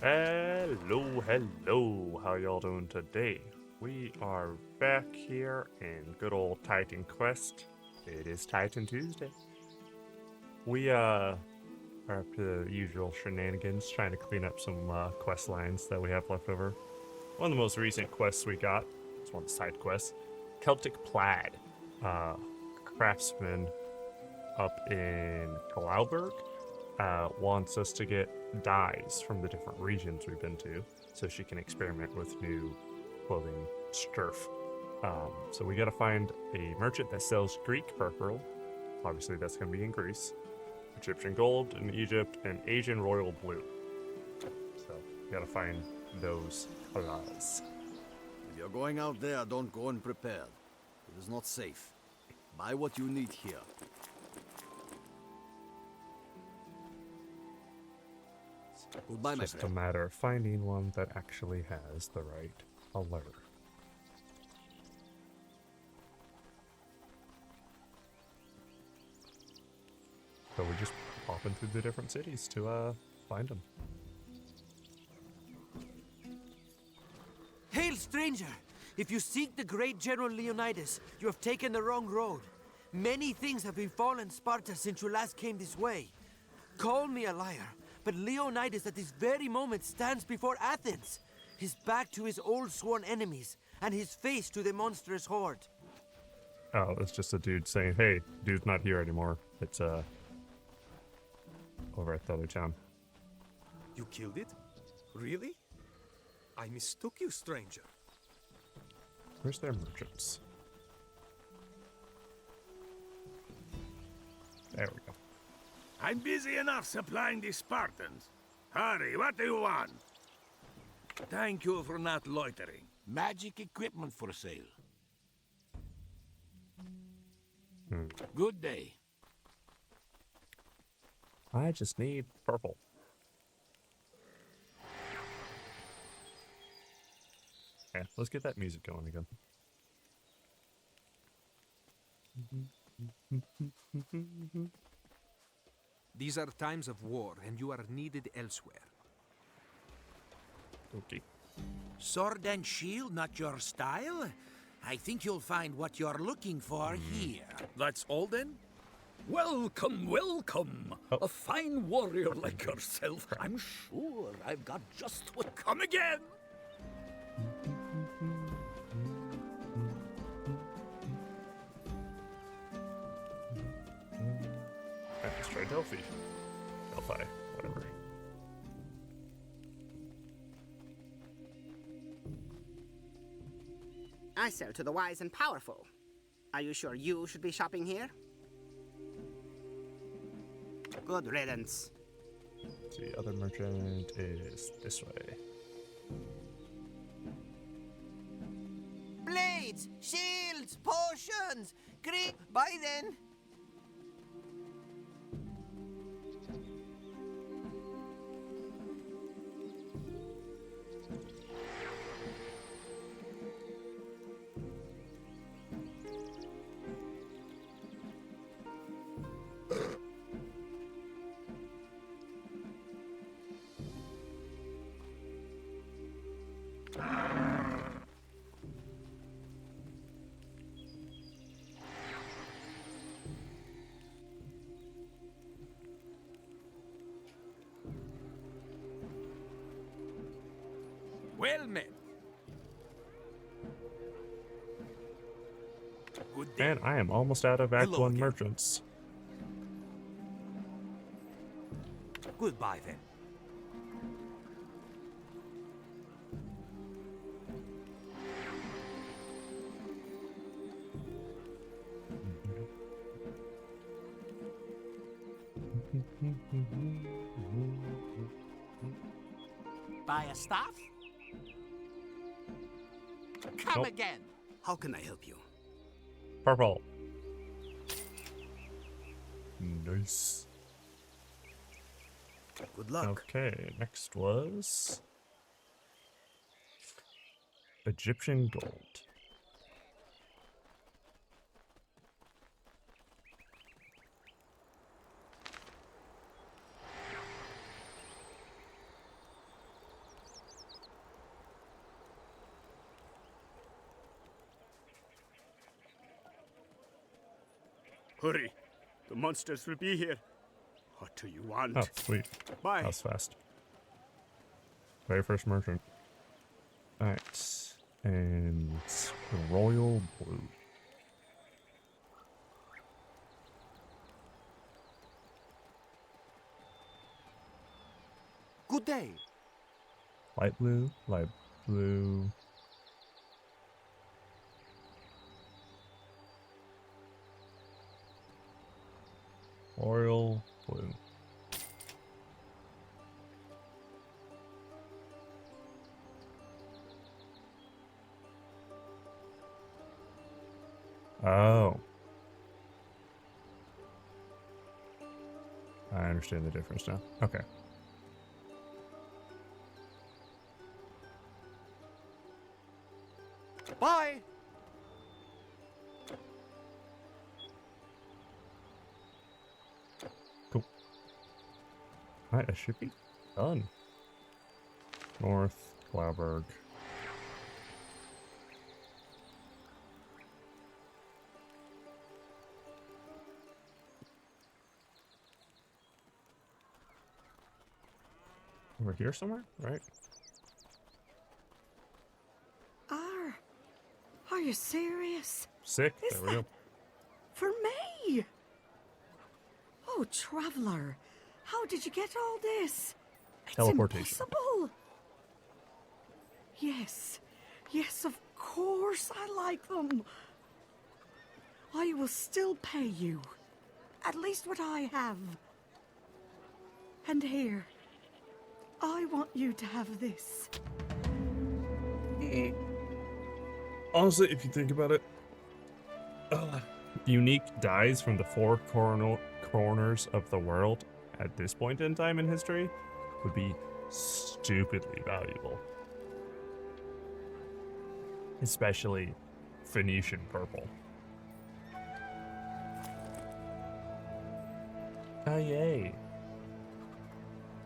Hello. How y'all doing today? We are back here in good old Titan Quest. It is Titan Tuesday. We are up to the usual shenanigans, trying to clean up some quest lines that we have left over. One of the most recent quests we got, it's one of the side quests, Celtic Plaid. Craftsman up in Klauberg wants us to get dyes from the different regions we've been to so she can experiment with new clothing sturf. So we gotta find a merchant that sells Greek purple. Obviously, that's gonna be in Greece. Egyptian gold in Egypt, and Asian royal blue. So we gotta find those colors. If you're going out there, don't go unprepared. It is not safe. Buy what you need here. Goodbye, my Just a friend. matter of finding one that actually has the right color. So we're just popping through the different cities to find them. Hail, stranger! If you seek the great General Leonidas, you have taken the wrong road. Many things have befallen Sparta since you last came this way. Call me a liar, but Leonidas at this very moment stands before Athens, his back to his old sworn enemies, and his face to the monstrous horde. Oh, it's just a dude saying, "Hey, dude's not here anymore." It's over at the other town. You killed it? Really? I mistook you, stranger. Where's their merchants? There we go. I'm busy enough supplying the Spartans. Hurry, what do you want? Thank you for not loitering. Magic equipment for sale. Hmm. Good day. I just need purple. Yeah, let's get that music going again. These are times of war, and you are needed elsewhere. Okay. Sword and shield, not your style? I think you'll find what you're looking for here. That's all then? Welcome, welcome. Oh. A fine warrior like yourself. I'm sure I've got just what... Come again! Let's try Delphi. Delphi, whatever. I sell to the wise and powerful. Are you sure you should be shopping here? Good riddance. The other merchant is this way. Blades, shields, potions, great. Buy then. Well met. Good day. And I am almost out of Act Hello 1 again. merchants. Goodbye, then. Buy a staff? Come Nope. again. How can I help you? Purple. Nice. Good luck. Okay, next was Egyptian gold. Hurry. The monsters will be here. What do you want? Oh, sweet. Bye. That was fast. Very first merchant. Alright. And Royal Blue. Good day. Light blue, light blue. Royal Blue. Oh. I understand the difference now. Okay. Bye. Cool. Alright, that should be done. North, Glauberg. Over here somewhere, right? Are you serious? Sick. Is There we go. that for me? Oh, traveler, how did you get all this? It's Teleportation. impossible. Yes, yes, of course I like them. I will still pay you, at least what I have. And here, I want you to have this. Honestly, if you think about it, unique dies from the four corners of the world at this point in time in history would be stupidly valuable. Especially Phoenician purple. Oh, yay.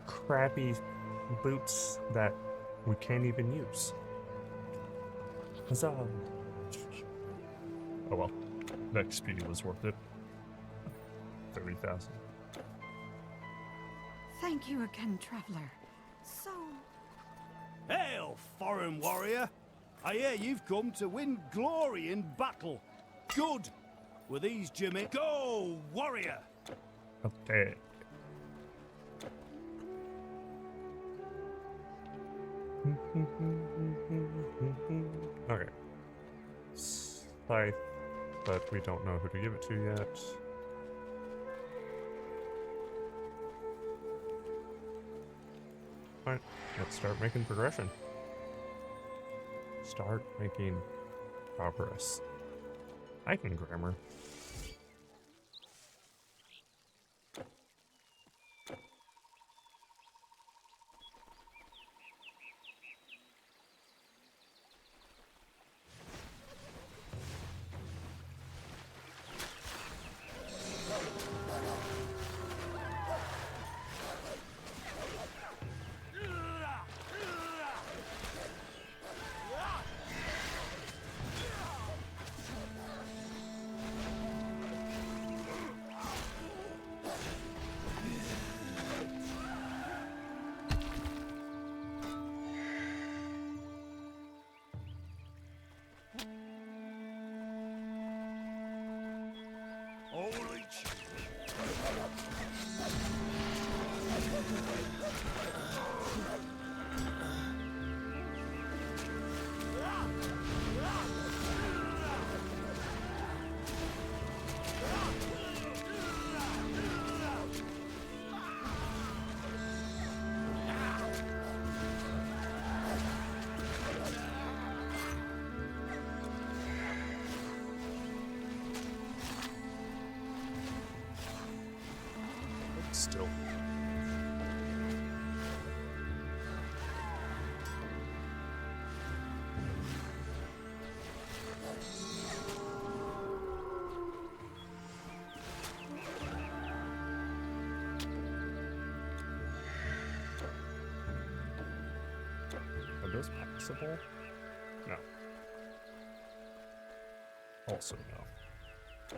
Crappy boots that we can't even use. Huzzah. Oh well, the XP was worth it. 30,000. Thank you again, traveler. So, Hail, foreign warrior! I hear you've come to win glory in battle. Good! With these, Jimmy. Go, warrior! Okay. Okay. Scythe, but we don't know who to give it to yet. Alright, let's start making progression. Start making progress. I can grammar. Holy Still. Are those passable? No. Also no.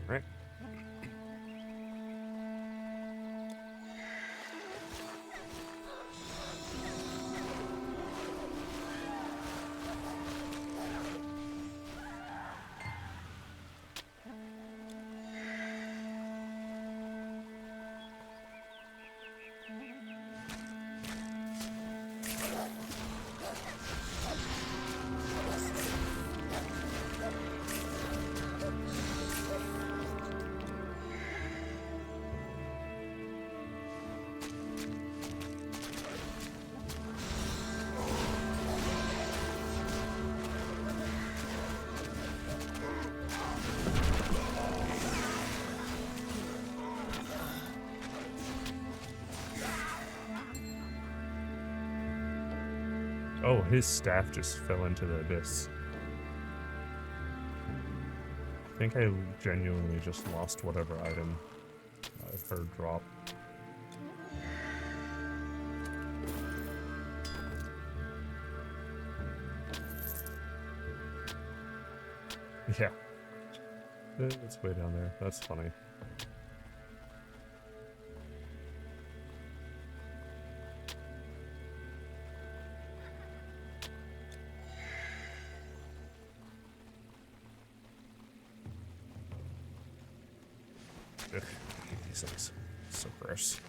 right? Oh, his staff just fell into the abyss. I think I genuinely just lost whatever item I've heard drop. Yeah. It's way down there. That's funny. Ugh, these things. So gross.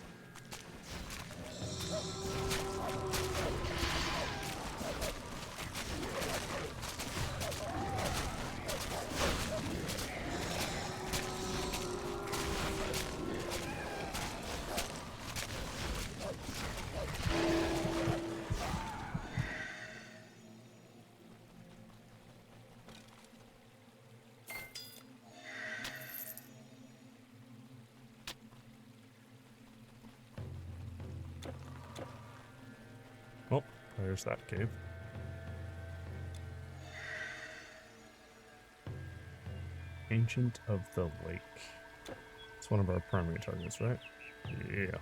Oh, there's that cave. Ancient of the Lake. It's one of our primary targets, right? Yeah.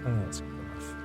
That's good enough.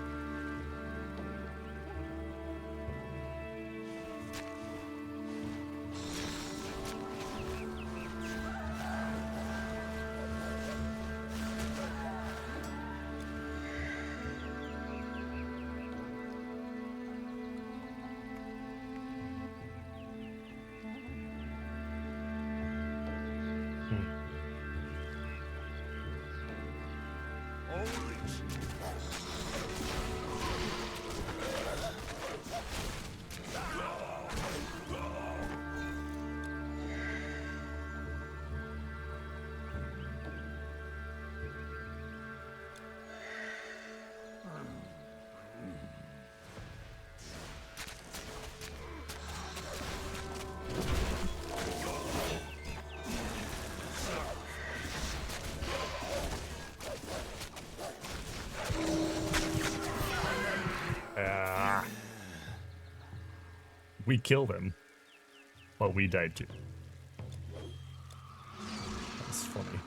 We killed him, but we died too. That's funny.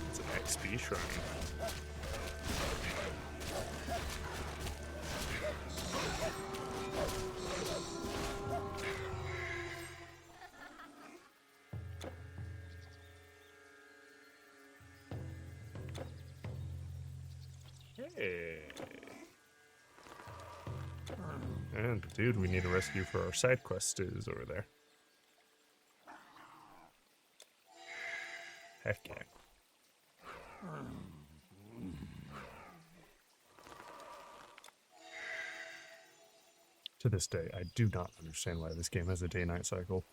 It's an XP shrine. Hey. And the dude we need to rescue for our side quest is over there. Heck yeah. To this day, I do not understand why this game has a day-night cycle.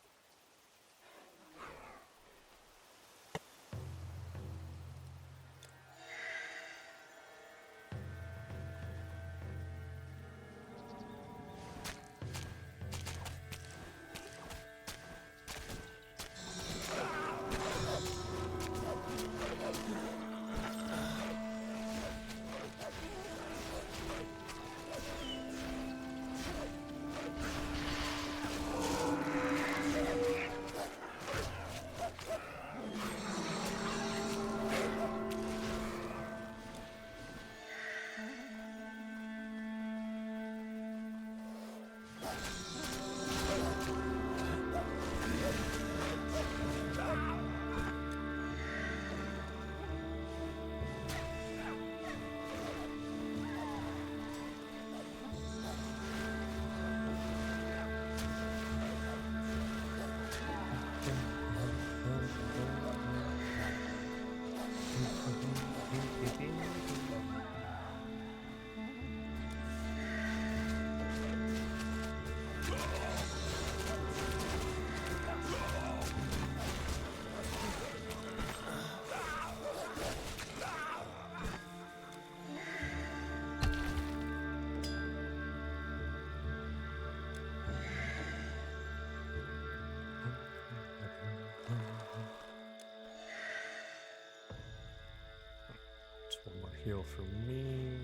One more heal for me.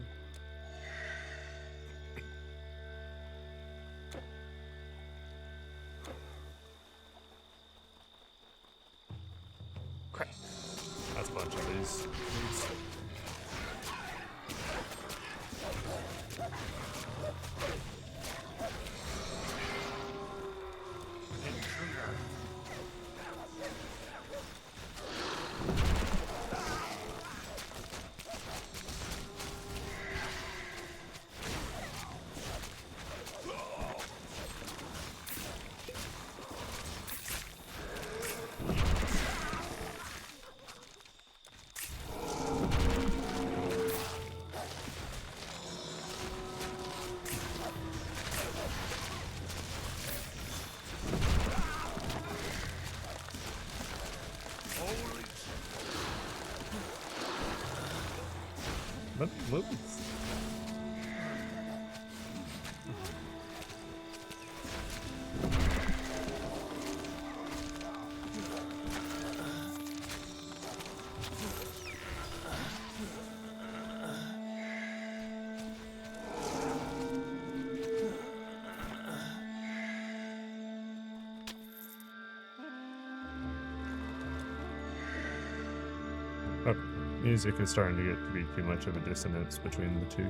Crap. That's a bunch of these. Move. Oh, music is starting to get to be too much of a dissonance between the two.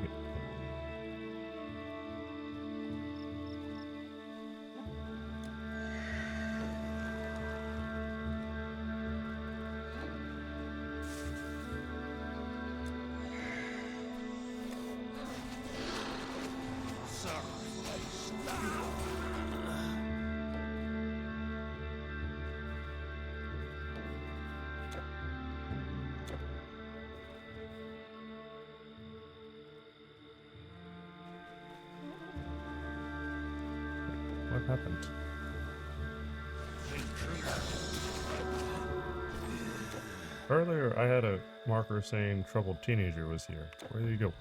What happened? Earlier, I had a marker saying troubled teenager was here. Where did he go?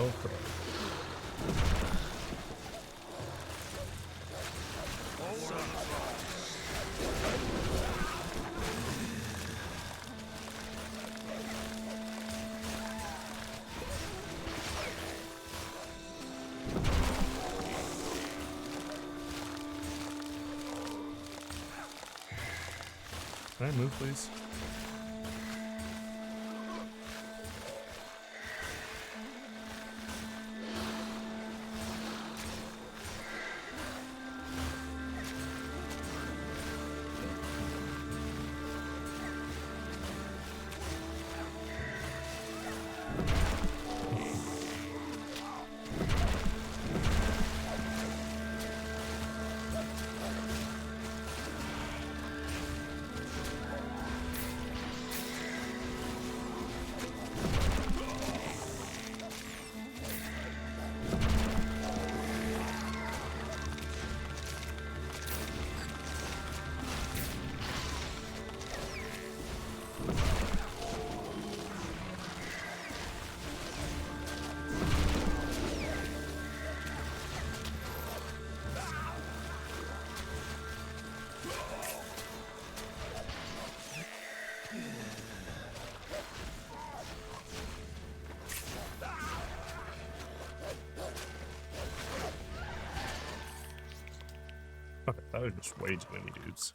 Oh, crap. Can I move, please? Okay, that was just way too many dudes.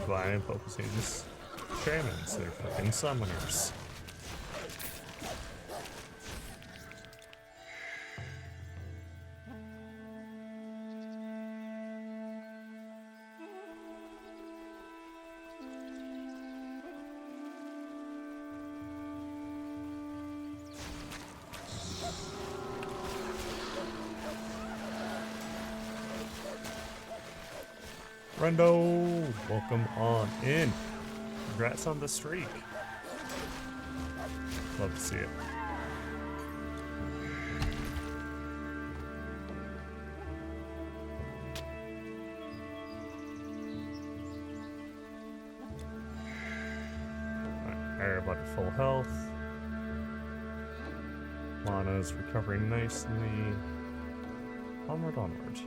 Divine focusing just shamans, they're fucking summoners. Rendo, welcome on in. Congrats on the streak. Love to see it. Alright, everybody full health. Lana's recovering nicely. Onward, onward.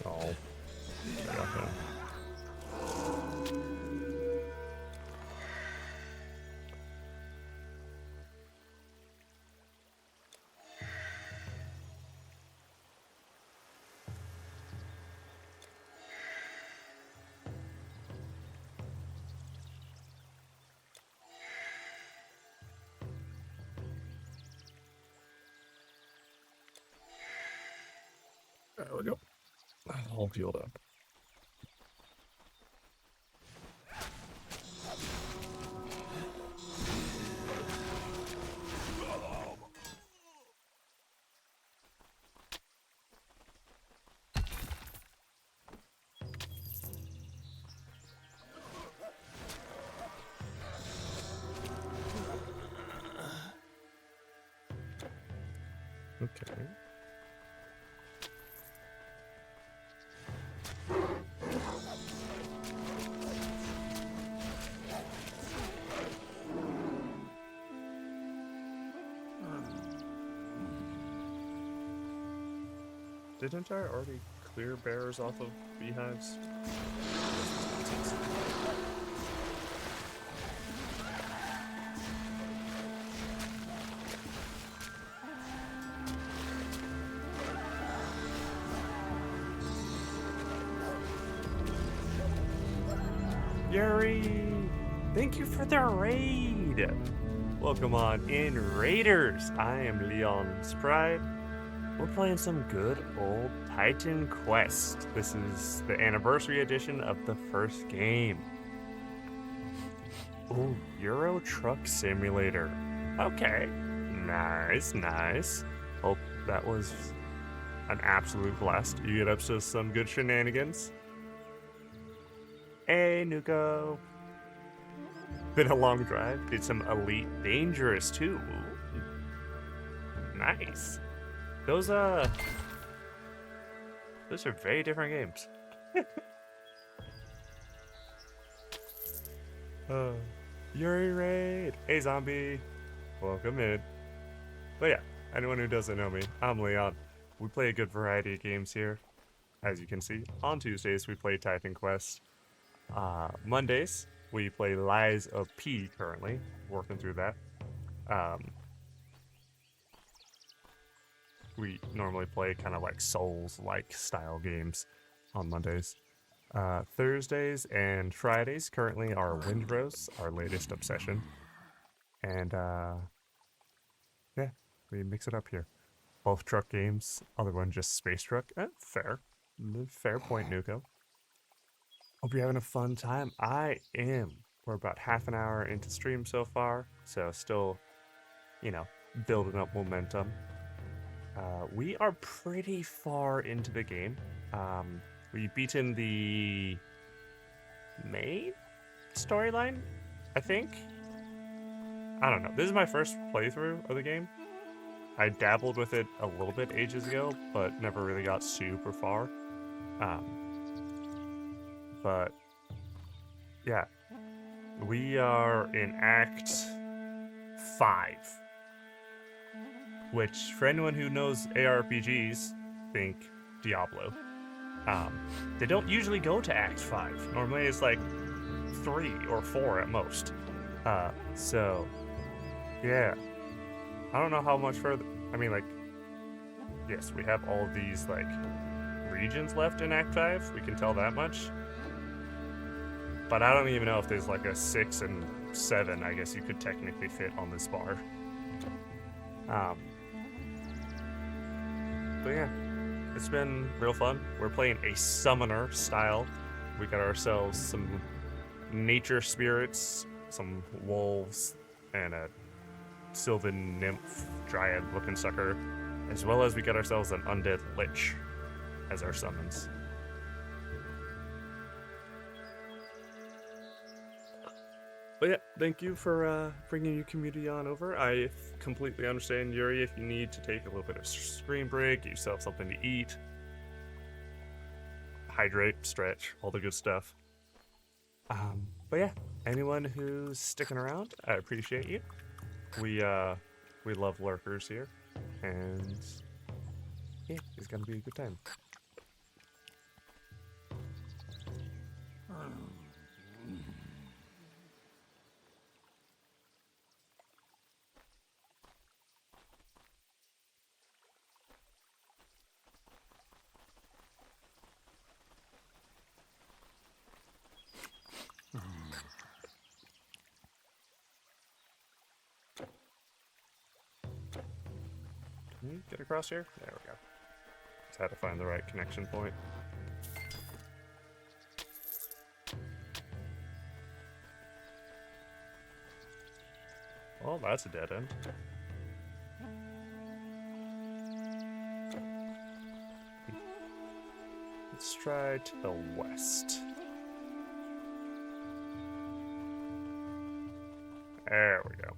Oh. Got him. There we go. All healed up. Okay. Didn't I already clear bears off of beehives? Yuri! Thank you for the raid! Welcome on in, Raiders! I am Leon's Pride. We're playing some good old Titan Quest. This is the anniversary edition of the first game. Ooh, Euro Truck Simulator. Okay. Nice, nice. Hope that was an absolute blast. You get up to some good shenanigans. Hey, Nuko. Been a long drive. Did some Elite Dangerous too. Ooh. Nice. Those are very different games. Yuri Raid. Hey, zombie. Welcome in. But yeah, anyone who doesn't know me, I'm Leon. We play a good variety of games here. As you can see, on Tuesdays we play Titan Quest. Mondays we play Lies of P currently, working through that. We normally play kind of like Souls-like style games on Mondays. Thursdays and Fridays currently are Windrose, our latest obsession. And yeah, we mix it up here. Both truck games, other one just space truck. Fair. Fair point, Nuko. Hope you're having a fun time. I am. We're about half an hour into stream so far, so still, you know, building up momentum. We are pretty far into the game. We've beaten the main storyline, I think. I don't know. This is my first playthrough of the game. I dabbled with it a little bit ages ago, but never really got super far. But yeah, we are in Act 5. Which, for anyone who knows ARPGs, think Diablo. They don't usually go to Act 5. Normally it's like 3 or 4 at most. So, yeah. I don't know how much further. I mean, like, yes, we have all of these, like, regions left in Act 5. We can tell that much. But I don't even know if there's, like, a 6 and 7, I guess you could technically fit on this bar. But yeah, it's been real fun. We're playing a summoner style. We got ourselves some nature spirits, some wolves, and a sylvan nymph dryad looking sucker, as well as we got ourselves an undead lich as our summons. But yeah, thank you for bringing your community on over. I completely understand, Yuri, if you need to take a little bit of screen break, get yourself something to eat, hydrate, stretch, all the good stuff. But yeah, anyone who's sticking around, I appreciate you. We love lurkers here, and yeah, it's gonna be a good time. Can we get across here? There we go. Just had to find the right connection point. Well, that's a dead end. Let's try to the west. There we go.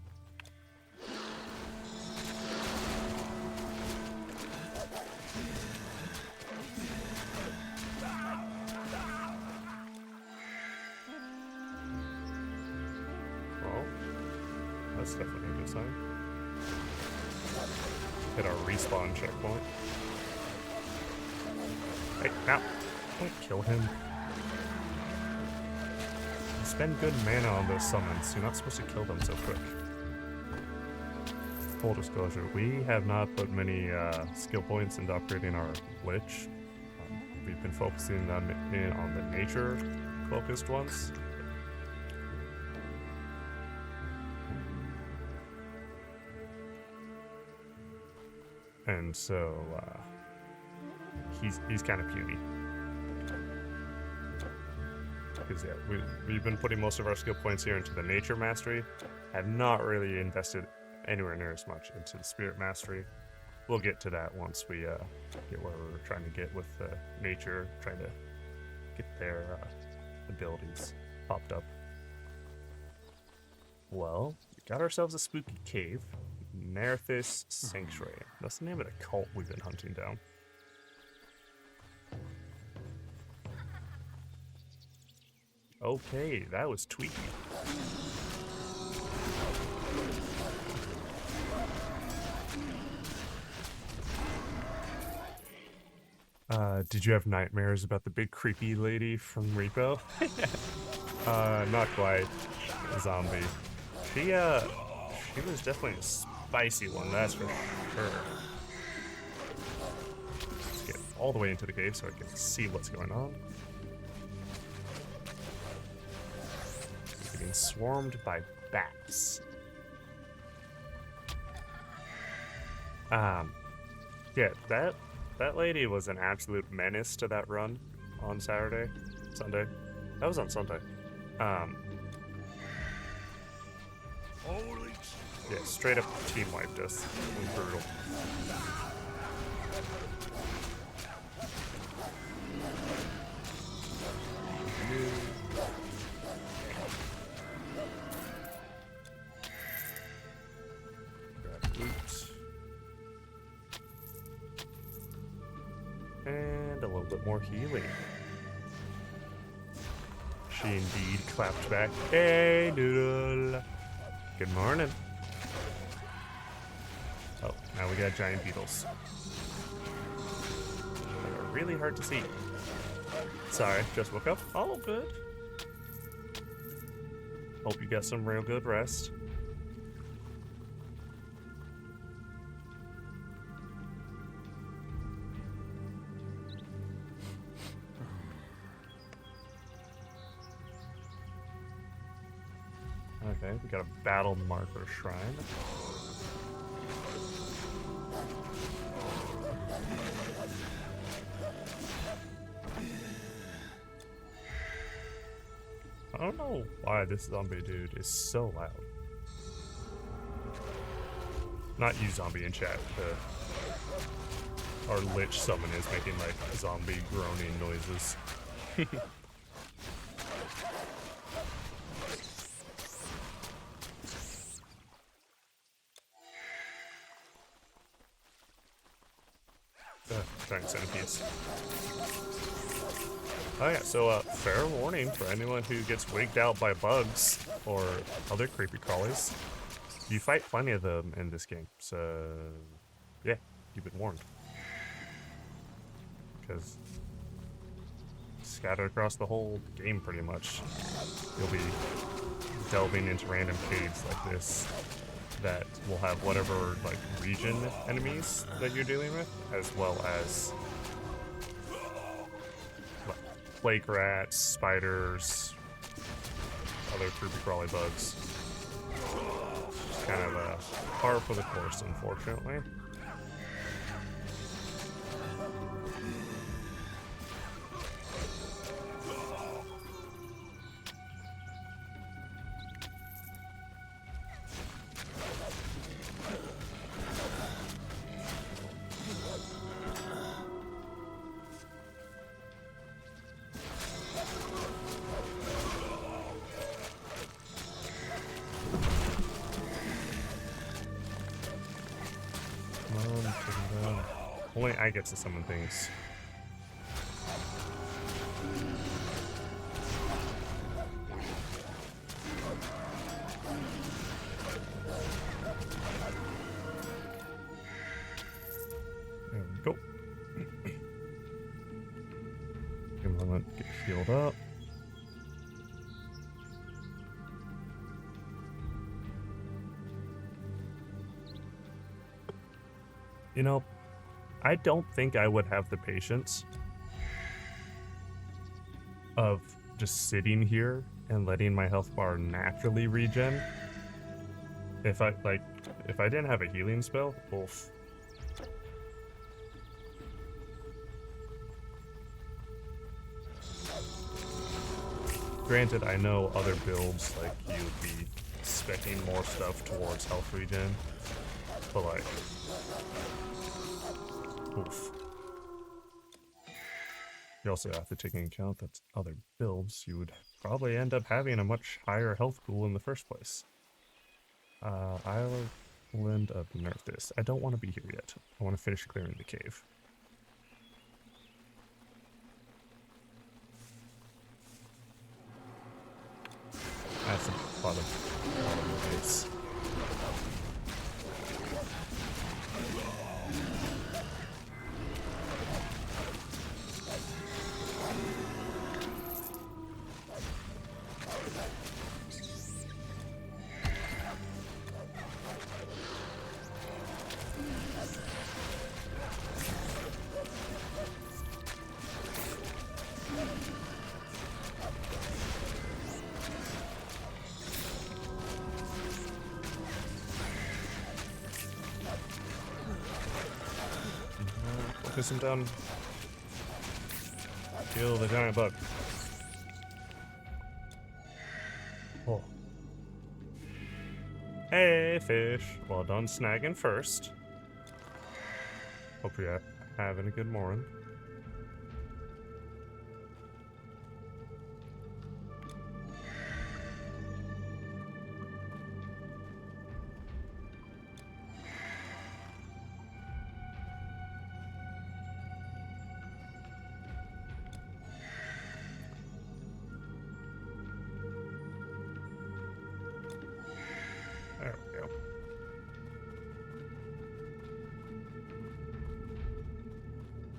Well, that's definitely a good sign. Hit our respawn checkpoint. Hey, now, don't kill him. You spend good mana on those summons. You're not supposed to kill them so quick. Full disclosure, we have not put many skill points into upgrading our Lich. We've been focusing on the nature-focused ones. And so, he's kind of puny. Because, yeah, we've been putting most of our skill points here into the nature mastery. Have not really invested anywhere near as much into the spirit mastery. We'll get to that once we get where we're trying to get with nature, trying to get their abilities popped up. Well, we got ourselves a spooky cave. Nerthus Sanctuary. That's the name of the cult we've been hunting down. Okay, that was tweaky. Did you have nightmares about the big creepy lady from Repo? Not quite. Zombie. She was definitely a spicy one, that's for sure. Let's get all the way into the cave so I can see what's going on. We're getting swarmed by bats. Yeah, that lady was an absolute menace to that run on Sunday. That was on Sunday. Yeah, straight up team wiped us. It was brutal. Grab loot. And a little bit more healing. She indeed clapped back. Hey, Noodle. Good morning. Oh, now we got giant beetles. They're really hard to see. Sorry, just woke up. All good. Hope you got some real good rest. Okay, we got a battle marker shrine. I don't know why this zombie dude is so loud. Not you zombie in chat, our Lich summon is making like zombie groaning noises. Giant centipedes. Oh yeah, so fair warning for anyone who gets wigged out by bugs or other creepy crawlies. You fight plenty of them in this game, so yeah, you've been warned. Because scattered across the whole game pretty much, you'll be delving into random caves like this that will have whatever like region enemies that you're dealing with, as well as like plague rats, spiders, other creepy crawly bugs. Just kind of a par for the course, unfortunately. Only I get to summon things. There we go. healed up. You know, I don't think I would have the patience of just sitting here and letting my health bar naturally regen. If I didn't have a healing spell, oof. Granted, I know other builds, like, you would be specking more stuff towards health regen, but, like, oof. You also have to take into account that other builds, you would probably end up having a much higher health pool in the first place. Island of Nerthus. I don't want to be here yet. I want to finish clearing the cave. That's a lot of ways. Focus him down. Kill the giant bug. Oh. Hey, fish. Well done snagging first. Hope you're having a good morning. There we go.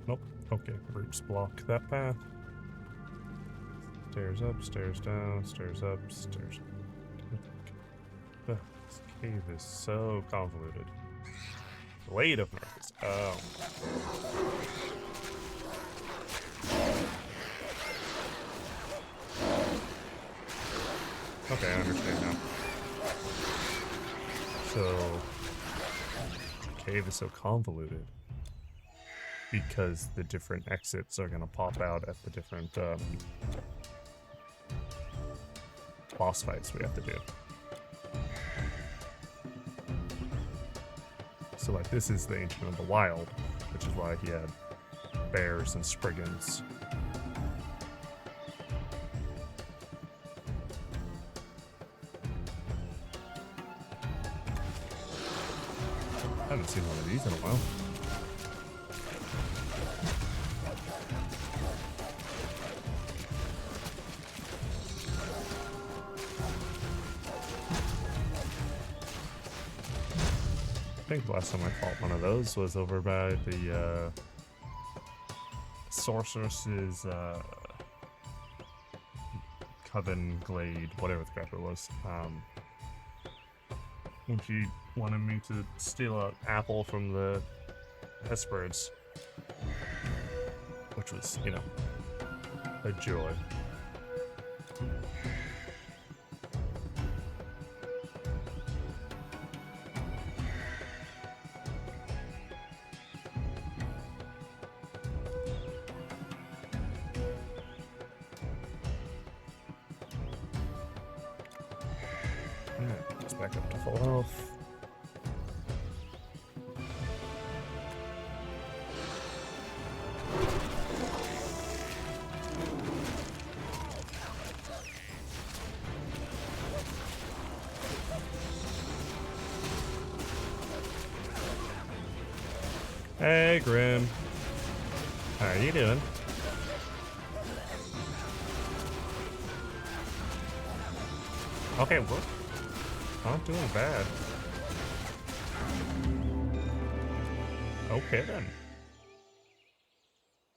Nope. Okay, roots block that path. Stairs up, stairs down, stairs up, stairs. This cave is so convoluted. Blade of Nerthus. Oh. Okay, I understand now. So, the cave is so convoluted because the different exits are going to pop out at the different boss fights we have to do. So, like, this is the Ancient of the Wild, which is why he had bears and spriggans. I haven't seen one of these in a while. I think the last time I fought one of those was over by the Sorceress's Coven Glade, whatever the crap it was. When she wanted me to steal an apple from the Hesperids, which was, you know, a joy. Just back up to full health. Hey, Grim. How are you doing? Okay, we're not doing bad. Okay, then.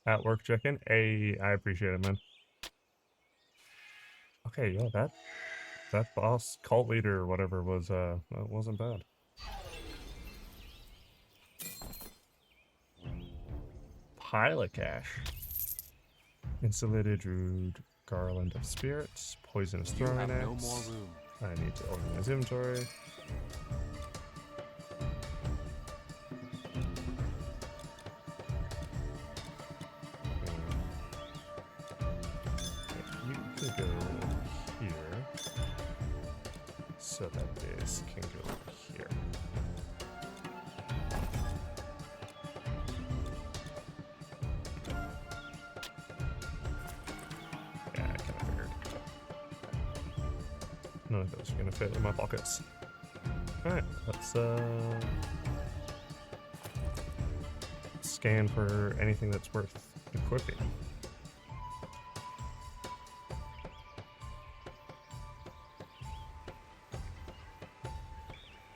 At work checking? Hey, I appreciate it, man. Okay, yeah, that boss, cult leader or whatever was wasn't bad. Pilot cache. Insulated Rude Garland of Spirits. Poisonous Throwing Axe. No more room. I need to organize inventory. You can go here so that this can go here. Yeah, I kind of figured. None of those are gonna fit in my pockets. Alright, let's scan for anything that's worth equipping.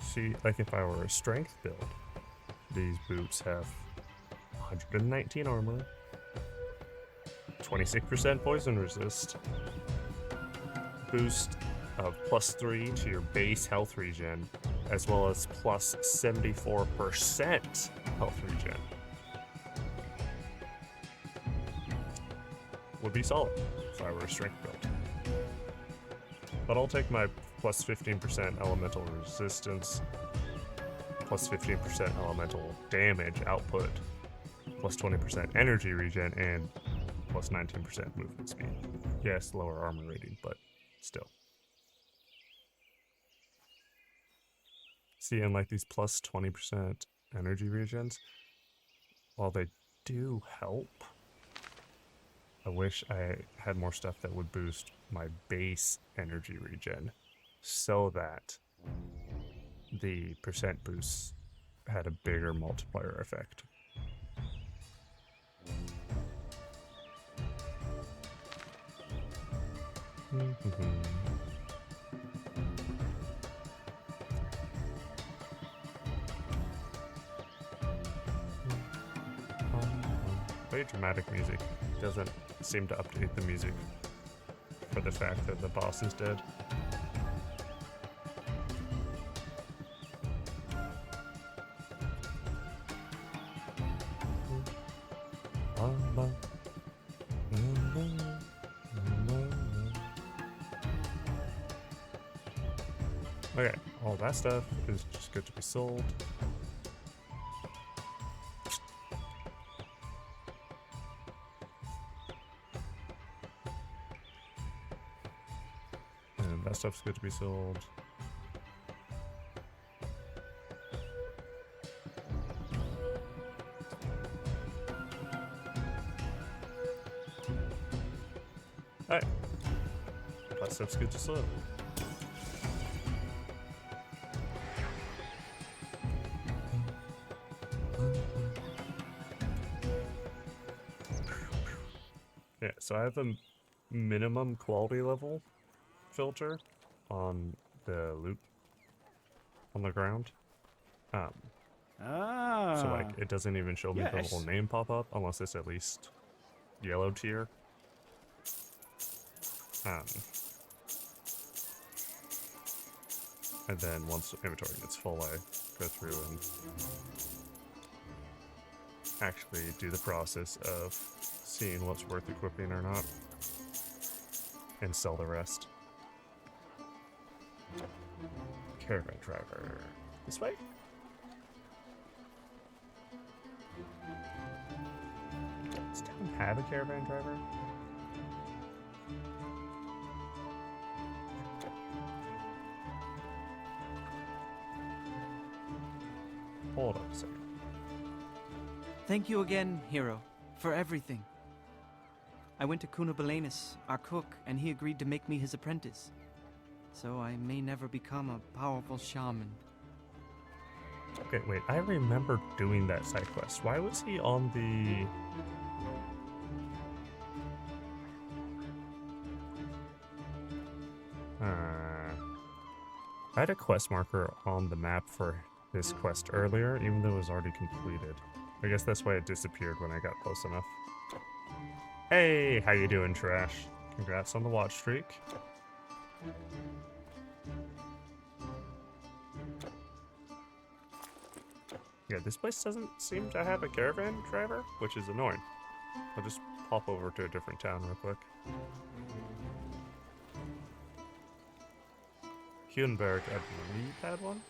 See, like if I were a strength build, these boots have 119 armor, 26% poison resist, boost of +3 to your base health regen, as well as plus 74% health regen. Would be solid if I were a strength build. But I'll take my plus 15% elemental resistance, plus 15% elemental damage output, plus 20% energy regen, and plus 19% movement speed. Yes, lower armor rating, but still. See, and like these plus 20% energy regens, while they do help, I wish I had more stuff that would boost my base energy regen so that the percent boosts had a bigger multiplier effect. Very dramatic music. Doesn't seem to update the music for the fact that the boss is dead. Okay, all that stuff is just good to be sold. And that stuff's good to be sold. Alright. That stuff's good to sell. Yeah, so I have a minimum quality level filter on the loot on the ground. So like it doesn't even show me the little name pop up unless it's at least yellow tier. And then once the inventory gets full, I go through and actually do the process of seeing what's worth equipping or not and sell the rest. Caravan driver. This way? Does town have a caravan driver? Hold on a second. Thank you again, hero, for everything. I went to Cunobelanus, our cook, and he agreed to make me his apprentice. So I may never become a powerful shaman. Okay, wait, I remember doing that side quest. Why was he on the... I had a quest marker on the map for this quest earlier, even though it was already completed. I guess that's why it disappeared when I got close enough. Hey, how you doing, Trash? Congrats on the watch streak. Yeah, this place doesn't seem to have a caravan driver, which is annoying. I'll just pop over to a different town real quick. Huenberg, I believe, had one.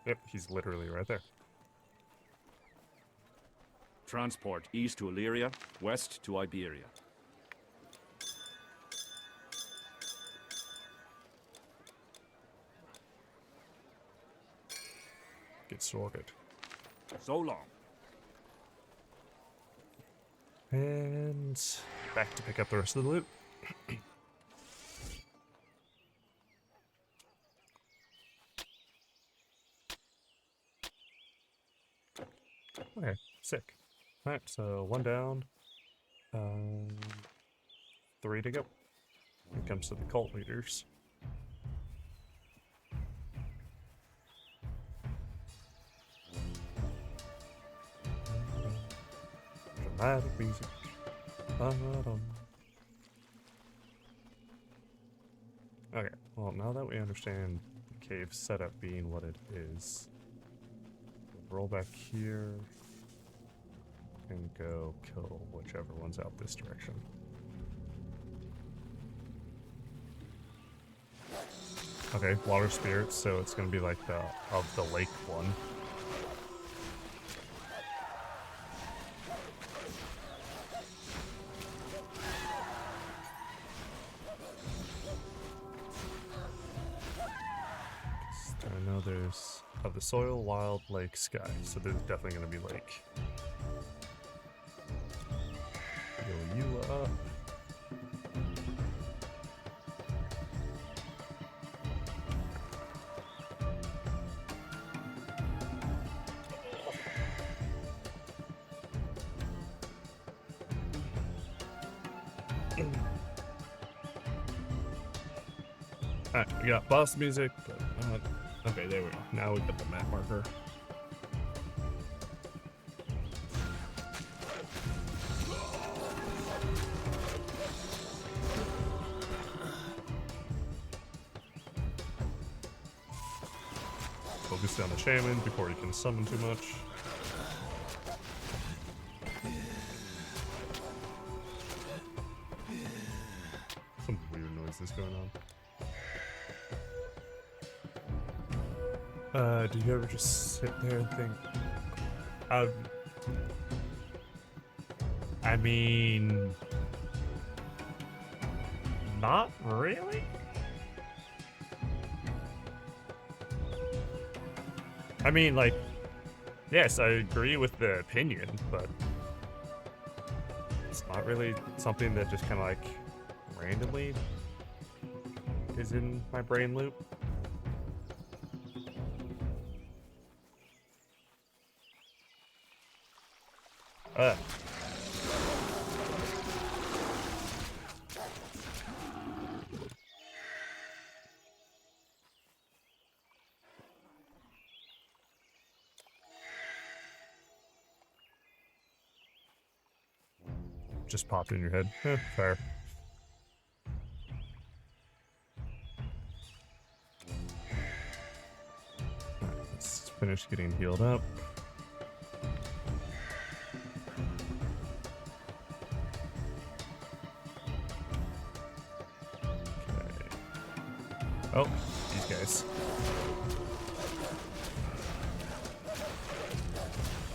Yep, he's literally right there. Transport east to Illyria, west to Iberia. Get sorted. So long. And back to pick up the rest of the loot. Okay, sick. Alright, so 1 down. 3 to go. When it comes to the cult leaders. Dramatic music. Ba-dum. Okay, well, now that we understand the cave setup being what it is, we'll roll back here and go kill whichever one's out this direction. Okay, water spirits, so it's gonna be like the of the lake one. I know there's of the soil, wild, lake, sky, so there's definitely gonna be lake. Heal you up. Alright, we got boss music, but not. Okay, there we go. Now we got the map marker. Focus on the shaman before he can summon too much. Some weird noises going on. Do you ever just sit there and think, I mean, not really? I mean, like, yes, I agree with the opinion, but it's not really something that just kind of like randomly is in my brain loop. Just popped in your head. Fair. Alright, let's finish getting healed up. Okay. Oh, these guys.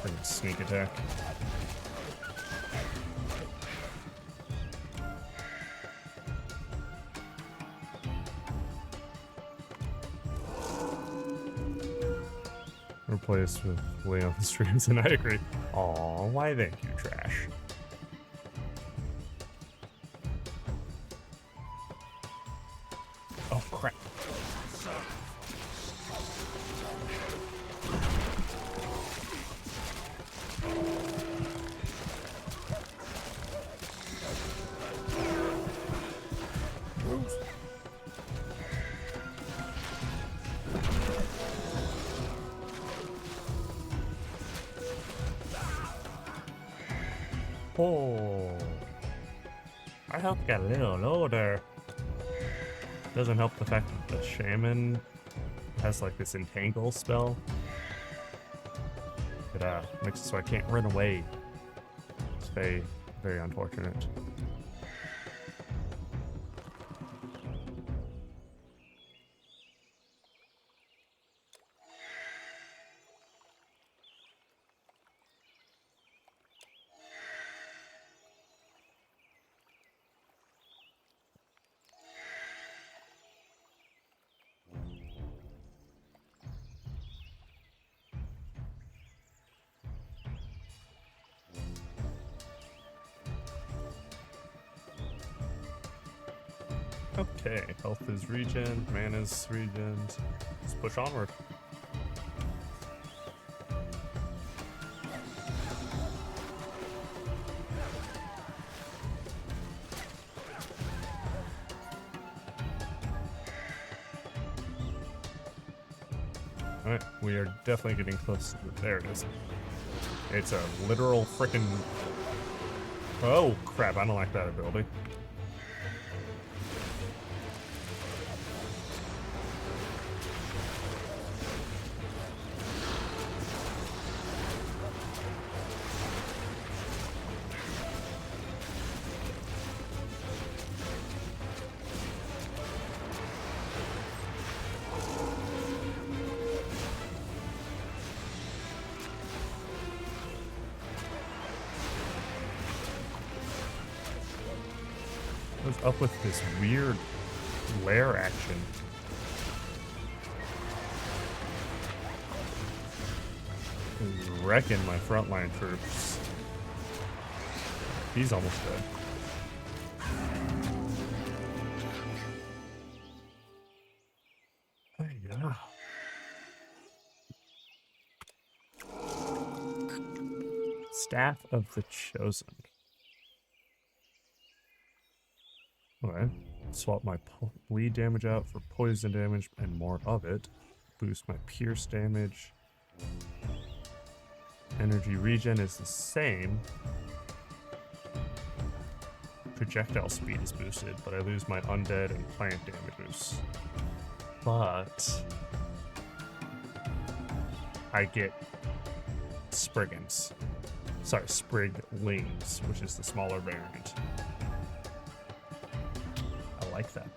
Bring sneak attack. Replaced with Leon streams, and I agree. Aw, why thank you, trash. Oh crap. Oh. my health got a little low there. Doesn't help the fact that the shaman has like this entangle spell. It makes it so I can't run away. It's very, very unfortunate. Okay, health is regen, mana's regen. Let's push onward. Alright, we are definitely getting close to the, there it is. It's a literal frickin'. Oh crap, I don't like that ability. What's up with this weird lair action? He's wrecking my frontline troops. He's almost dead. Yeah. Staff of the Chosen. Okay. Swap my bleed damage out for poison damage and more of it. Boost my pierce damage. Energy regen is the same. Projectile speed is boosted, but I lose my undead and plant damage boosts. But I get Spriggans. Sorry, Spriglings, which is the smaller variant. I like that.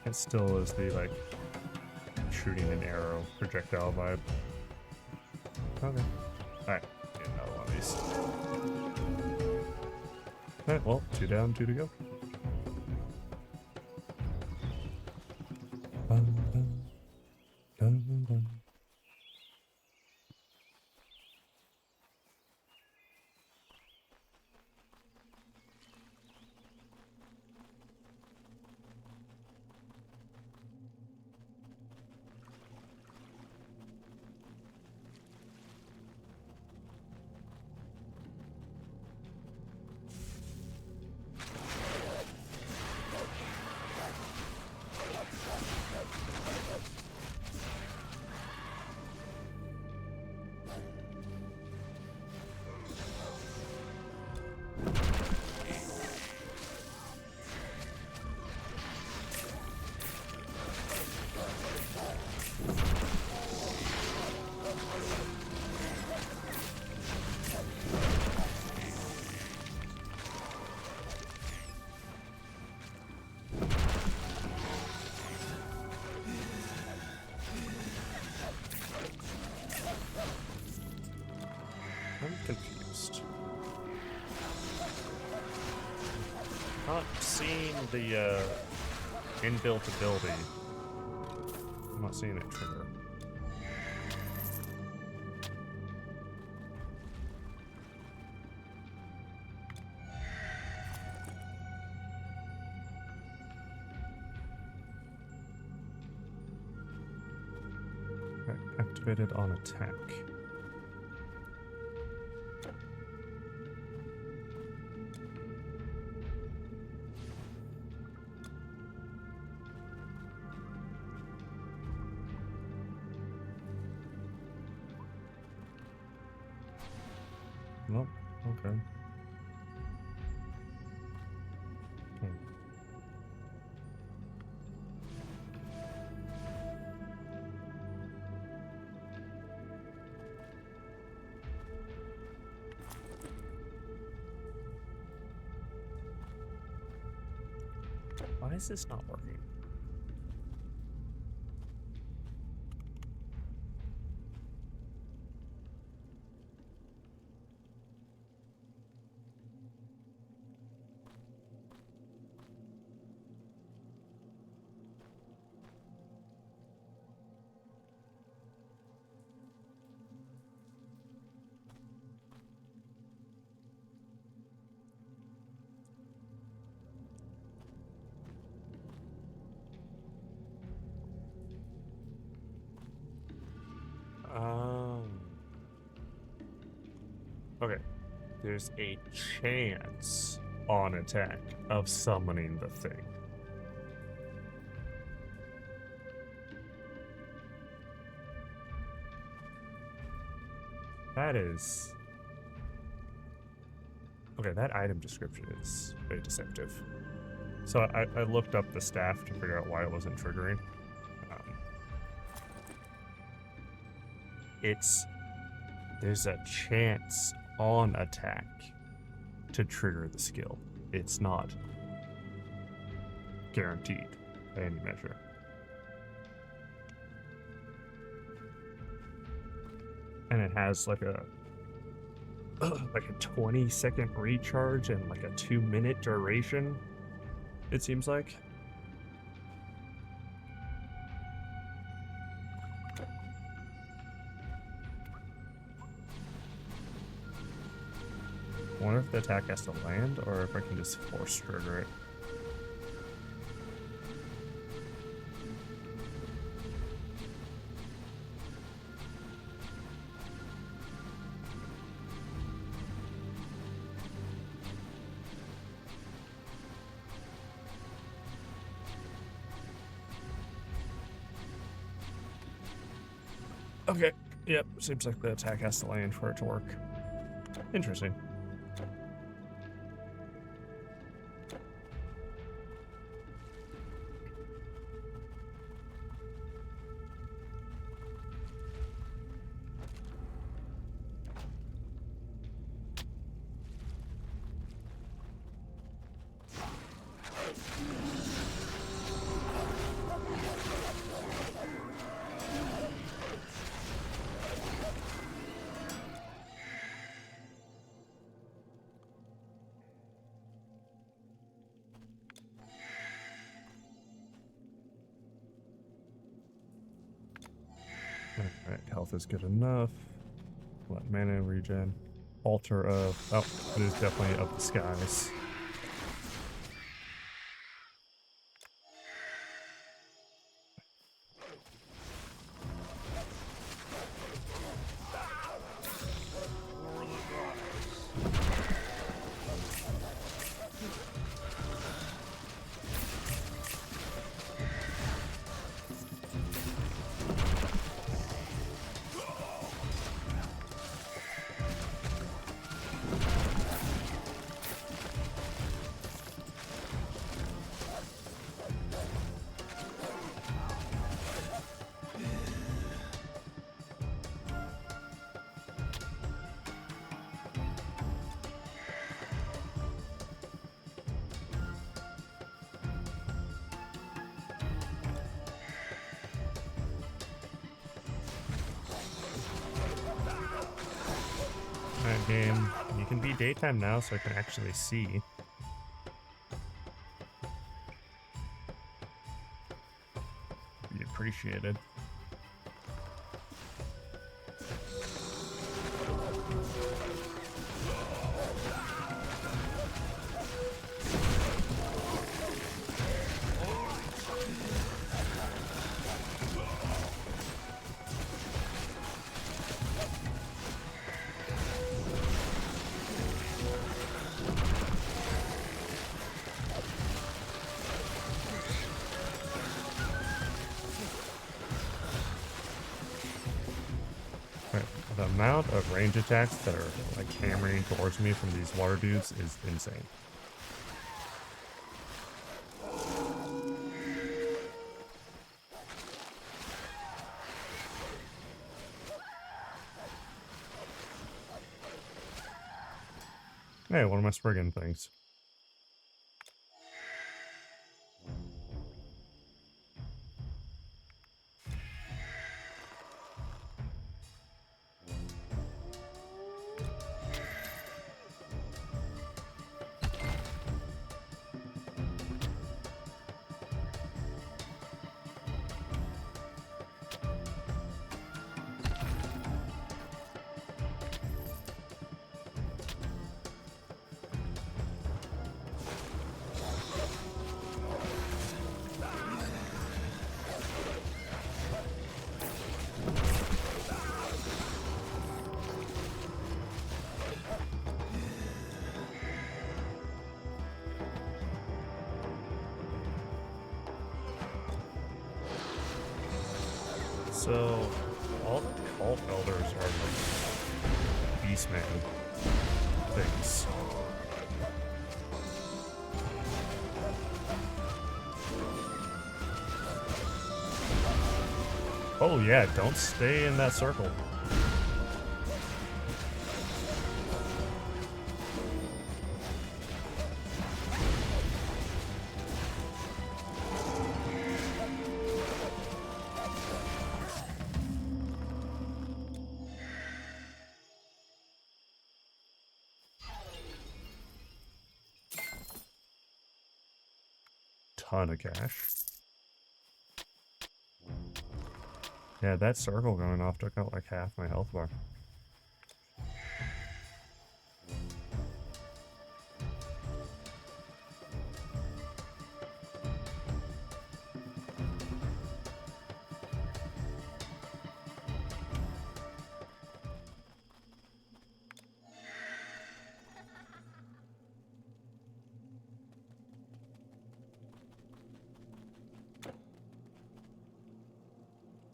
It still is the, like, shooting an arrow projectile vibe. Okay. Alright, get another one of these. Alright, well, 2 down, 2 to go. Dun, dun, dun, dun. the inbuilt ability. I'm not seeing it trigger. Okay, activated on attack. Nope. Okay. Why is this not working? Okay. There's a chance on attack of summoning the thing. That is... Okay, that item description is very deceptive. So I looked up the staff to figure out why it wasn't triggering. There's a chance on attack to trigger the skill. It's not guaranteed by any measure. And it has like a 20-second recharge and like a 2-minute duration, it seems like. I wonder if the attack has to land or if I can just force trigger it. Okay, yep, seems like the attack has to land for it to work. Interesting. Alright, health is good enough. Let mana regen. Altar of... Oh, it is definitely of the skies. Alright, game. You can be daytime now so I can actually see. appreciated. The amount of range attacks that are like hammering towards me from these water dudes is insane. Hey, one of my Spriggan things. So, all the cult elders are like Beastman things. Oh yeah, don't stay in that circle. Ton of cash. Yeah, that circle going off took out like half my health bar.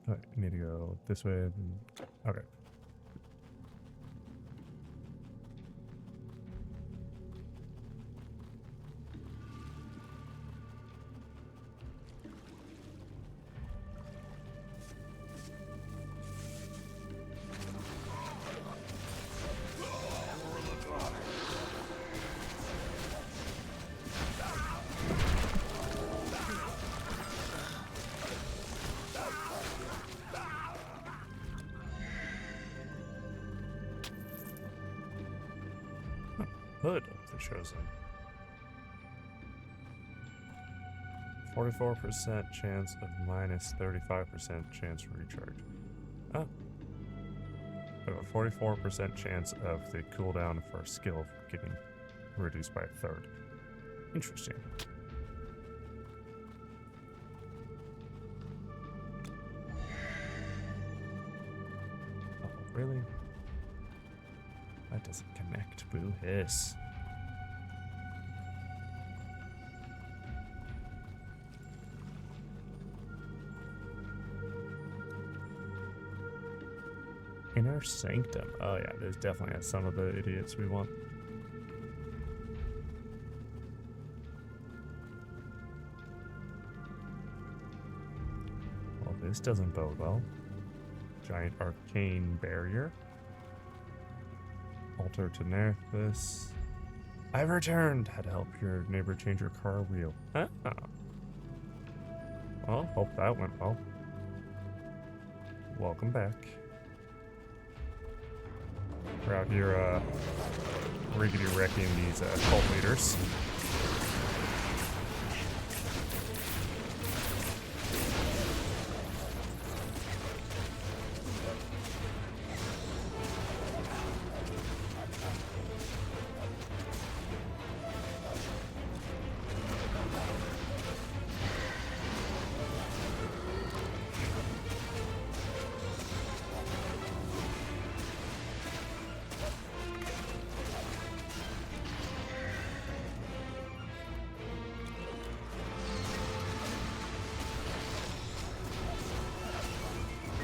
I need to go this way. Okay. Hood of the Chosen. 44% chance of minus 35% chance for recharge. Oh. We have a 44% chance of the cooldown for a skill getting reduced by a third. Interesting. Oh, really? That doesn't connect. Boo hiss. Inner Sanctum. Oh yeah, there's definitely some of the idiots we want. Well, this doesn't bode well. Giant arcane barrier. Altar to Nerthus. I've returned! Had to help your neighbor change her car wheel. Huh? Well, hope that went well. Welcome back. We're out here, riggedy wrecking these cult leaders.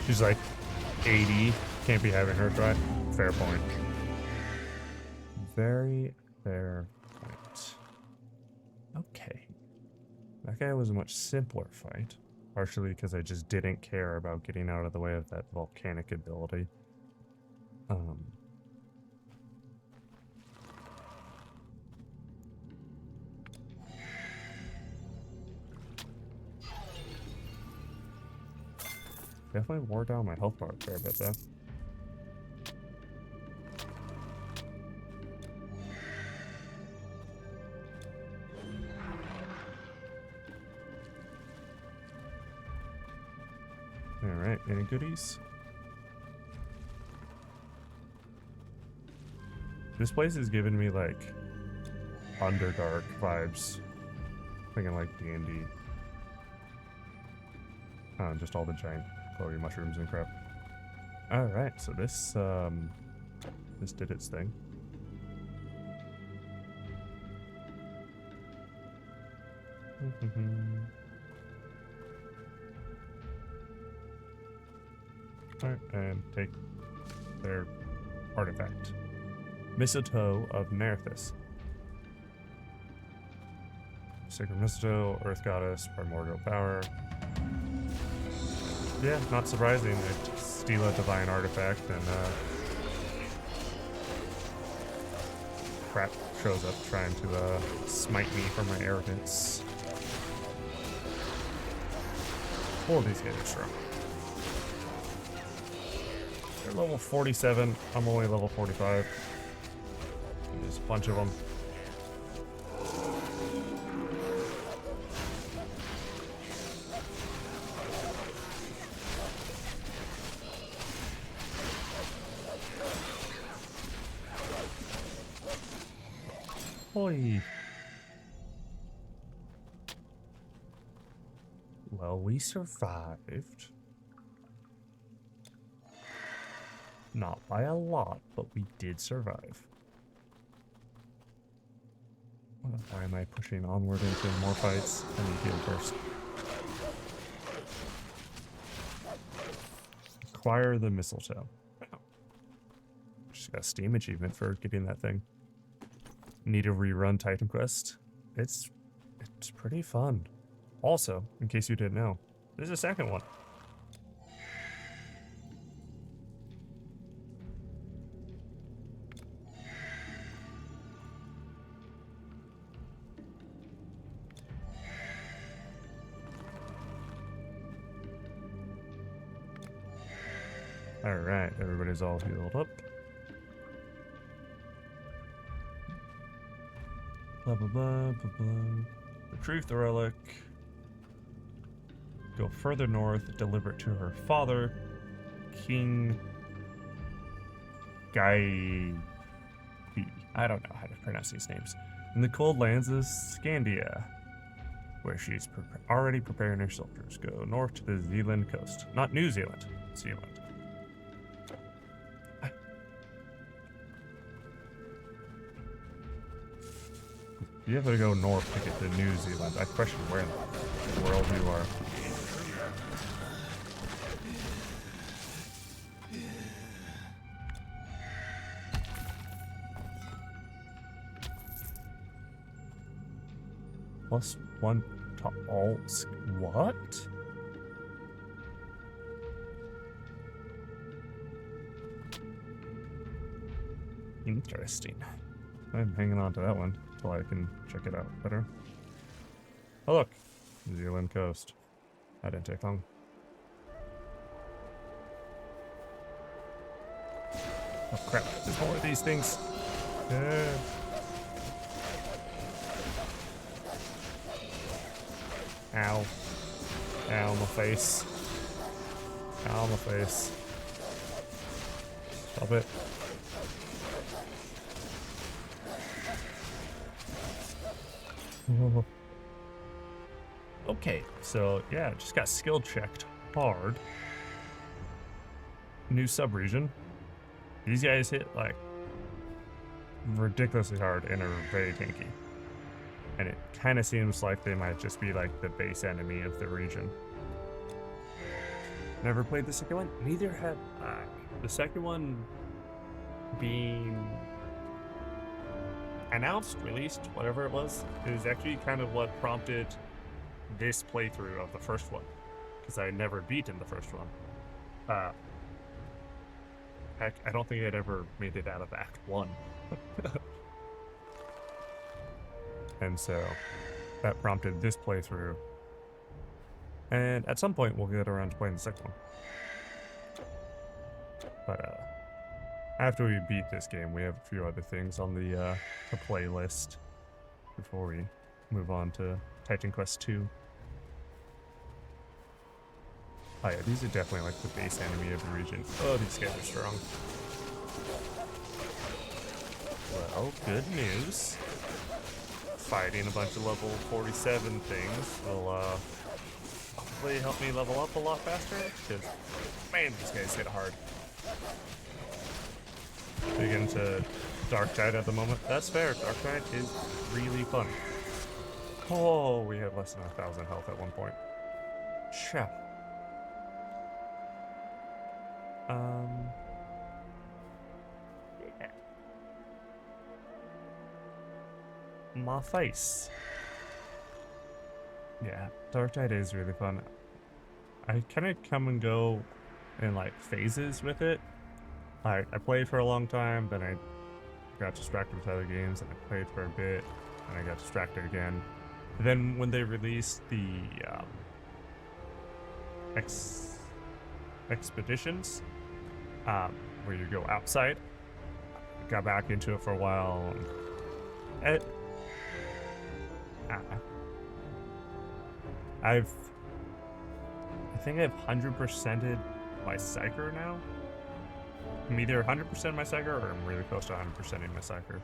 She's like 80. Can't be having her try. Fair point. Very fair point. Okay. That guy was a much simpler fight. Partially because I just didn't care about getting out of the way of that volcanic ability. Definitely wore down my health bar a fair bit though. Alright, any goodies? This place is giving me like Underdark vibes. Thinking like D&D. Just all the giant glowy mushrooms and crap. Alright, so this this did its thing. Alright, and take their artifact. Mistletoe of Nerthus. Sacred Mistletoe, Earth Goddess, Primordial Power. Yeah, not surprising. I steal a divine artifact and crap shows up trying to smite me for my arrogance. All of these guys are strong. They're level 47. I'm only level 45. There's a bunch of them. Oi. Well, we survived. Not by a lot, but we did survive. Why am I pushing onward into more fights? I need to heal first. Acquire the mistletoe. Wow. Just got a Steam achievement for getting that thing. Need to rerun Titan Quest. It's pretty fun. Also, in case you didn't know, there's a second one. Alright, everybody's all healed up. Blah blah blah blah blah. Retrieve the relic. Go further north, deliver it to her father, King Guy. I don't know how to pronounce these names. In the cold lands of Scandia, where she's already preparing her soldiers. Go north to the Zealand coast. Not New Zealand, Zealand. You have to go north to get to New Zealand. I question where in the world you are. +1 to all. What? Interesting. I'm hanging on to that one until I can check it out better. Oh look, New Zealand coast. That didn't take long. Oh crap, there's more of these things. Yeah. Ow. Ow, my face. Ow, my face. Stop it. Okay, so yeah, just got skill checked hard. New sub-region. These guys hit like ridiculously hard and are very tanky. And it kind of seems like they might just be like the base enemy of the region. Never played the second one. Neither had I. The second one being announced, released, whatever it was actually kind of what prompted this playthrough of the first one, because I had never beaten the first one. Heck, I don't think I'd ever made it out of Act 1. And so that prompted this playthrough. And at some point we'll get around to playing the second one. But after we beat this game, we have a few other things on the playlist before we move on to Titan Quest 2. Oh yeah, these are definitely like the base enemy of the region. Oh, these guys are strong. Well, good news. Fighting a bunch of level 47 things will hopefully help me level up a lot faster, because man, these guys hit hard. Big into Darktide at the moment. That's fair. Darktide is really fun. Oh, we had less than 1,000 health at one point. Chef. Yeah. My face. Yeah, Darktide is really fun. I kind of come and go in like phases with it. I played for a long time, then I got distracted with other games, and I played for a bit, and I got distracted again. And then when they released the expeditions, where you go outside, I got back into it for a while. And I think I've 100%ed my Psyker now. I'm either 100% my Psyker or I'm really close to 100%ing my Psyker.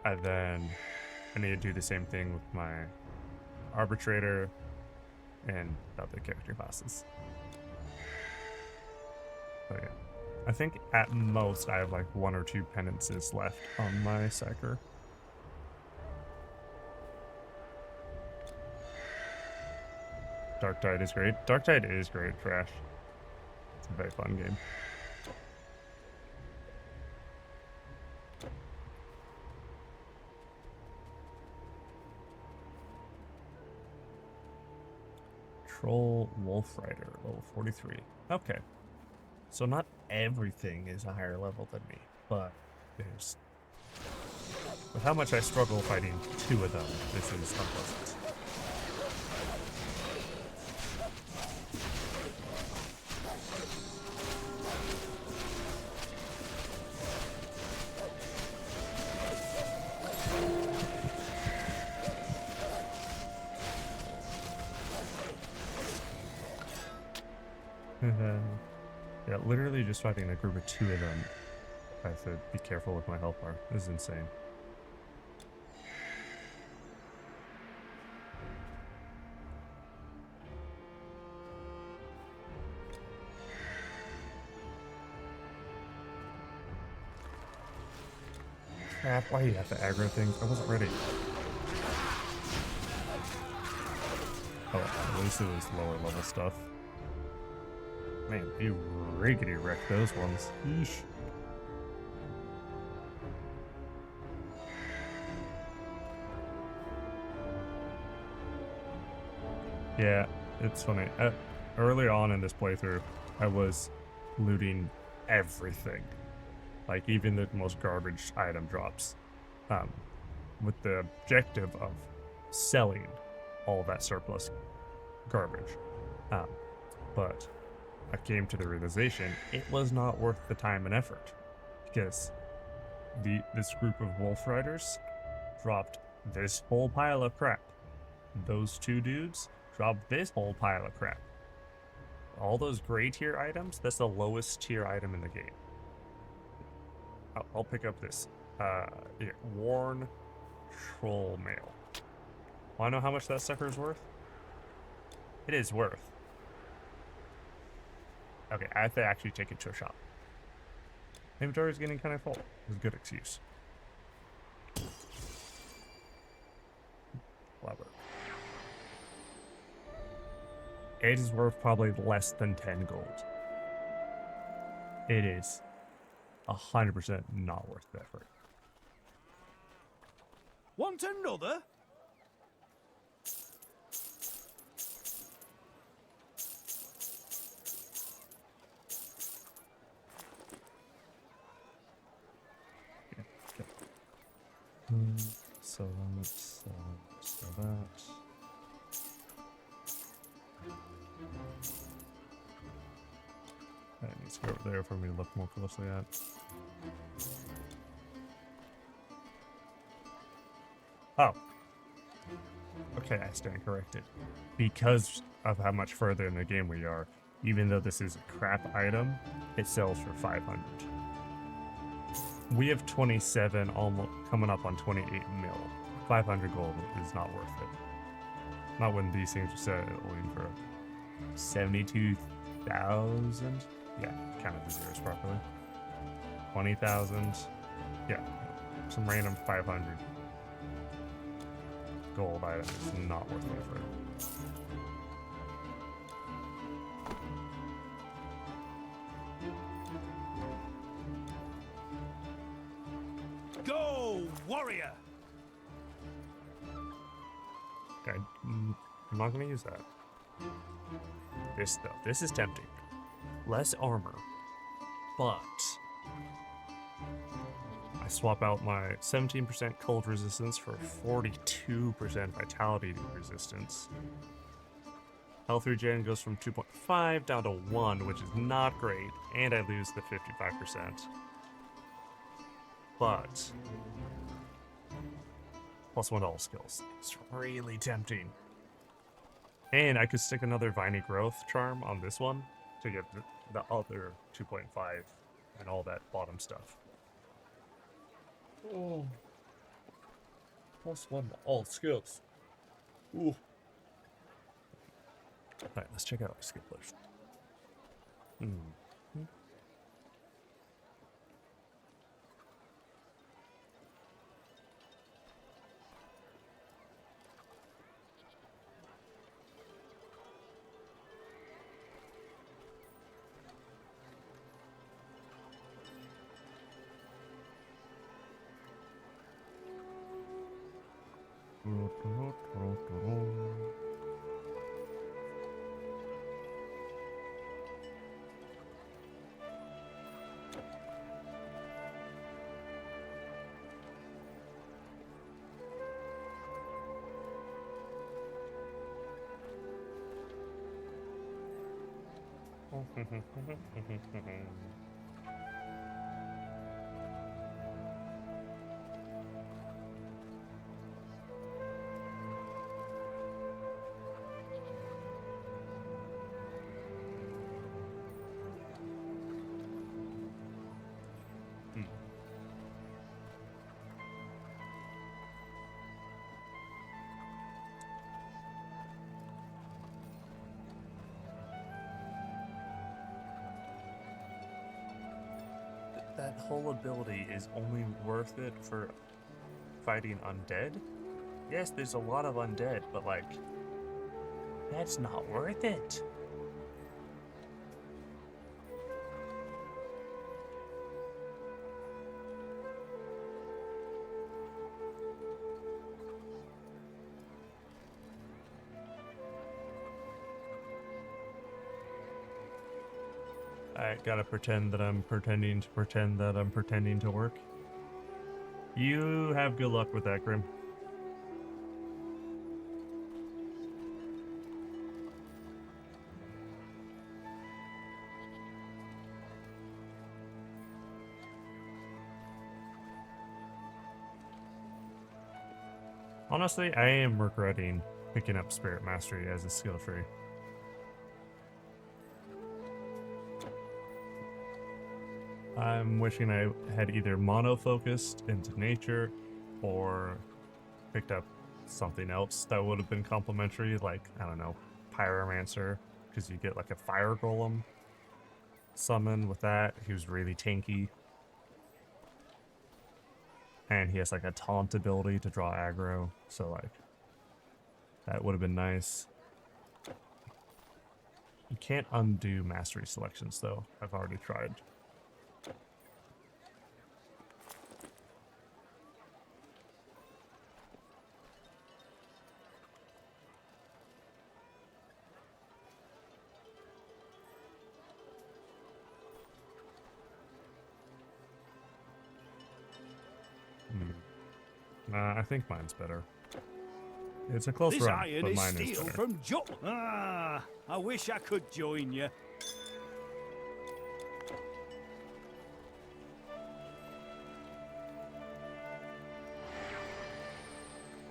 And then I need to do the same thing with my Arbitrator and other character classes. But yeah, I think at most I have like 1 or 2 penances left on my Psyker. Darktide is great. Darktide is great, Trash. It's a very fun game. Troll Wolf Rider, level 43. Okay. So not everything is a higher level than me, but there's... With how much I struggle fighting 2 of them, this is unpleasant. Yeah, literally just fighting a group of 2 of them. I have to be careful with my health bar. This is insane. Crap, why do you have to aggro things? I wasn't ready. Oh, at least it was lower level stuff. Man, you riggedy wreck those ones. Yeesh. Yeah, it's funny. Early on in this playthrough, I was looting everything. Like, even the most garbage item drops. With the objective of selling all that surplus garbage. But I came to the realization it was not worth the time and effort, because this group of Wolf Riders dropped this whole pile of crap. Those 2 dudes dropped this whole pile of crap. All those gray tier items, that's the lowest tier item in the game. I'll pick up this yeah, Worn Troll Mail. Wanna know how much that sucker is worth? It is worth. Okay, I have to actually take it to a shop. Inventory is getting kind of full. It's a good excuse. Clever. It is worth probably less than 10 gold. It is 100% not worth the effort. Want another? So that. That needs to go over there for me to look more closely at. Oh. Okay, I stand corrected. Because of how much further in the game we are, even though this is a crap item, it sells for 500. We have 27, almost coming up on 28 mil. 500 gold is not worth it. Not when these things are selling for 72,000. Yeah, counted the zeros properly. 20,000. Yeah, some random 500 gold item is not worth the effort. Go, warrior! Okay, I'm not gonna use that. This though, this is tempting. Less armor, but I swap out my 17% cold resistance for 42% vitality resistance. Health regen goes from 2.5 down to 1, which is not great, and I lose the 55%. But plus 1 to all skills. It's really tempting. And I could stick another Viney Growth charm on this one to get the other 2.5 and all that bottom stuff. Oh. Plus 1 to all skills. Ooh. Alright, let's check out our skill list. That whole ability is only worth it for fighting undead? Yes, there's a lot of undead, but like, that's not worth it. I gotta pretend that I'm pretending to pretend that I'm pretending to work. You have good luck with that, Grim. Honestly, I am regretting picking up Spirit Mastery as a skill tree. I'm wishing I had either mono-focused into nature or picked up something else that would have been complementary, like, I don't know, Pyromancer, because you get like a fire golem summon with that. He was really tanky. And he has like a taunt ability to draw aggro, so like, that would have been nice. can't undo mastery selections, though. I've already tried. I think mine's better. It's a close This run, iron but is mine is steel better. from Ah, I wish I could join you.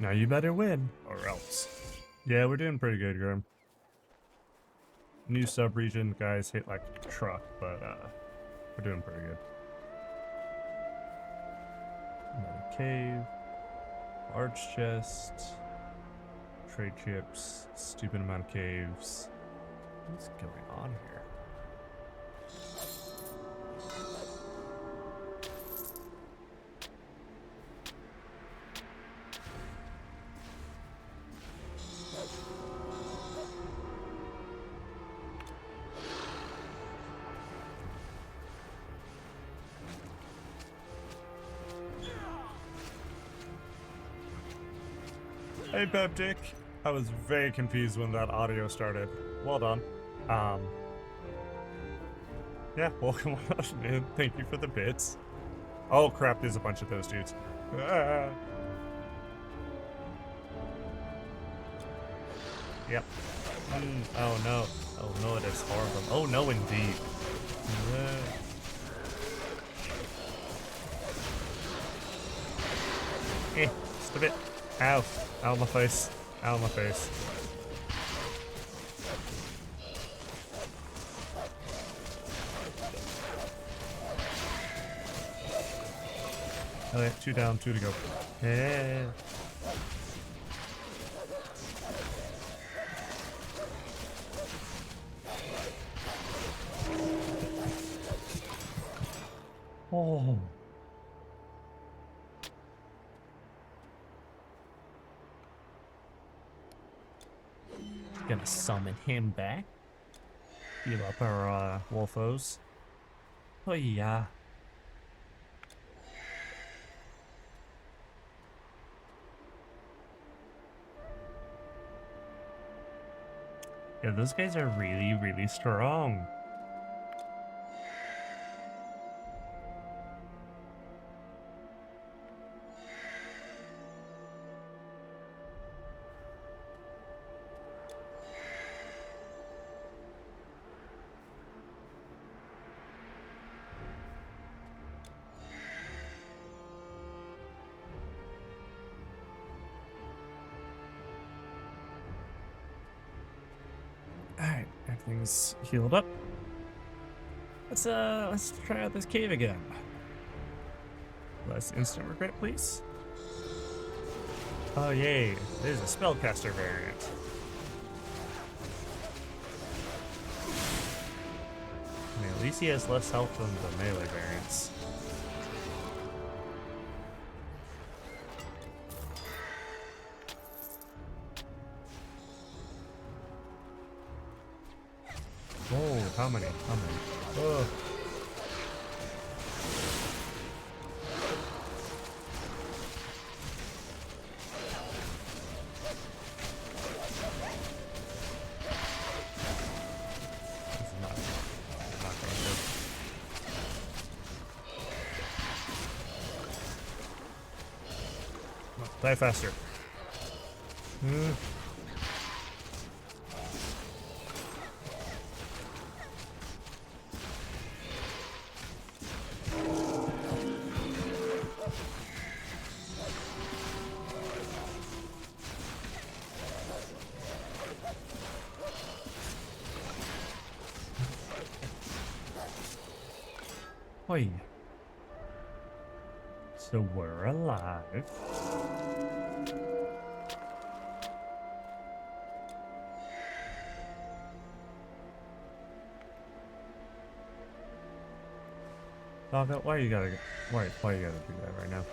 Now you better win, or else. Yeah, we're doing pretty good, Grim. New sub-region, guys hit like a truck, but we're doing pretty good. Another cave. Large chest. Trade chips. Stupid amount of caves. What's going on here? Hey, Peptic. I was very confused when that audio started. Well done. Yeah, welcome on, man. Thank you for the bits. Oh crap, there's a bunch of those dudes. Ah. Yep. Oh no. Oh no, there's four of them. Oh no, indeed. Just a bit. Ow. Ow, my face. Ow, my face. Oh, yeah, 2 down, 2 to go. Yeah. Oh. Gonna summon him back. Heal up our wolfos. Oh yeah. Yeah, those guys are really, really strong. Alright, everything's healed up. Let's try out this cave again. Less instant regret, please. Oh yay, there's a spellcaster variant. I mean, at least he has less health than the melee variants. Oh, how many? How many? Oh. This is not going good. Die faster. Oi. So we're alive. Doggo, why you gotta do that right now?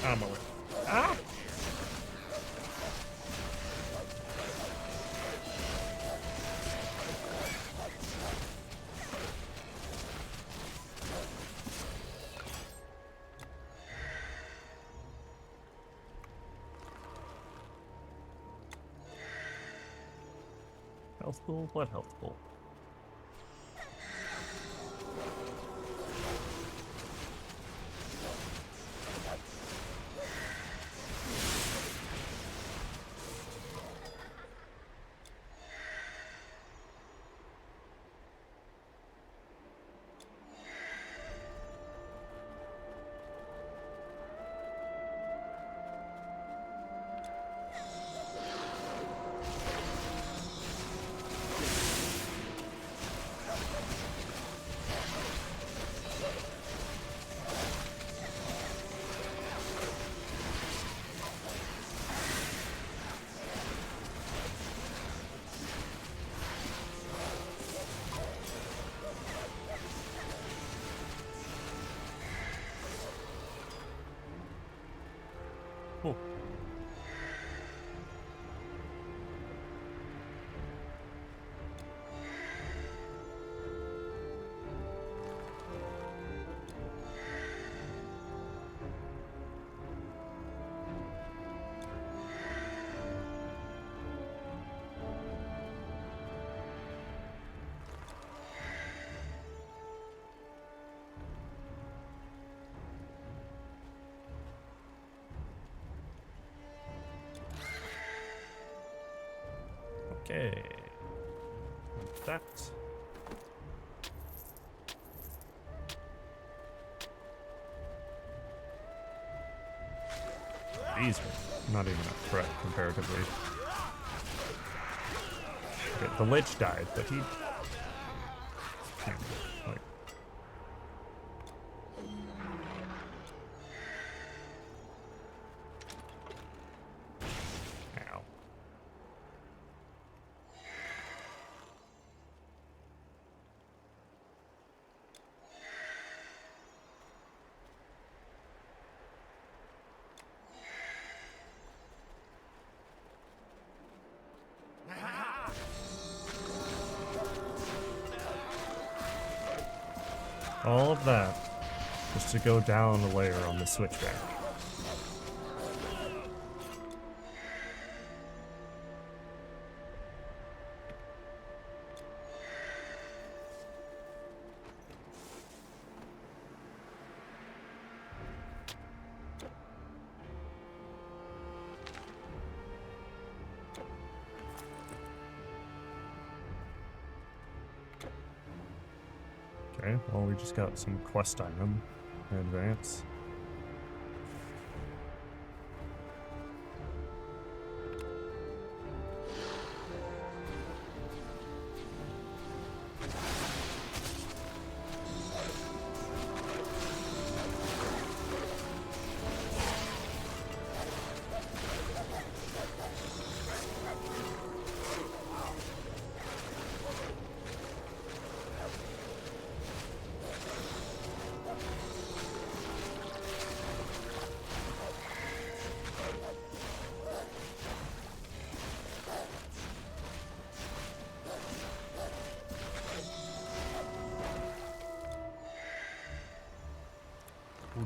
I'm away. Ah! Health pool? What health pool? Cool. Okay. Like that. These are not even a threat comparatively. Okay, the Lich died, but he... Like... Ow. All of that just to go down a layer on the switchback. Okay, well, we just got some quest item in advance.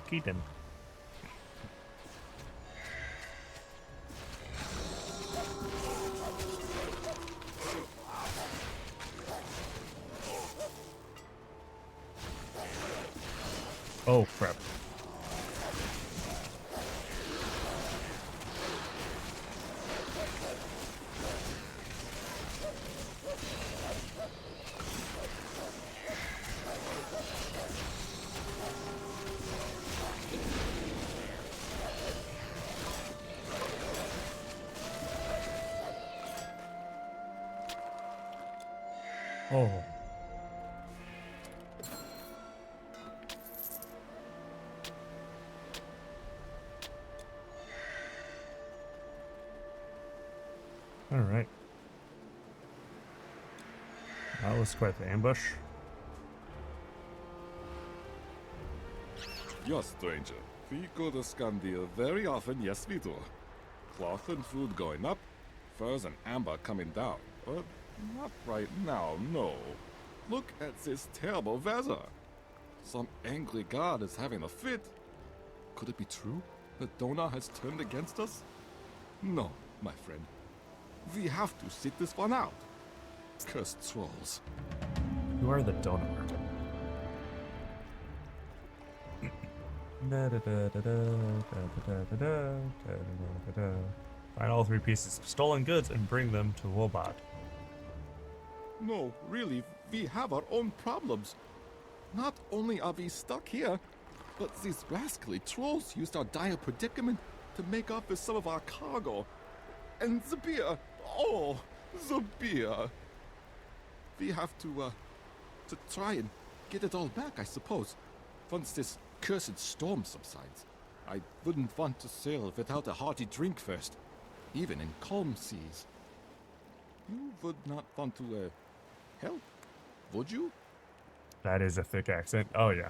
Okay then. Oh crap. Oh. All right. That was quite the ambush. Yes, stranger. We go to Scandia very often, yes we do. Cloth and food going up, furs and amber coming down. But not right now, no. Look at this terrible weather. Some angry god is having a fit. Could it be true that Dona has turned against us? No, my friend. We have to sit this one out. Cursed trolls. Who are the Donar? Find all 3 pieces of stolen goods and bring them to Wobad. No, really, we have our own problems. Not only are we stuck here, but these rascally trolls used our dire predicament to make off with some of our cargo. And the beer, oh, the beer. We have to try and get it all back, I suppose, once this cursed storm subsides. I wouldn't want to sail without a hearty drink first, even in calm seas. You would not want to, help, would you? That is a thick accent. Oh, yeah.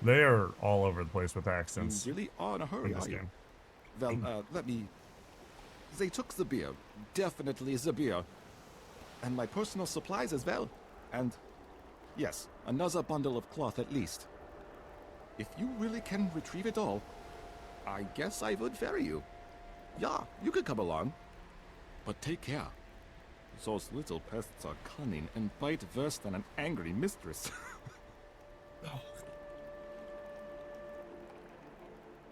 They're all over the place with accents. You really are in a hurry, in this are you? game. Well, let me... They took the beer. Definitely the beer. And my personal supplies as well. And, yes, another bundle of cloth at least. If you really can retrieve it all, I guess I would ferry you. Yeah, you could come along. But take care. Those little pests are cunning and bite worse than an angry mistress.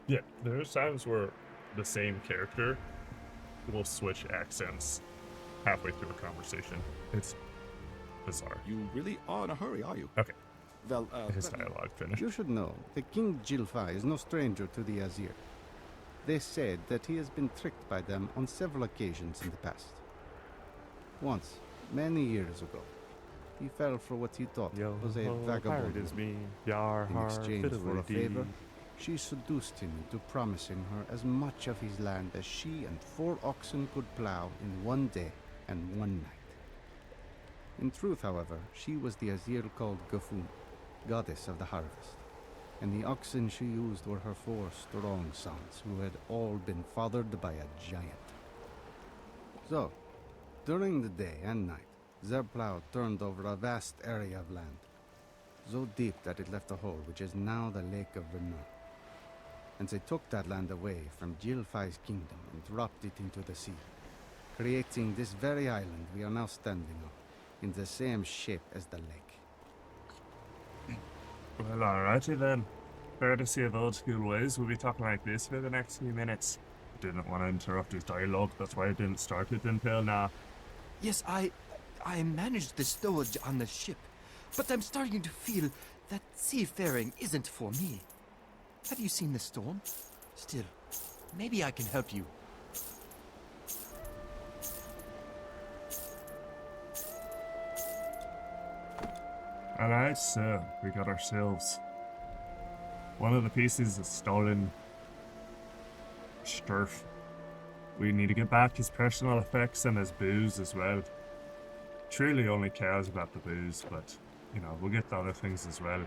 Yeah, there's times where the same character will switch accents halfway through a conversation. It's bizarre. You really are in a hurry, are you? Okay. Well, his dialogue finished. You should know, the King Jilfai is no stranger to the Azir. They said that he has been tricked by them on several occasions in the past. Once, many years ago, he fell for what he thought was a vagabond woman. In exchange for a favor, she seduced him into promising her as much of his land as she and 4 oxen could plow in one day and one night. In truth, however, she was the Azir called Gafun, goddess of the harvest, and the oxen she used were her 4 strong sons who had all been fathered by a giant. So, during the day and night, their plow turned over a vast area of land, so deep that it left a hole which is now the Lake of Renault. And they took that land away from Jilfai's kingdom and dropped it into the sea, creating this very island we are now standing on, in the same shape as the lake. Well, alrighty then. Courtesy of old school ways, we'll be talking like this for the next few minutes. I didn't want to interrupt his dialogue, that's why I didn't start it until now. Yes, I managed the stowage on the ship, but I'm starting to feel that seafaring isn't for me. Have you seen the storm? Still, maybe I can help you. Alright, so we got ourselves one of the pieces of stolen Sturf. We need to get back his personal effects and his booze as well. Truly only cares about the booze, but you know, we'll get the other things as well.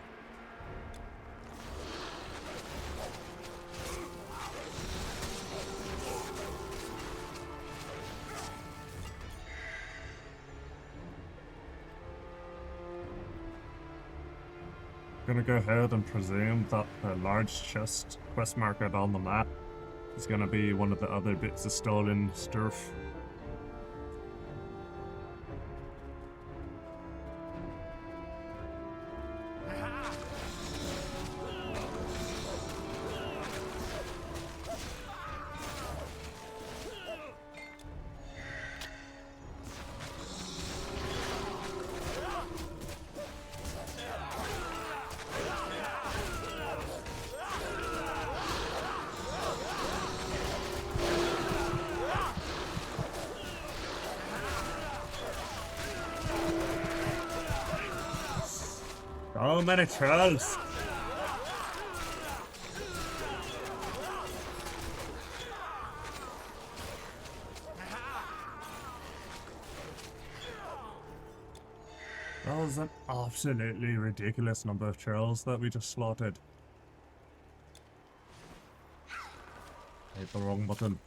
Gonna go ahead and presume that the large chest quest marker on the map is gonna be one of the other bits of stolen Sturf. So many trolls. That was an absolutely ridiculous number of trolls that we just slaughtered. hit the wrong button.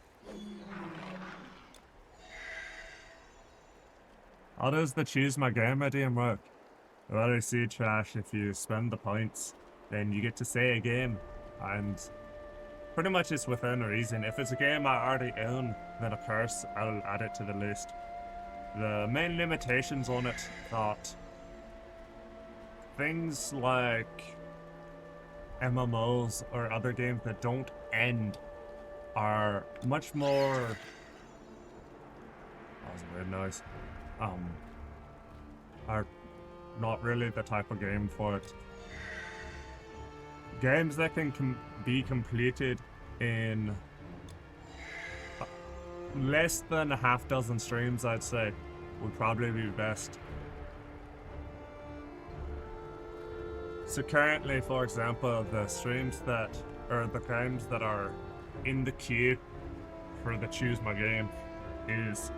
How does the choose my game idea work? Well, I see, Trash, if you spend the points, then you get to say a game. And pretty much it's within reason. If it's a game I already own, then of course I'll add it to the list. The main limitations on it that things like MMOs or other games that don't end are much more... That was a weird noise. Are not really the type of game for it. Games that can be completed in less than a half dozen streams, I'd say, would probably be best. So currently, for example, the streams that, or the games that are in the queue for the Choose My Game is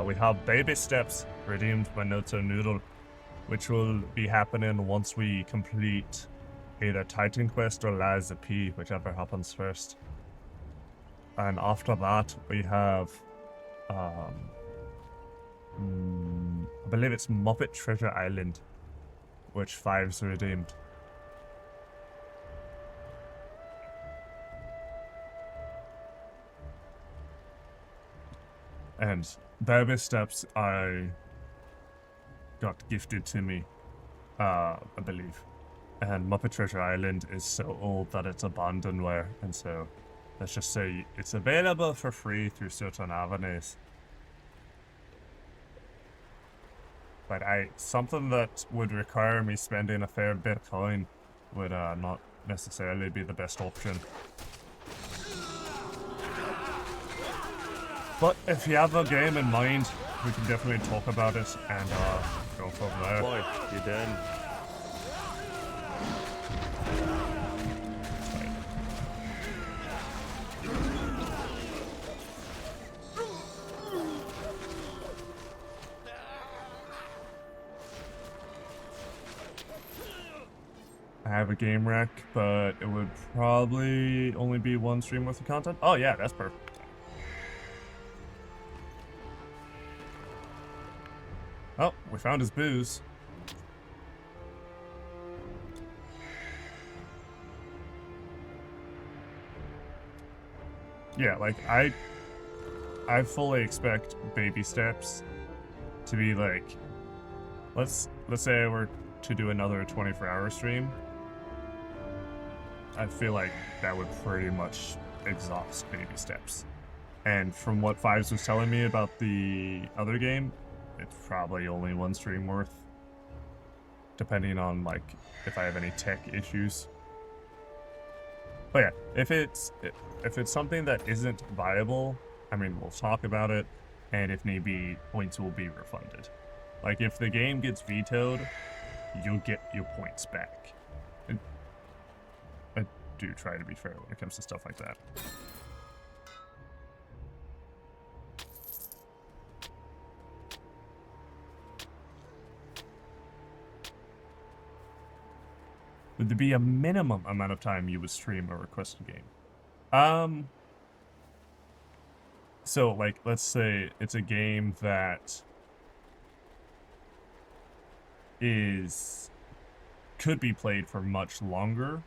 we have Baby Steps redeemed by Noto Noodle, which will be happening once we complete either Titan Quest or Lies of P, whichever happens first. And after that, we have, I believe it's Muppet Treasure Island, which 5's redeemed. And Baby Steps I got gifted to me, I believe. And Muppet Treasure Island is so old that it's abandonware, and so let's just say it's available for free through certain avenues. But something that would require me spending a fair bit of coin would not necessarily be the best option. But if you have a game in mind, we can definitely talk about it and go from there. Boy, you done. I have a game rec, but it would probably only be one stream worth of content. Oh yeah, that's perfect. Oh, we found his booze. Yeah, like I fully expect Baby Steps to be like, let's say I were to do another 24-hour stream. I feel like that would pretty much exhaust Baby Steps. And from what Fives was telling me about the other game, it's probably only one stream worth, depending on like if I have any tech issues. But yeah, if it's something that isn't viable, I mean, we'll talk about it, and if need be, points will be refunded. Like if the game gets vetoed, you'll get your points back. I do try to be fair when it comes to stuff like that. Would there be a minimum amount of time you would stream a requested game? So like, let's say it's a game that could be played for much longer.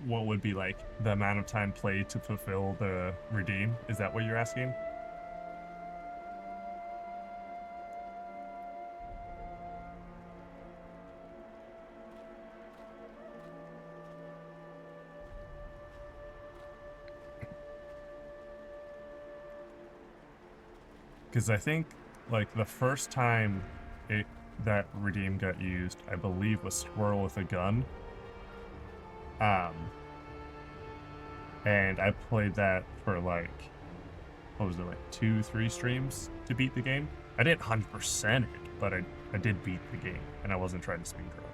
What would be like the amount of time played to fulfill the redeem? Is that what you're asking? Because I think, like, the first time that redeem got used, I believe, was Squirrel with a Gun. And I played that for, like, what was it, like 2-3 streams to beat the game? I didn't 100% it, but I did beat the game, and I wasn't trying to speedrun.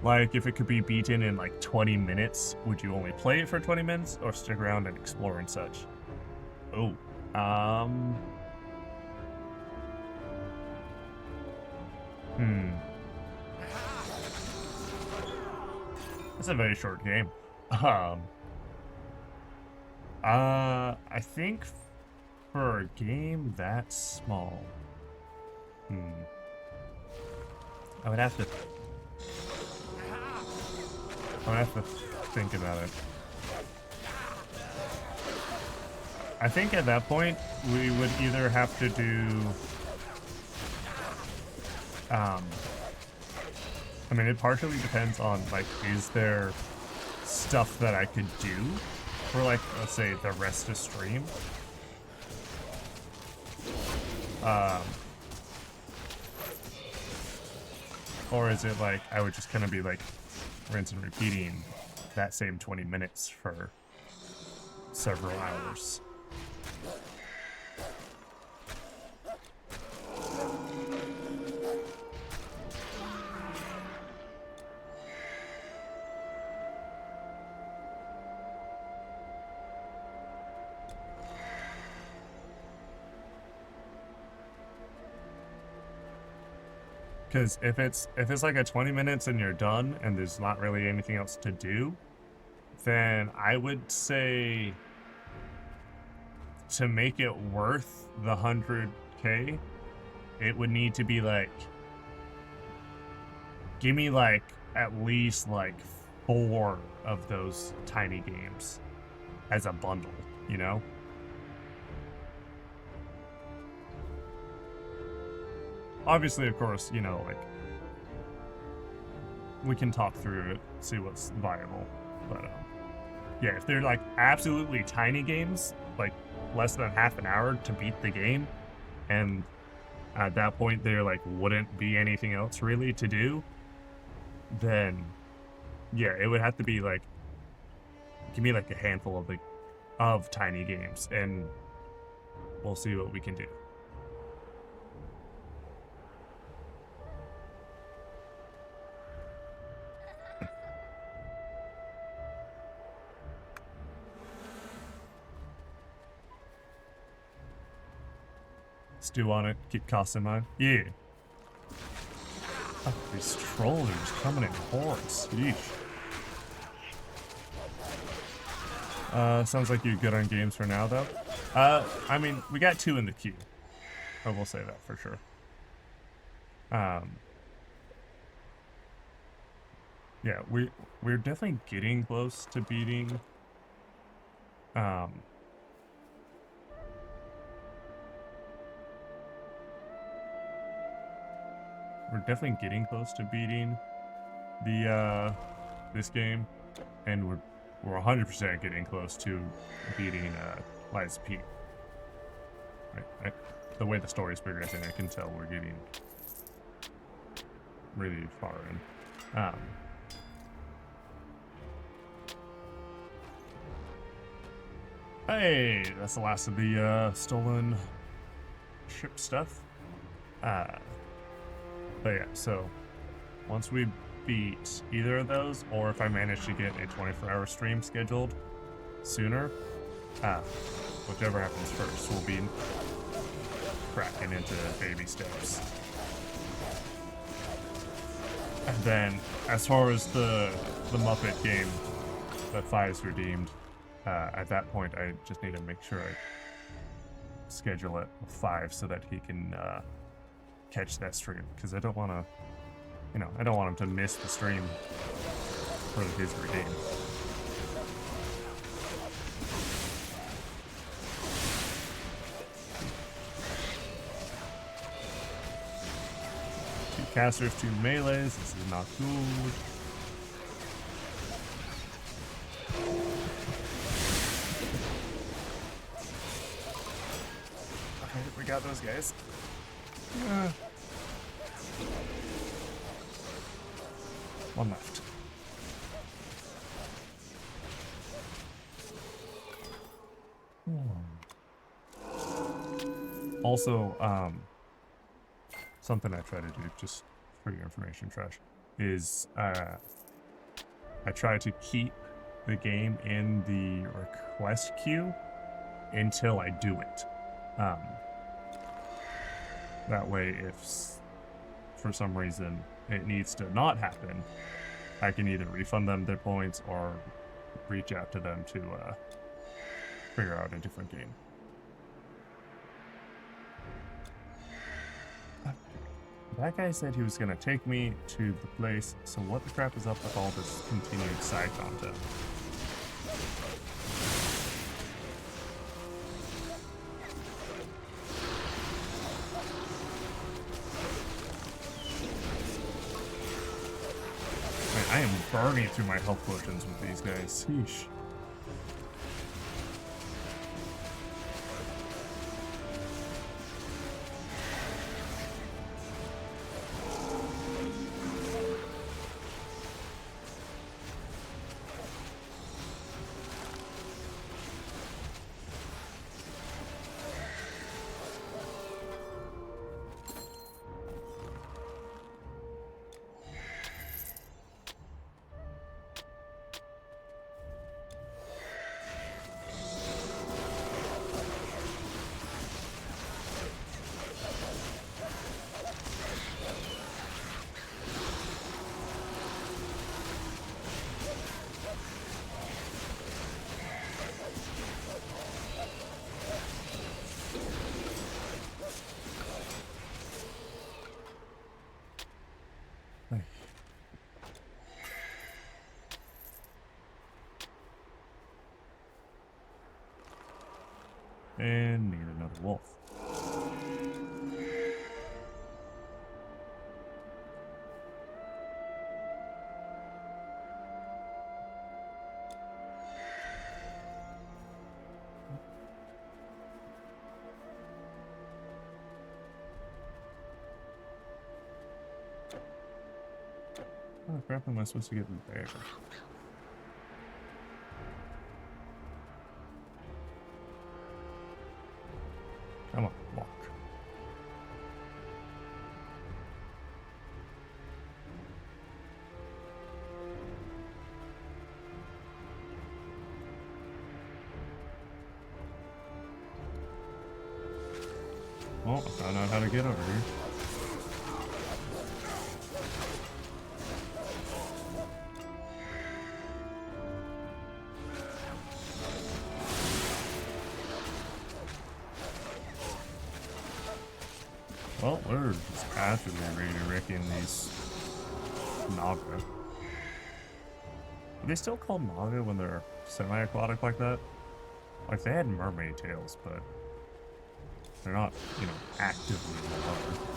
Like, if it could be beaten in, like, 20 minutes, would you only play it for 20 minutes, or stick around and explore and such? Oh, It's a very short game. I think for a game that small, I would have to think about it. I think at that point we would either have to do I mean, it partially depends on, like, is there stuff that I could do for, like, let's say the rest of stream? Or is it like I would just kind of be like rinse and repeating that same 20 minutes for several hours? Because if it's like a 20 minutes and you're done and there's not really anything else to do, then I would say to make it worth the 100K, it would need to be like, give me like at least like 4 of those tiny games as a bundle, you know? Obviously, of course, you know, like, we can talk through it, see what's viable, but, yeah, if they're, like, absolutely tiny games, like, less than half an hour to beat the game, and at that point there, like, wouldn't be anything else really to do, then, yeah, it would have to be, like, give me, like, a handful of tiny games, and we'll see what we can do. Stew on it, keep costs in mind. Yeah. Oh, these trolls are just coming in hordes. Yeesh. Sounds like you're good on games for now, though. I mean, we got 2 in the queue. I will say that for sure. Yeah, we're definitely getting close to beating. We're definitely getting close to beating the this game, and we're 100% getting close to beating Lies of P. Right? The way the story's progressing, I can tell we're getting really far in. Hey, that's the last of the stolen ship stuff. But yeah, so once we beat either of those, or if I manage to get a 24-hour stream scheduled sooner, whichever happens first, we'll be cracking into baby steps. And then, as far as the Muppet game that Fives redeemed, at that point I just need to make sure I schedule it with 5 so that he can catch that stream, because I don't want to, you know, I don't want him to miss the stream for his redeem. Two casters, 2 melees. This is not good. Okay, we got those guys. One left. Also, something I try to do, just for your information, Trash, is I try to keep the game in the request queue until I do it. That way, if for some reason it needs to not happen, I can either refund them their points or reach out to them to figure out a different game. That guy said he was going to take me to the place, so what the crap is up with all this continued side content? Man, I am burning through my health potions with these guys. Sheesh. And need another wolf. Oh crap, am I supposed to get in there? Come on, walk. Well, I found out how to get over here. Well, we're just passively ready to Ricky and these Naga. Are they still called Naga when they're semi-aquatic like that? Like, they had mermaid tails, but they're not, you know, actively in the water.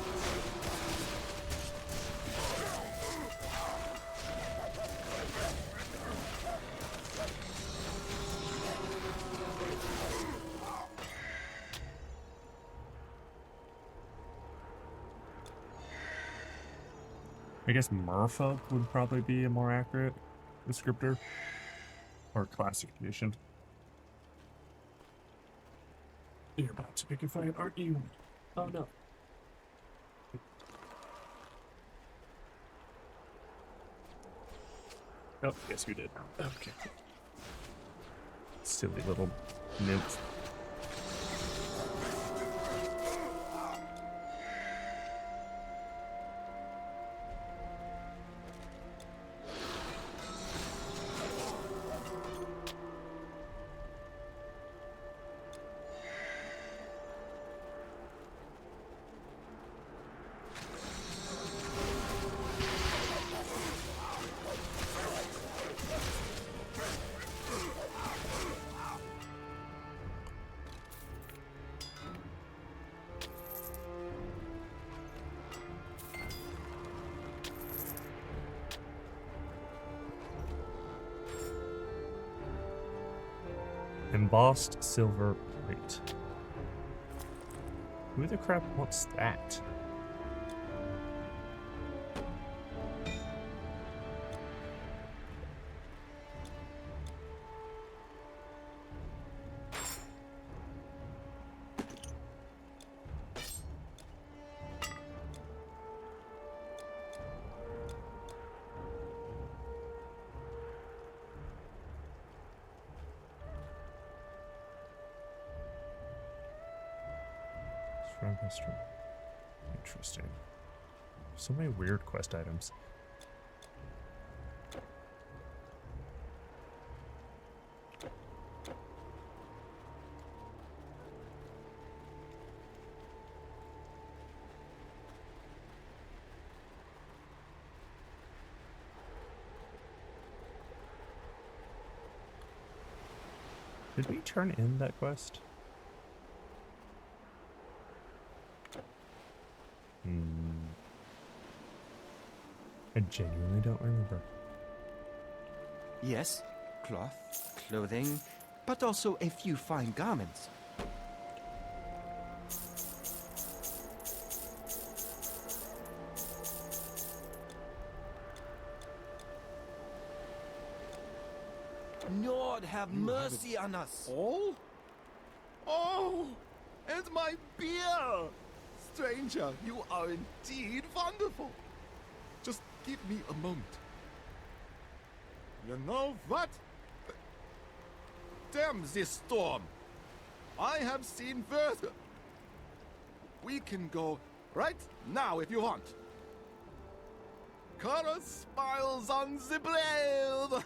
I guess merfolk would probably be a more accurate descriptor or classification. You're about to pick a fight, aren't you? Oh no. Oh, yes, you did. Okay. Silly little nymph. Embossed silver plate. Who the crap wants that? Interesting. So many weird quest items. Did we turn in that quest? I genuinely don't remember. Yes, cloth, clothing, but also a few fine garments. Lord, have mercy on us. All? Oh, and my beer! Stranger, you are indeed wonderful. Just give me a moment. You know what? Damn this storm. I have seen worse. We can go right now if you want. Chorus smiles on the blade.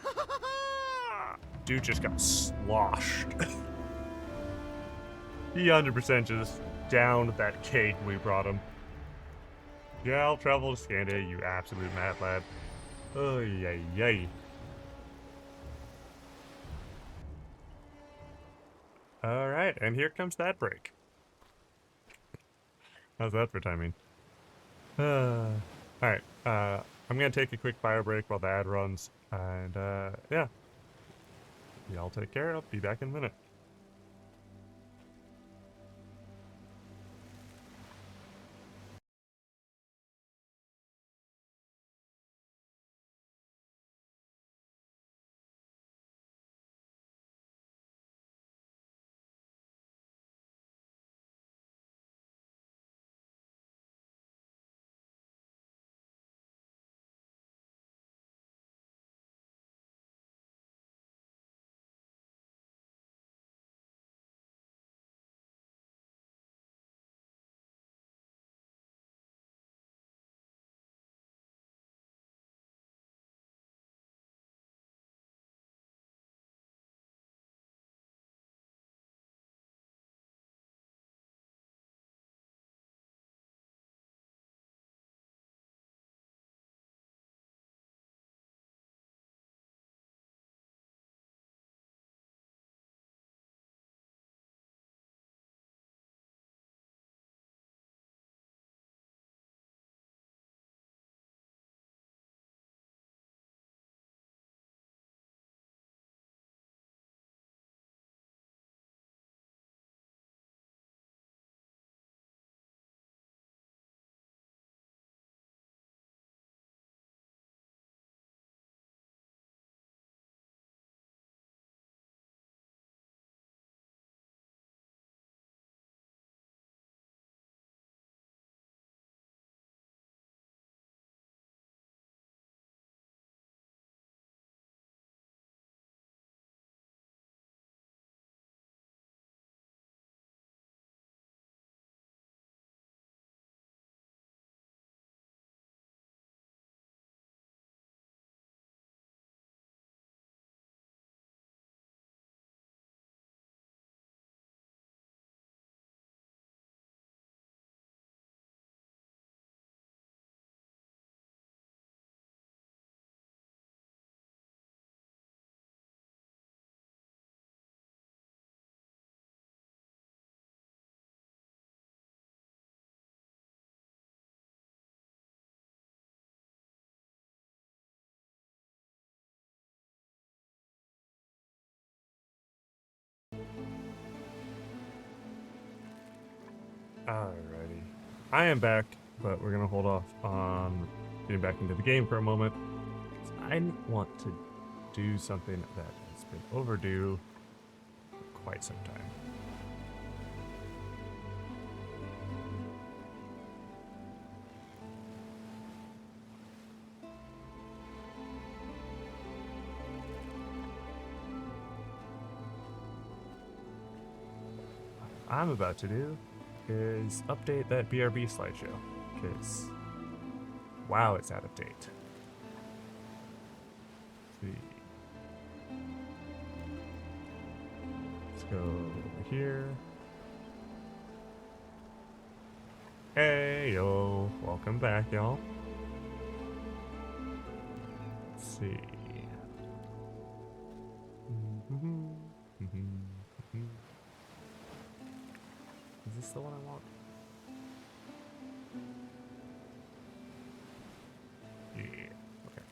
Dude just got sloshed. He 100% just downed that cake we brought him. Yeah, I'll travel to Scandia, you absolute mad lad. Oh, yay, yay. Alright, and here comes that break. How's that for timing? Alright, I'm gonna take a quick bio break while the ad runs, and yeah. Y'all take care, I'll be back in a minute. Alrighty. I am back, but we're gonna hold off on getting back into the game for a moment. I want to do something that has been overdue for quite some time. What I'm about to do is update that BRB slideshow, because wow, it's out of date. Let's see. Let's go over here. Hey yo, welcome back, y'all. Let's see. Is this the one I want? Yeah. Okay.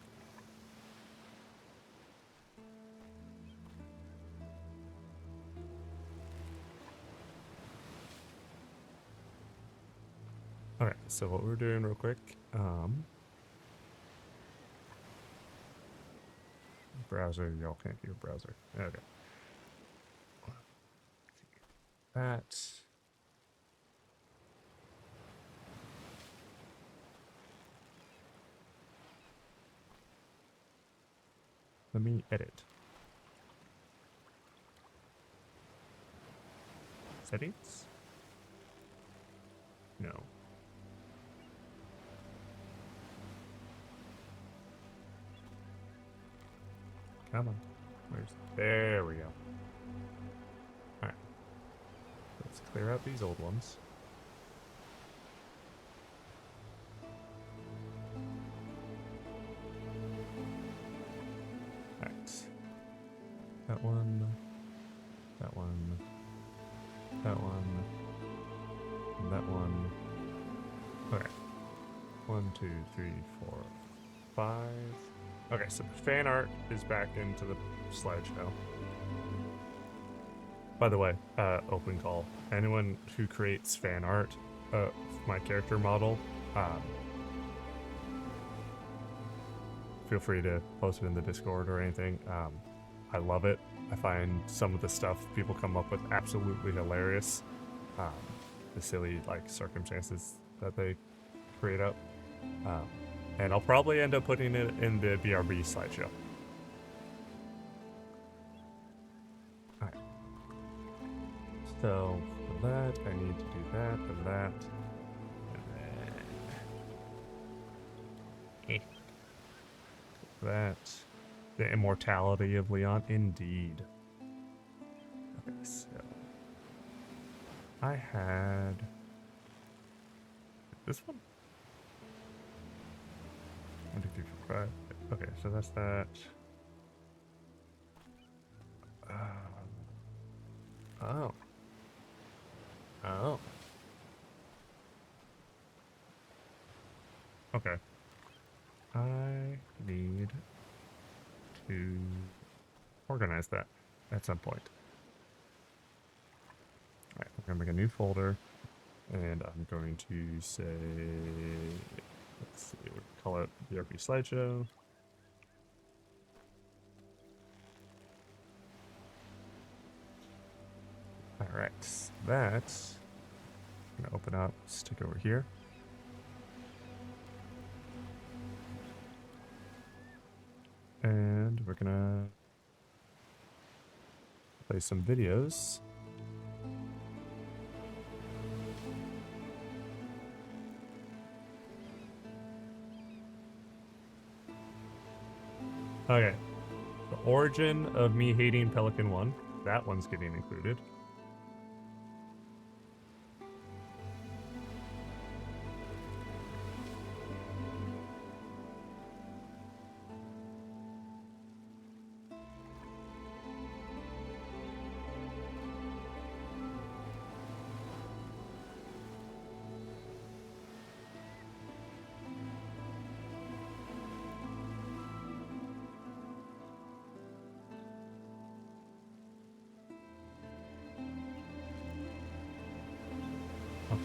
Alright, so what we're doing real quick, browser, y'all can't do a browser. Okay. That. Let me edit. Settings? No. Come on. There we go. Alright. Let's clear out these old ones. Alright. That one. That one. That one. And that one. Okay. 1, 2, 3, 4, 5. Okay, so the fan art is back into the slideshow. By the way, open call. Anyone who creates fan art of my character model, feel free to post it in the Discord or anything. I love it. I find some of the stuff people come up with absolutely hilarious. The silly circumstances that they create up. And I'll probably end up putting it in the BRB slideshow. Alright. So, for that, I need to do that and that. And then... that. The immortality of Leon, indeed. Okay, so... I had... this one? 1, 2, 3, 4, 5. Okay, so that's that. Oh. Oh. Okay. I need to organize that at some point. Alright, we're gonna make a new folder, and I'm going to say... let's see, we'll call it BRB slideshow. Alright, that's I'm gonna open up, stick over here. And we're gonna play some videos. Okay. The origin of me hating Pelican 1. That one's getting included.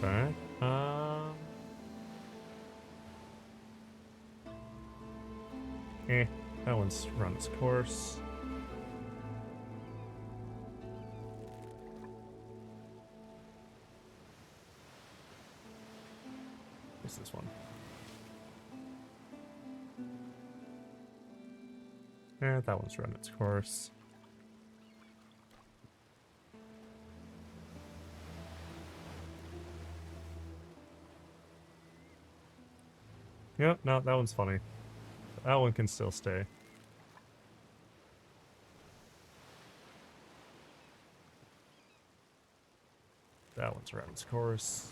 Okay. That one's run its course. What's this one? That one's run its course. Yep, no, that one's funny. That one can still stay. That one's around its course.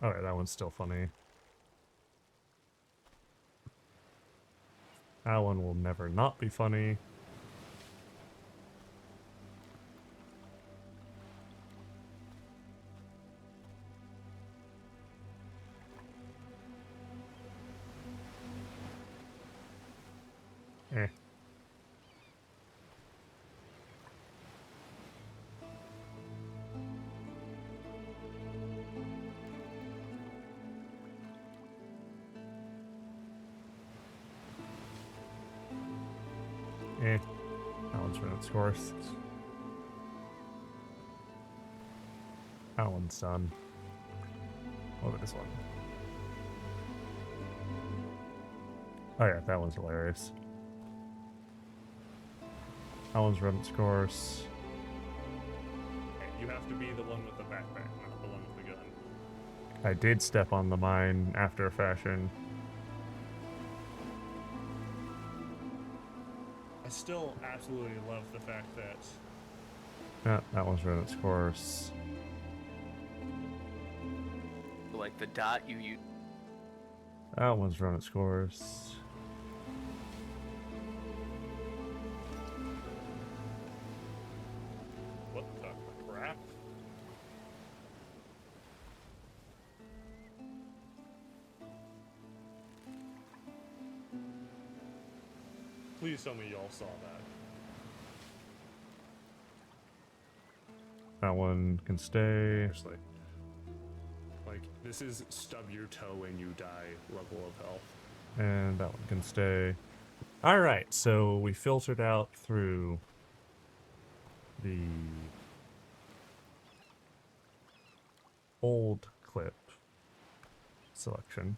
Alright, that one's still funny. That one will never not be funny. Eh. That one's run its course. That one's done. What about this one? Oh yeah, that one's hilarious. That one's run its course. You have to be the one with the backpack, not the one with the gun. I did step on the mine after a fashion. I still absolutely love the fact that Yeah, that one's run its course. Like the dot you use. That one's run its course. what the crap? Please tell me y'all saw that. That one can stay. Seriously. Like, this is stub your toe and you die level of health. And that one can stay. Alright, so we filtered out through the old clip selection.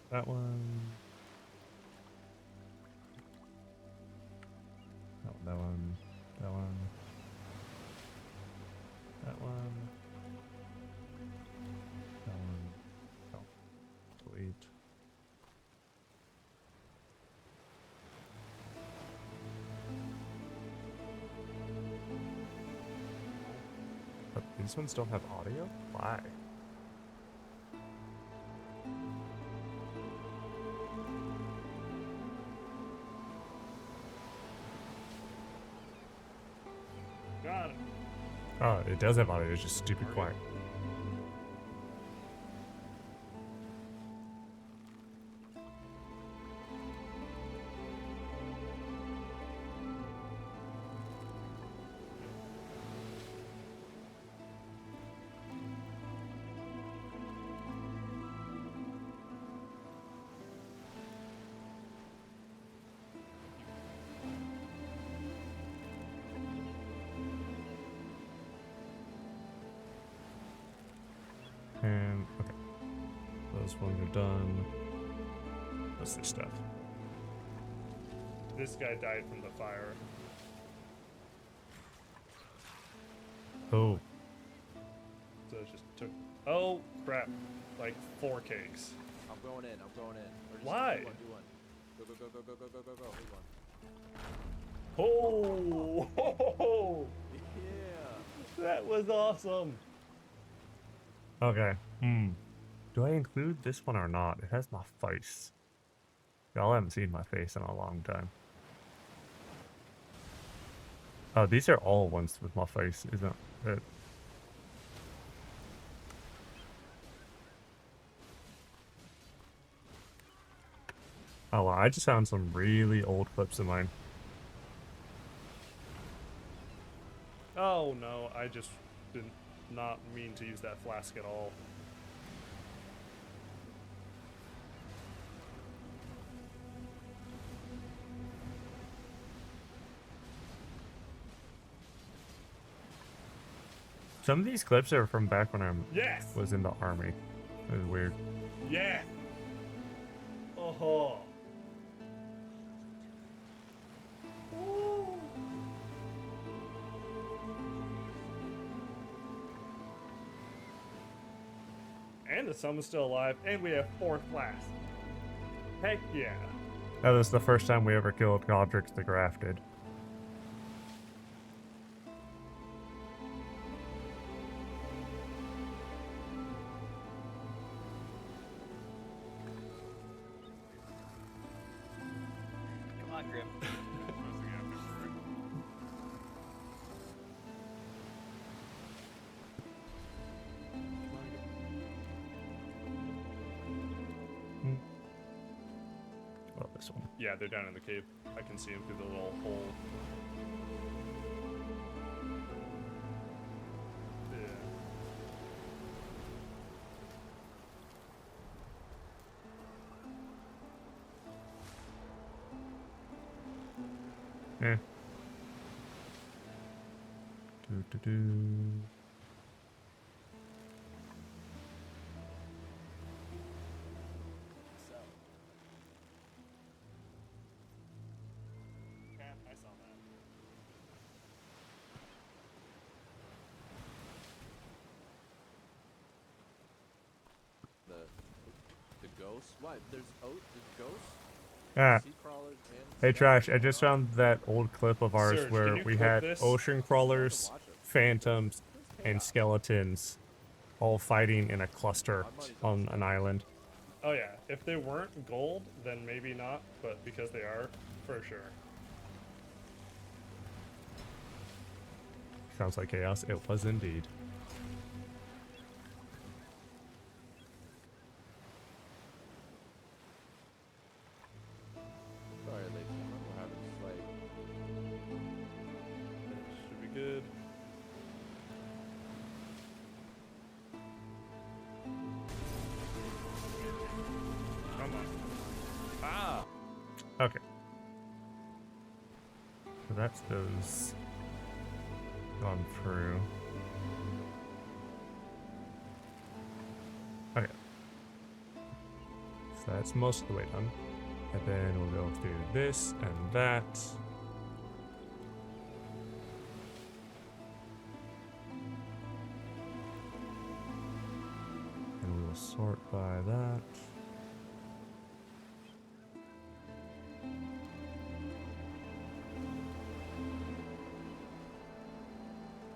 That one. That one. That one. That one. That one. Oh, sweet. But these ones don't have audio? Why? Got it. Oh, it does have audio, it's just stupid quiet. And, okay. Those ones are done. What's this stuff? This guy died from the fire. Oh. So it just took. Oh, crap. Like 4 cakes. I'm going in. I'm going in. Or just Why? Do one. Go, go, go, go, go, go, go, go, go. Hold one. Oh! Yeah. That was awesome. Okay. Do I include this one or not? It has my face. Y'all haven't seen my face in a long time. Oh, these are all ones with my face, isn't it? Oh wow, I just found some really old clips of mine. Oh no, I just did not mean to use that flask at all. Some of these clips are from back when I Yes! was in the army. It was weird. Yeah! Oh. And the summon's still alive, and we have 4 class. Heck yeah. That was the first time we ever killed Godrix the Grafted. Come on, Grim. Well, this one. Yeah, they're down in the cave. I can see them through the little hole. Yeah. Eh. Do. I saw that. The ghosts? What? There's ghosts? Ah. Sea crawlers and Hey Trash, I just found that old clip of ours Serge, where can you we clip had this? ocean crawlers, phantoms, and skeletons all fighting in a cluster on an island. Oh yeah, if they weren't gold, then maybe not, but because they are, for sure. Sounds like chaos. It was indeed. Sorry, ladies and gentlemen, we're having slight. Should be good. Come on. Ah! Okay. So that's those gone through. Okay. So that's most of the way done. And then we'll go through this and that. And we will sort by that.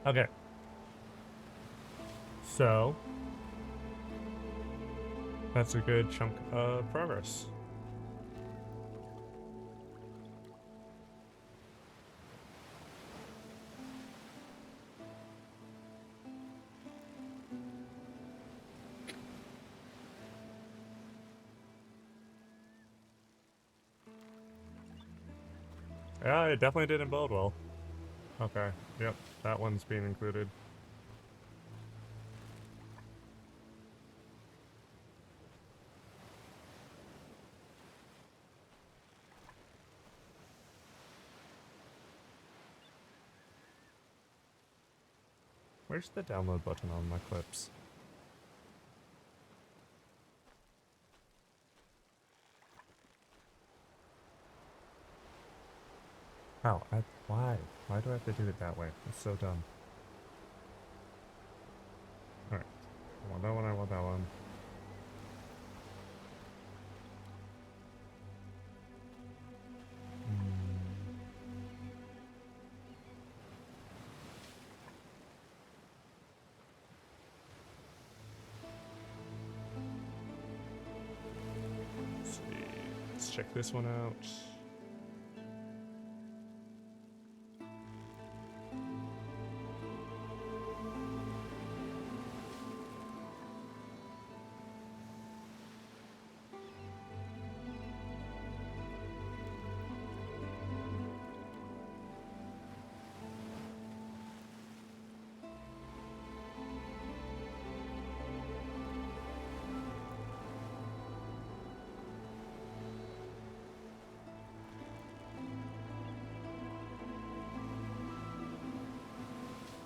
Okay. So that's a good chunk of progress. Yeah, it definitely didn't bode well. Okay, yep, that one's being included. Where's the download button on my clips? Oh, why? Why do I have to do it that way? It's so dumb. Alright. I want that one, I want that one. Let's see. Let's check this one out.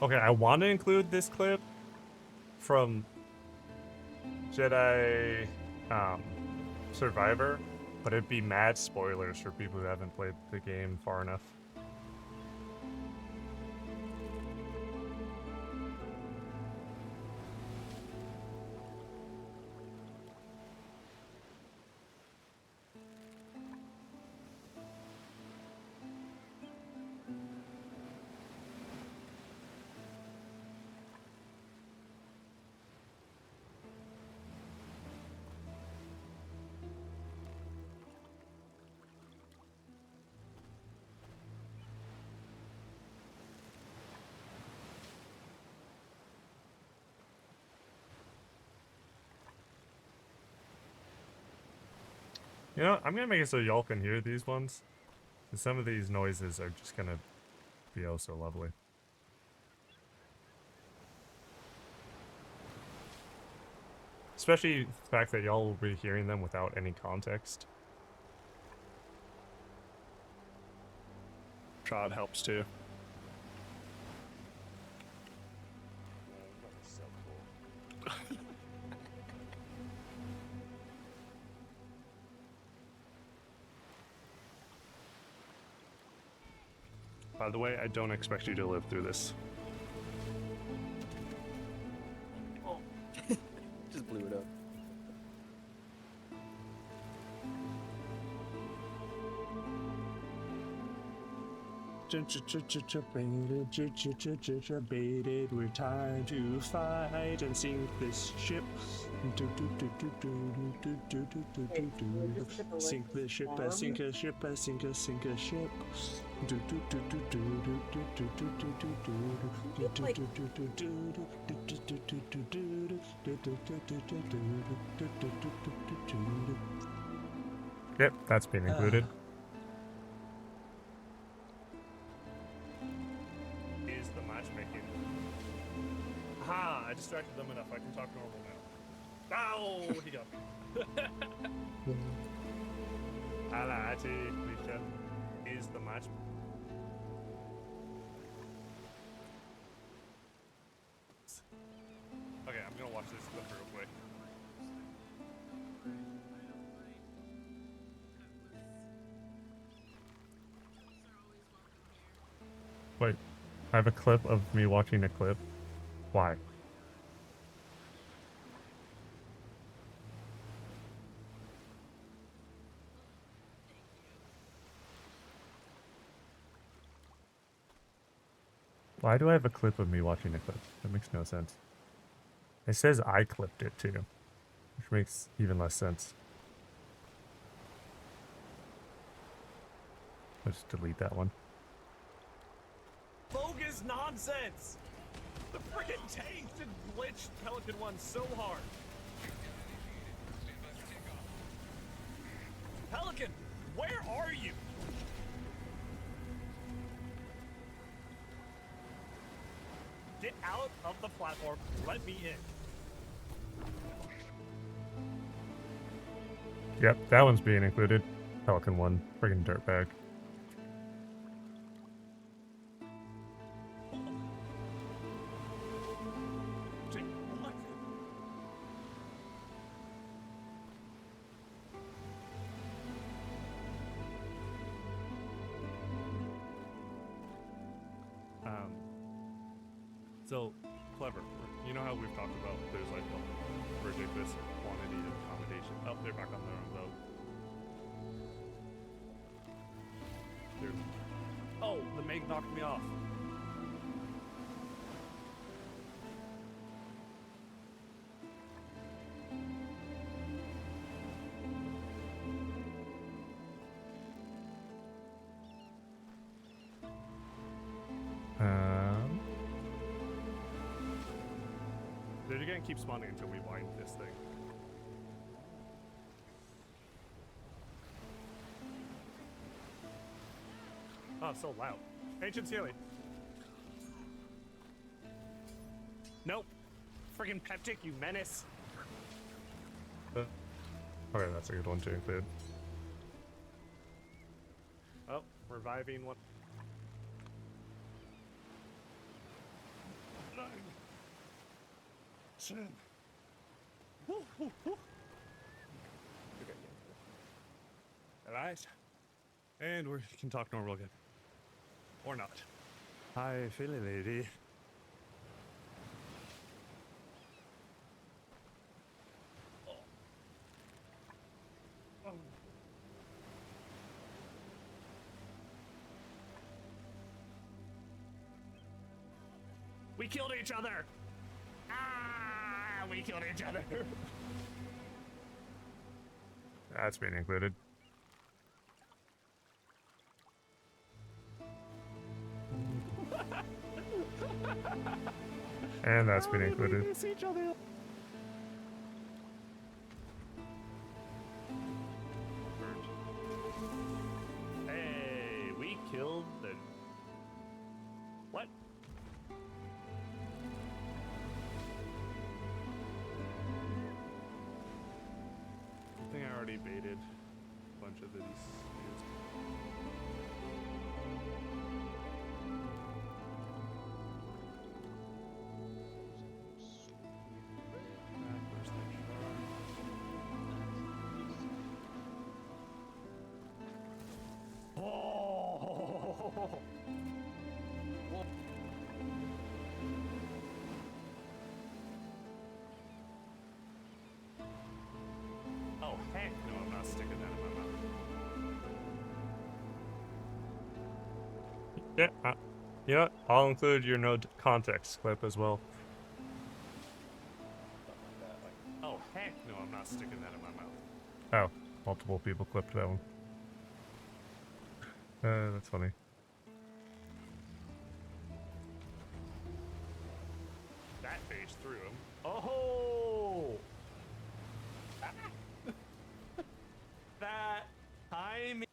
Okay, I want to include this clip from Jedi Survivor, but it'd be mad spoilers for people who haven't played the game far enough. You know, I'm gonna make it so y'all can hear these ones. 'Cause some of these noises are just gonna be oh so lovely. Especially the fact that y'all will be hearing them without any context. Trod helps too. By the way, I don't expect you to live through this. Just blew it up. Baited, we're time to fight and sink this ship. Sink the ship, sink a ship, sink a ship. Yep, that's been included. Is the matchmaking. Aha! I distracted them enough. I can talk normal now. Ow! He got me. Alrighty, Misha. Is the match. Okay, I'm gonna watch this clip real quick. Wait, I have a clip of me watching a clip. Why? Why do I have a clip of me watching a clip? That makes no sense. It says I clipped it too, which makes even less sense. I'll just delete that one. Bogus nonsense! The frickin' tanked and glitched Pelican 1 so hard. Pelican, where are you? Get out of the platform. Let me in. Yep, that one's being included. Pelican 1, friggin' dirtbag. So, Clever, you know how we've talked about there's like a ridiculous quantity of accommodation. Oh, they're back on their own boat. There's... Oh, the Meg knocked me off. They're gonna keep spawning until we wind this thing. Oh, it's so loud. Ancient Sealy. Nope. Friggin' Peptic, you menace. Okay, that's a good one to include. Oh, reviving one. 9, 10. Woo, woo, woo. Okay. Alright. And we can talk normal again. Or not. Hi, Philly lady. We killed each other! Ah, we killed each other! That's been included. And that's been included. Each other. bunch of these used. Where's the shard? Oh! Oh, heck no, I'm not sticking that in my mouth. Yeah, you know what? I'll include your no context clip as well. Oh, heck no, I'm not sticking that in my mouth. Oh, multiple people clipped that one. That's funny. That phased through him. Oh! That timing.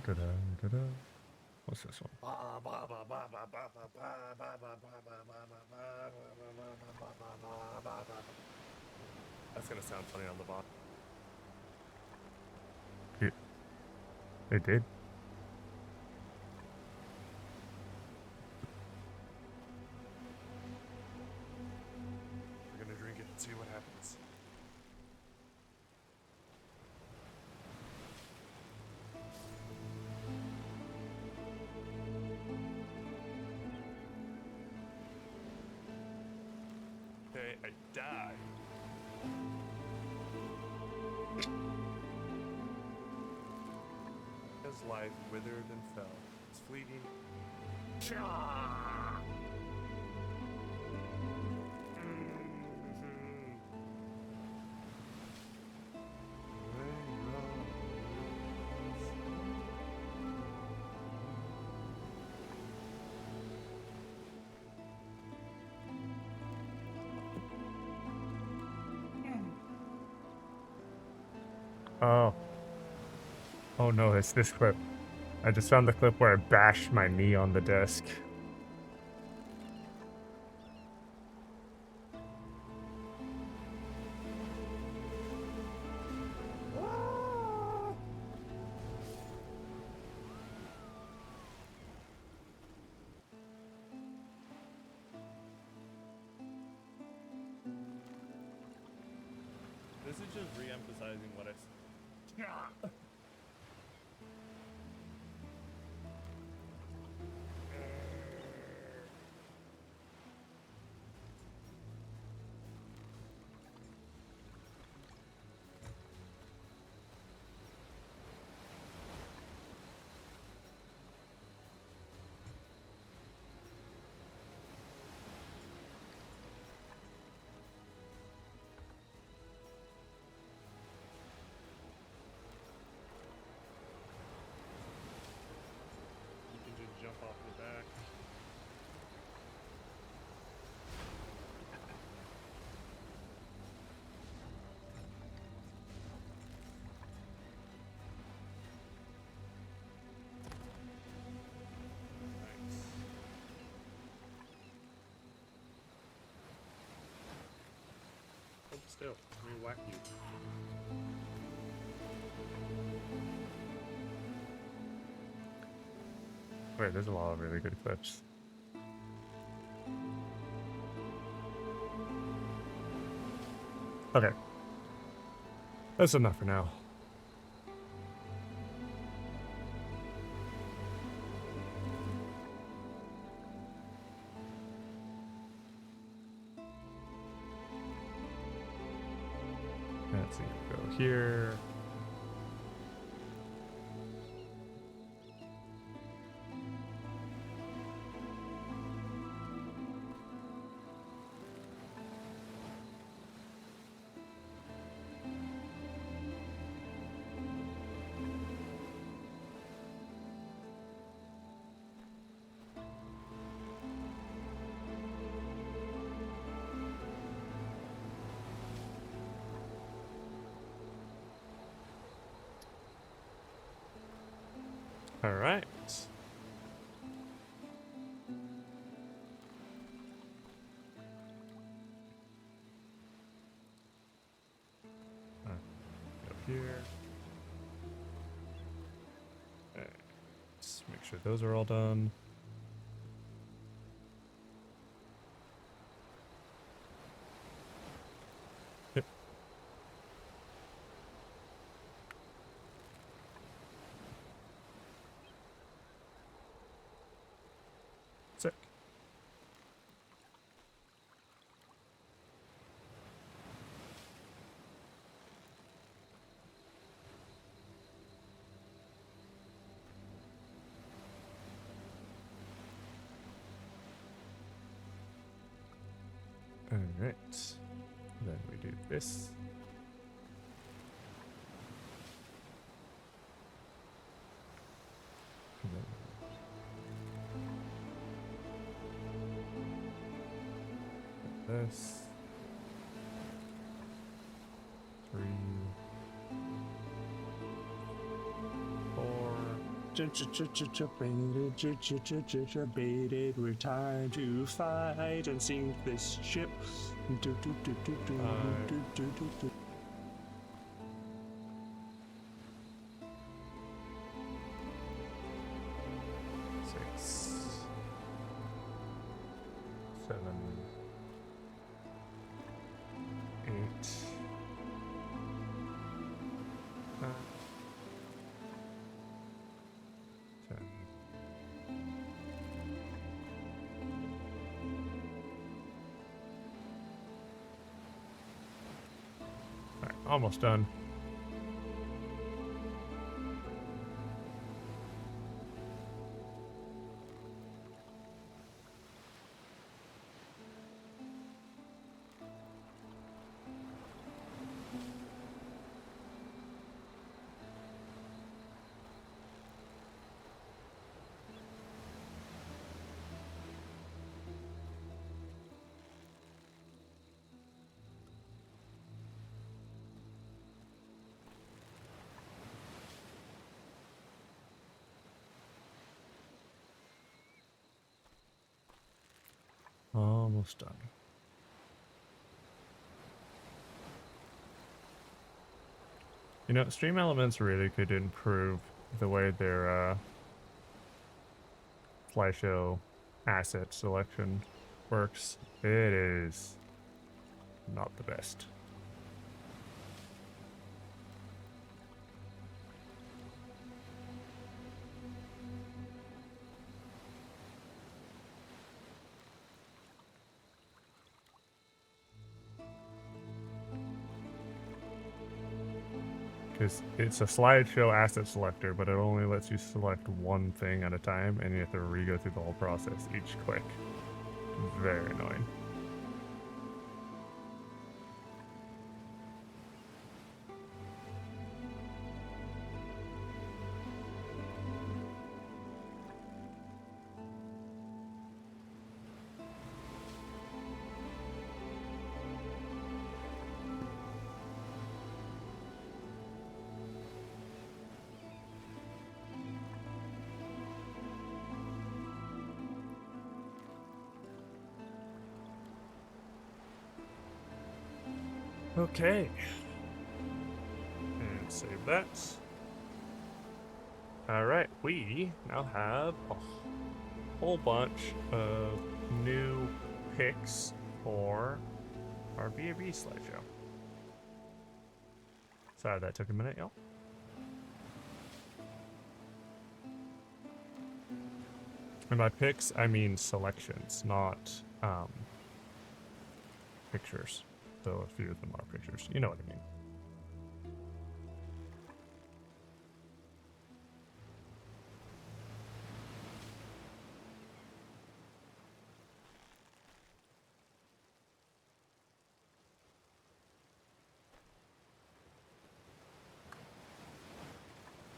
Da-da. What's this one? That's gonna sound funny on the bot. It did. We're gonna drink it and see what happens. Okay, I died. His life withered and fell. It's fleeting. Oh. Oh no, it's this clip. I just found the clip where I bashed my knee on the desk. This is just re-emphasizing what I said. You can just jump off the back. Nice. Hold still. Let me whack you. Wait, there's a lot of really good clips. Okay. That's enough for now. Let's see, go here. All right. Go here. Let's make sure those are all done. Yep. Sick. All right. Then we do this. And then this. 3, 4. Baited, we're time to fight and sink this ship. Do, do, do, do, do, do, do, do, do. Six, 7, 8, 9, 10. Alright, almost done. Almost done. You know, Stream Elements really could improve the way their slideshow asset selection works. It is not the best. Because it's a slideshow asset selector, but it only lets you select one thing at a time, and you have to re-go through the whole process each click. Very annoying. Okay. And save that. Alright, we now have a whole bunch of new picks for our BAB slideshow. Sorry that took a minute, y'all. And by picks, I mean selections, not pictures. Though a few of them are pictures. You know what I mean.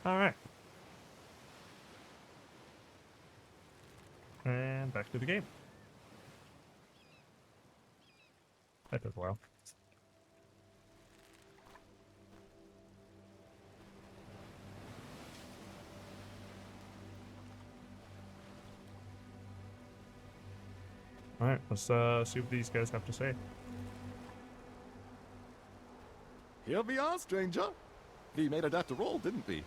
All right. And back to the game. That took a while. Alright, let's see what these guys have to say. Here we are, stranger. We made it after all, didn't we?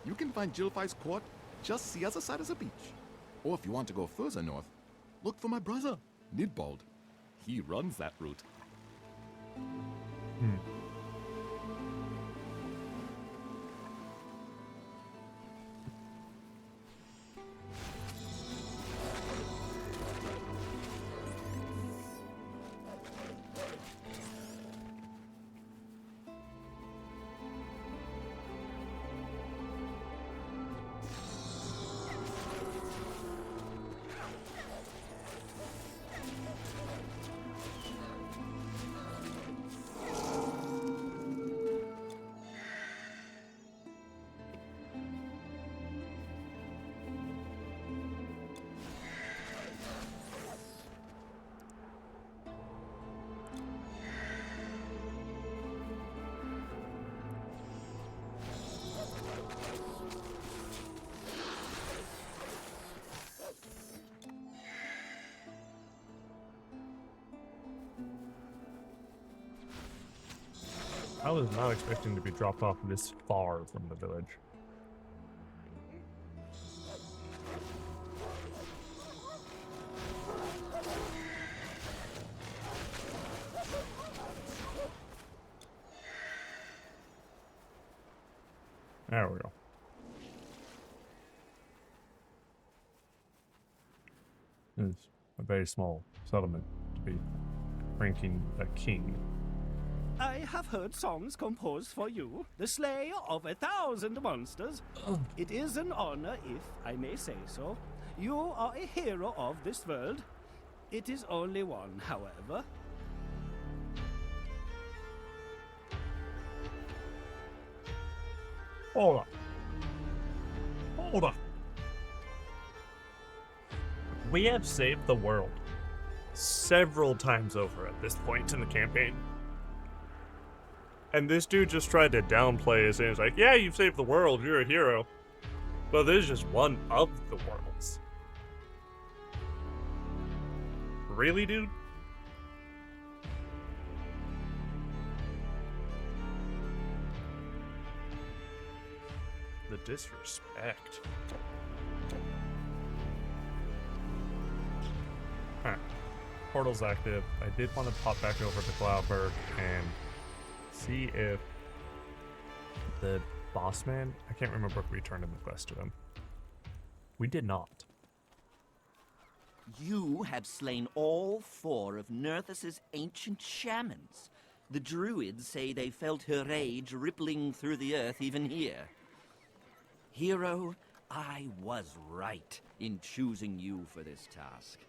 You can find Jilfai's court just the other side of the beach. Or if you want to go further north, look for my brother, Nidbald. He runs that route. I was not expecting to be dropped off this far from the village. There we go. It's a very small settlement to be ranking a king. I have heard songs composed for you, the slayer of 1,000 monsters. It is an honor, if I may say so. You are a hero of this world. It is only one, however. Hold on. Hold on. We have saved the world several times over at this point in the campaign. And this dude just tried to downplay it, and he's like, yeah, you've saved the world, you're a hero. But this is just one of the worlds. Really, dude? The disrespect. Alright. Portal's active. I did want to pop back over to Glauberg and see if the boss man, I can't remember if we turned in the quest to him. We did not. You have slain all 4 of Nerthus's ancient shamans. The druids say they felt her rage rippling through the earth even here. Hero, I was right in choosing you for this task.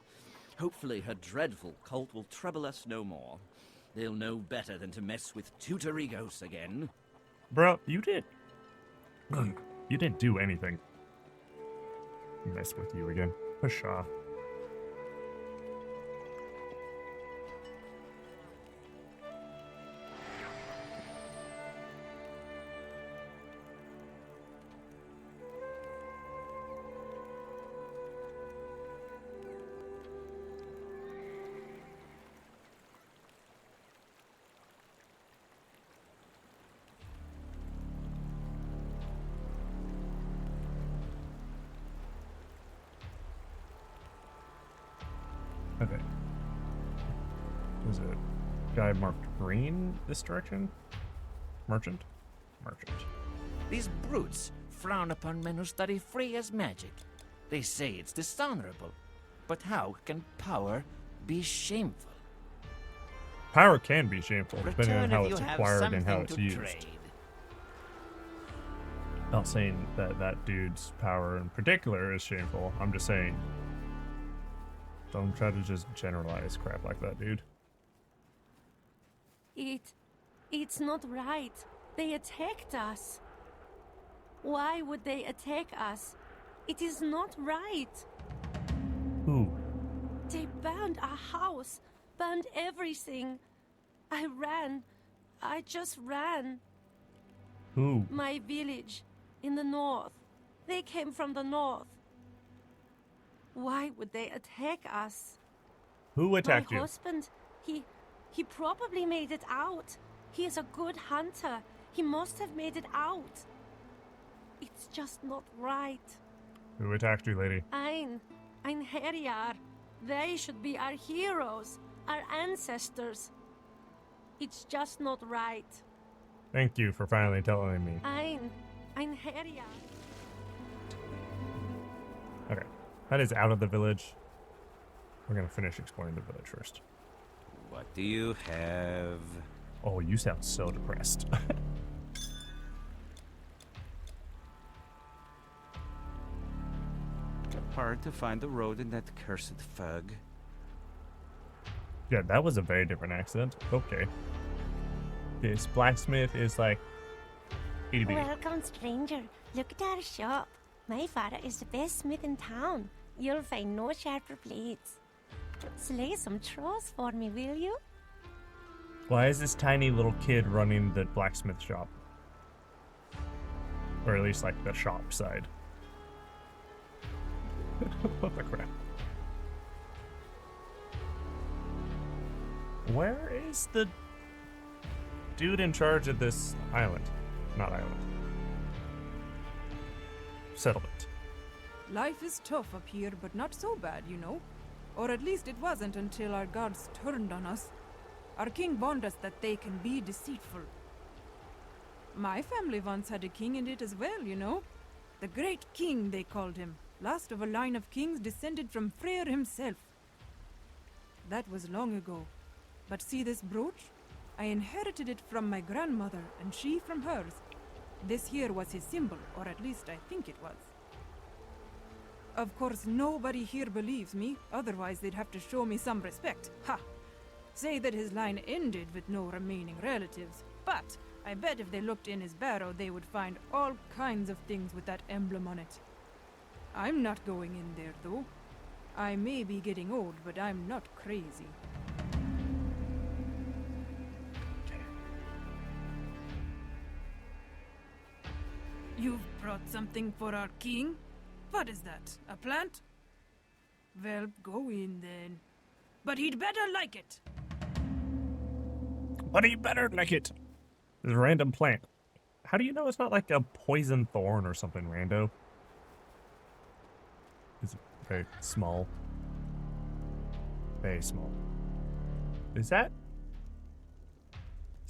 Hopefully her dreadful cult will trouble us no more. They'll know better than to mess with Tutorigos again. Bro, you did. You didn't do anything. Mess with you again. Pshaw. Okay. Is it guy marked green this direction? Merchant? Merchant. These brutes frown upon men who study free as magic. They say it's dishonorable. But how can power be shameful? Power can be shameful, depending on Return how if it's you have acquired and how something it's to used. trade. Not saying that that dude's power in particular is shameful. I'm just saying, don't try to just generalize crap like that, dude. It's not right. They attacked us. Why would they attack us? It is not right. Who? They burned our house, burned everything. I ran. I just ran. Who? My village in the north. They came from the north. Why would they attack us? Who attacked My you? husband, he probably made it out. He is a good hunter. He must have made it out. It's just not right. Who attacked you, lady? Ein Heriar. They should be our heroes, our ancestors. It's just not right. Thank you for finally telling me. Ein Heriar. Okay, that is out of the village. We're gonna finish exploring the village first. What do you have? Oh, you sound so depressed. Hard to find the road in that cursed fog. Yeah, that was a very different accent. Okay. This blacksmith is like itty bitty. Welcome, stranger. Look at our shop. My father is the best smith in town. You'll find no sharper blades. Slay some trolls for me, will you? Why is this tiny little kid running the blacksmith shop? Or at least like the shop side. What the crap? Where is the dude in charge of this island? Not island. Settlement. Life is tough up here, but not so bad, you know. Or at least it wasn't until our gods turned on us. Our king warned us that they can be deceitful. My family once had a king in it as well, you know. The Great King, they called him. Last of a line of kings descended from Freyr himself. That was long ago. But see this brooch? I inherited it from my grandmother, and she from hers. This here was his symbol, or at least I think it was. Of course, nobody here believes me, otherwise they'd have to show me some respect. Ha! Say that his line ended with no remaining relatives, but I bet if they looked in his barrow, they would find all kinds of things with that emblem on it. I'm not going in there, though. I may be getting old, but I'm not crazy. You've brought something for our king? What is that? A plant? Well, go in then. But he'd better like it. But he better like it. This random plant. How do you know it's not like a poison thorn or something rando? It's very small. Very small. Is that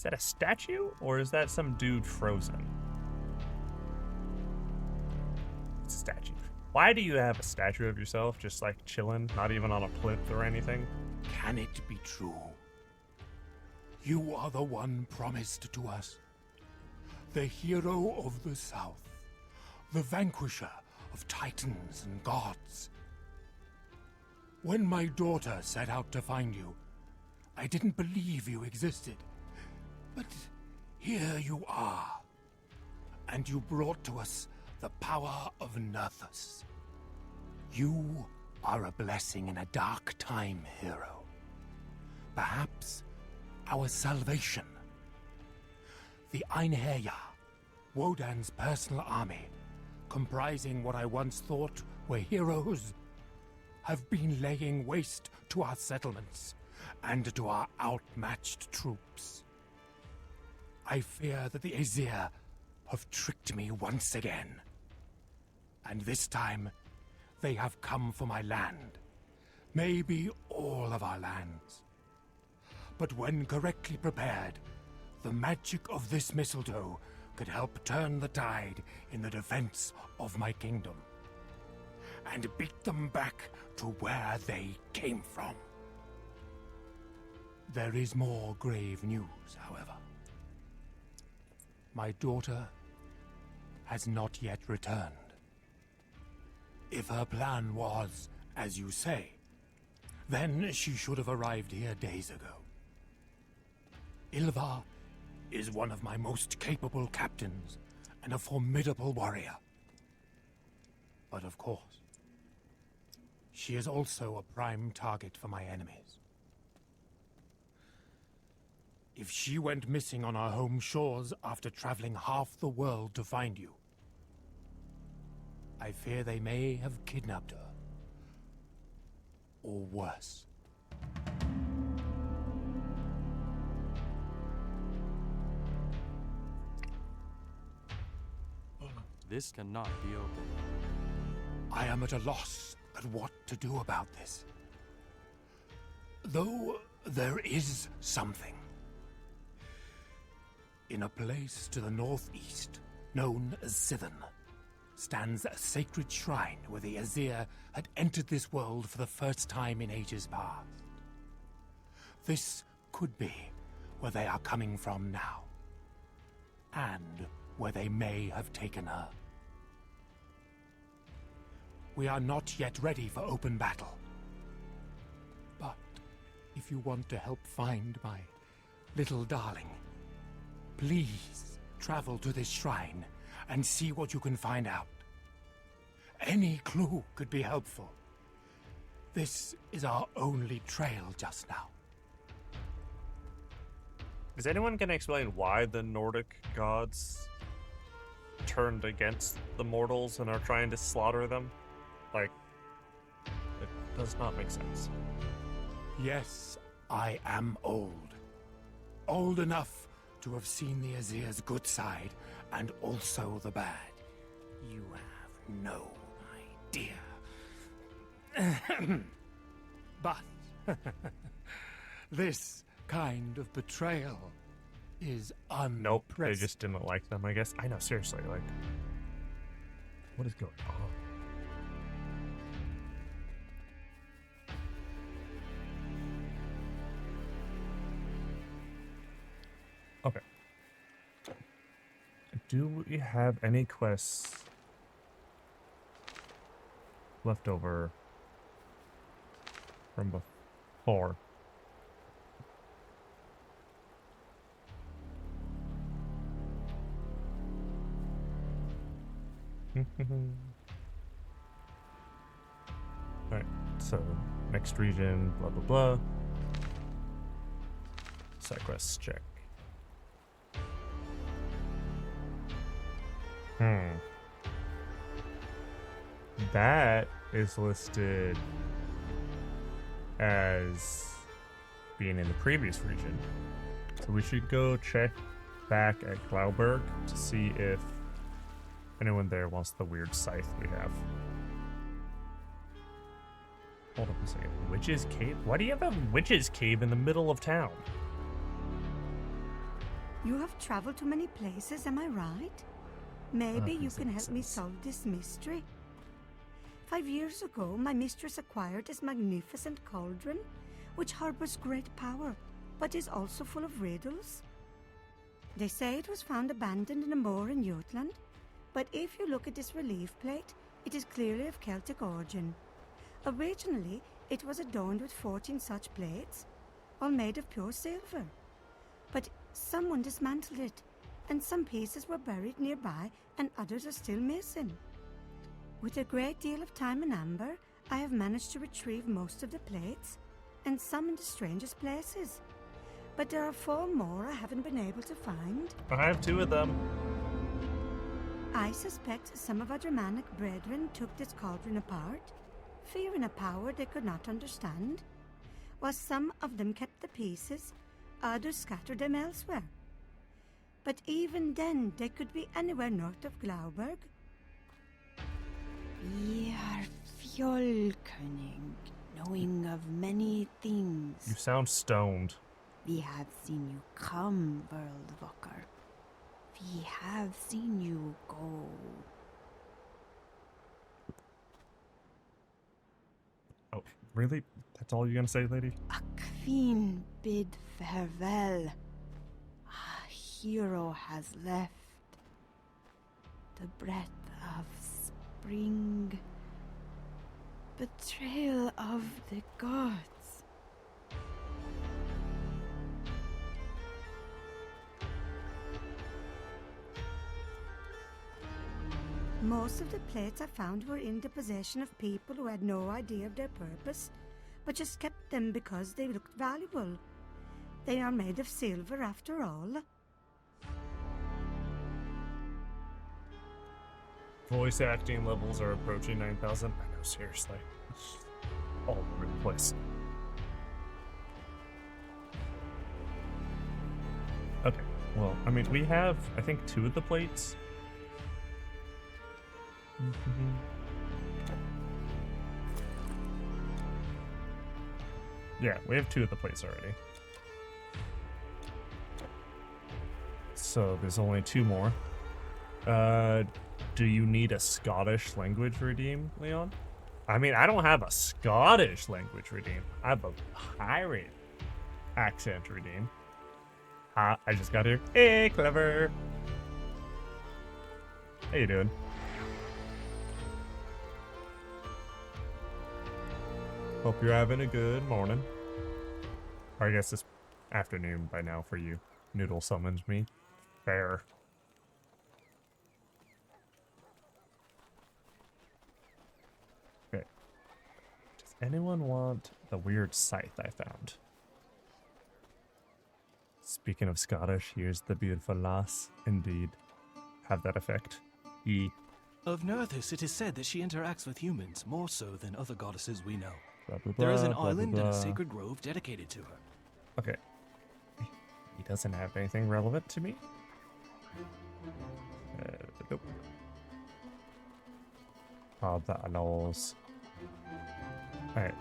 a statue or is that some dude frozen? It's a statue. Why do you have a statue of yourself just like chilling, not even on a plinth or anything? Can it be true? You are the one promised to us. The hero of the South. The vanquisher of titans and gods. When my daughter set out to find you, I didn't believe you existed. But here you are. And you brought to us the power of Nerthus. You are a blessing in a dark time, hero. Perhaps our salvation. The Einherjar, Wodan's personal army, comprising what I once thought were heroes, have been laying waste to our settlements and to our outmatched troops. I fear that the Aesir have tricked me once again. And this time, they have come for my land. Maybe all of our lands. But when correctly prepared, the magic of this mistletoe could help turn the tide in the defense of my kingdom. And beat them back to where they came from. There is more grave news, however. My daughter has not yet returned. If her plan was, as you say, then she should have arrived here days ago. Ylva is one of my most capable captains and a formidable warrior. But of course, she is also a prime target for my enemies. If she went missing on our home shores after traveling half the world to find you, I fear they may have kidnapped her, or worse. This cannot be opened. I am at a loss at what to do about this. Though there is something. In a place to the northeast, known as Sithon, stands a sacred shrine where the Azir had entered this world for the first time in ages past. This could be where they are coming from now, and where they may have taken her. We are not yet ready for open battle. But if you want to help find my little darling, please travel to this shrine and see what you can find out. Any clue could be helpful. This is our only trail just now. Is anyone going to explain why the Nordic gods turned against the mortals and are trying to slaughter them? Like, it does not make sense. Yes, I am old. Old enough to have seen the Azir's good side and also the bad. You have no idea. But this kind of betrayal is Nope, they just didn't like them, I guess. I know, seriously, like, what is going on? Okay. Do we have any quests left over from before? Alright, so next region, blah blah blah. Side quests, check. That is listed as being in the previous region. So we should go check back at Glauberg to see if anyone there wants the weird scythe we have. Hold up a second. Witch's Cave? Why do you have a witch's cave in the middle of town? You have traveled to many places, am I right? Maybe you can help me solve this mystery. 5 years ago, my mistress acquired this magnificent cauldron, which harbors great power, but is also full of riddles. They say it was found abandoned in a moor in Jutland, but if you look at this relief plate, it is clearly of Celtic origin. Originally, it was adorned with 14 such plates, all made of pure silver. But someone dismantled it, and some pieces were buried nearby and others are still missing. With a great deal of time and amber, I have managed to retrieve most of the plates, and some in the strangest places. But there are 4 more I haven't been able to find. I have 2 of them. I suspect some of our Germanic brethren took this cauldron apart, fearing a power they could not understand. While some of them kept the pieces, others scattered them elsewhere. But even then, they could be anywhere north of Glauberg. We are Fjolkönig, knowing of many things. You sound stoned. We have seen you come, Worldwalker. We have seen you go. Oh, really? That's all you're gonna say, lady? A queen bid farewell. A hero has left. The breath of spring. Betrayal of the gods. Most of the plates I found were in the possession of people who had no idea of their purpose, but just kept them because they looked valuable. They are made of silver after all. Voice acting levels are approaching 9,000. I know, seriously. all over the place. Okay, well, I mean, we have, I think, 2 of the plates. Yeah, we have 2 of the plates already. So there's only 2 more. Do you need a Scottish language redeem, Leon? I mean, I don't have a Scottish language redeem. I have a pirate accent redeem. I just got here. Hey, Clever. How you doing? Hope you're having a good morning. Or I guess it's afternoon by now for you. Noodle summons me. Fair. Okay. Does anyone want the weird scythe I found? Speaking of Scottish, here's the beautiful lass. Indeed. Have that effect. Of Nerthus, it is said that she interacts with humans more so than other goddesses we know. Blah, blah, There is an blah, blah, island blah, and a blah. sacred grove dedicated to her. Okay. He doesn't have anything relevant to me. Nope. Oh, the laws. Alright.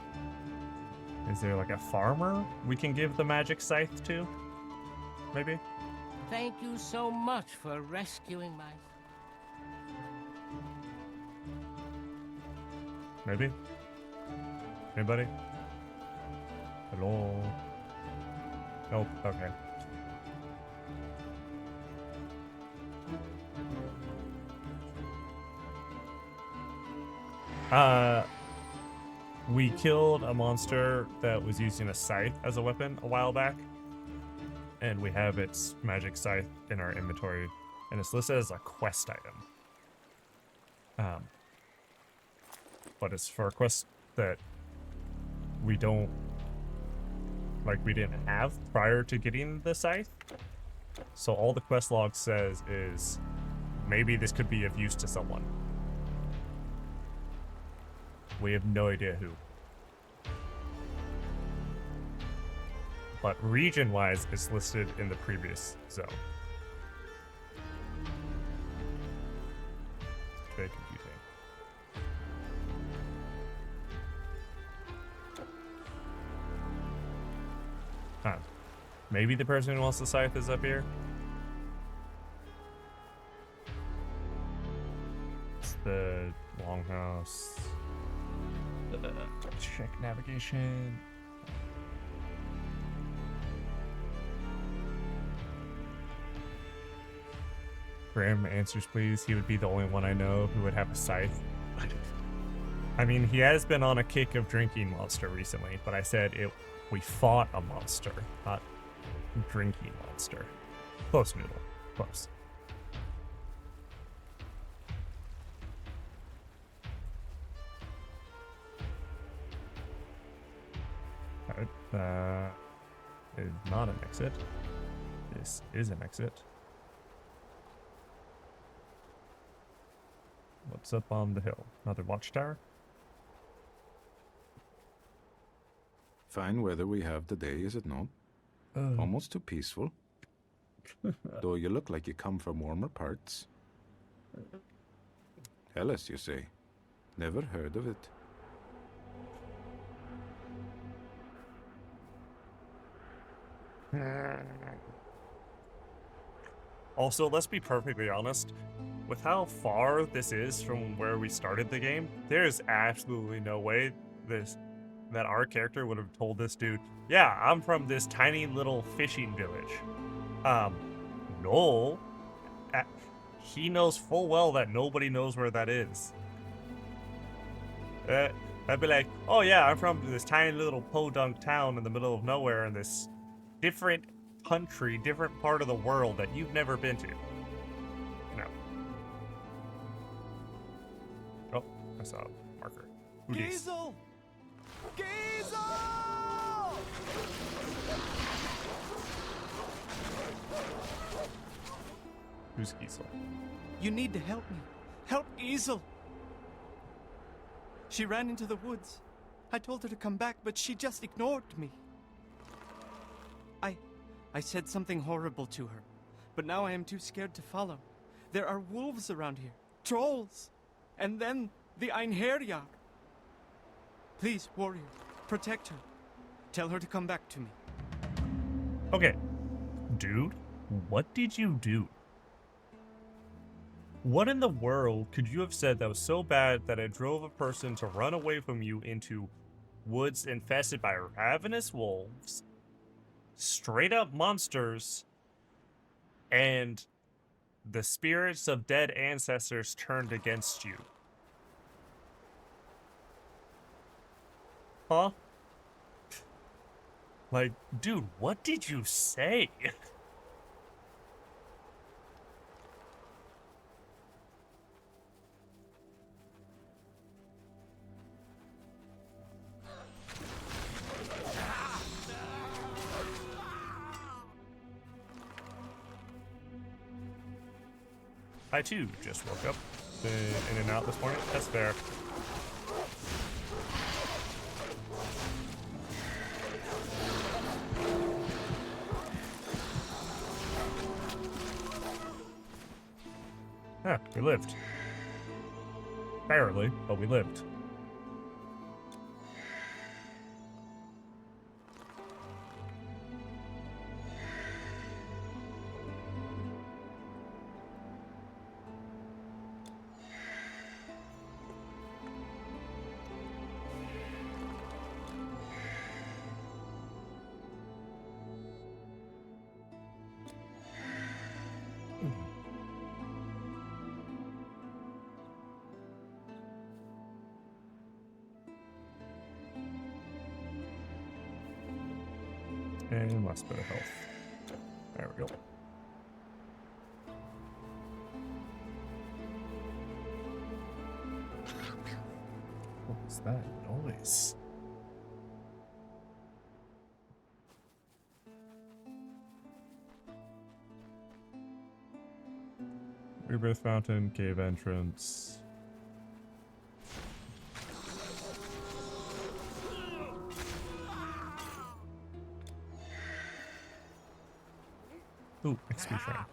Is there like a farmer we can give the magic scythe to? Maybe? Thank you so much for rescuing my... Maybe? Anybody? Hello? Nope, okay. We killed a monster that was using a scythe as a weapon a while back. And we have its magic scythe in our inventory. And it's listed as a quest item. But it's for a quest that we don't... Like, we didn't have prior to getting the scythe. So all the quest log says is, maybe this could be of use to someone. We have no idea who. But region-wise, it's listed in the previous zone. It's very confusing. Huh. Maybe the person who wants the scythe is up here? It's the longhouse. Check navigation. Graham, answers please. He would be the only one I know who would have a scythe. I mean, he has been on a kick of drinking monster recently, but I said we fought a monster, not drinking monster. Close, Noodle. Close. Alright, is not an exit. This is an exit. What's up on the hill? Another watchtower? Fine weather we have today, is it not? Almost too peaceful. Though you look like you come from warmer parts. Hellas, you say? Never heard of it. Also, let's be perfectly honest. With how far this is from where we started the game, there's absolutely no way that our character would have told this dude, yeah, I'm from this tiny little fishing village. No. He knows full well that nobody knows where that is. I'd be like, oh yeah, I'm from this tiny little podunk town in the middle of nowhere in this different country, different part of the world that you've never been to. No. Oh, I saw a marker. Udis. Giesel! Giesel! Who's Giesel? You need to help me. Help Giesel. She ran into the woods. I told her to come back, but she just ignored me. I said something horrible to her, but now I am too scared to follow. There are wolves around here, trolls, and then the Einherjar. Please, warrior, protect her. Tell her to come back to me. Okay. Dude, what did you do? What in the world could you have said that was so bad that it drove a person to run away from you into woods infested by ravenous wolves, straight up monsters, and the spirits of dead ancestors turned against you? Huh? Like, dude, what did you say? I too just woke up. Been in and out this morning. That's fair. Huh, we lived. Barely, but we lived. And last bit of health. There we go. What was that noise? Rebirth Fountain, cave entrance. Ooh, XP shrine.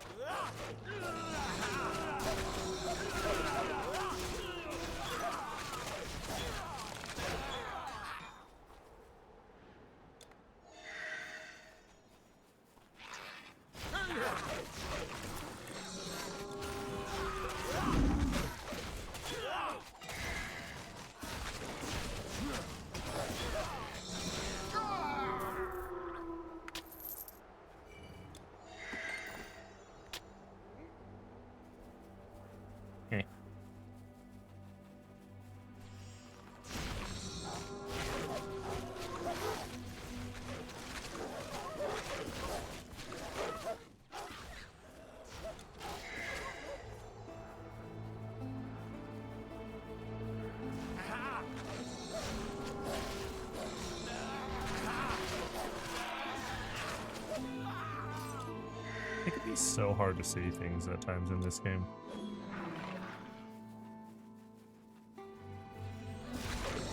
It could be so hard to see things at times in this game.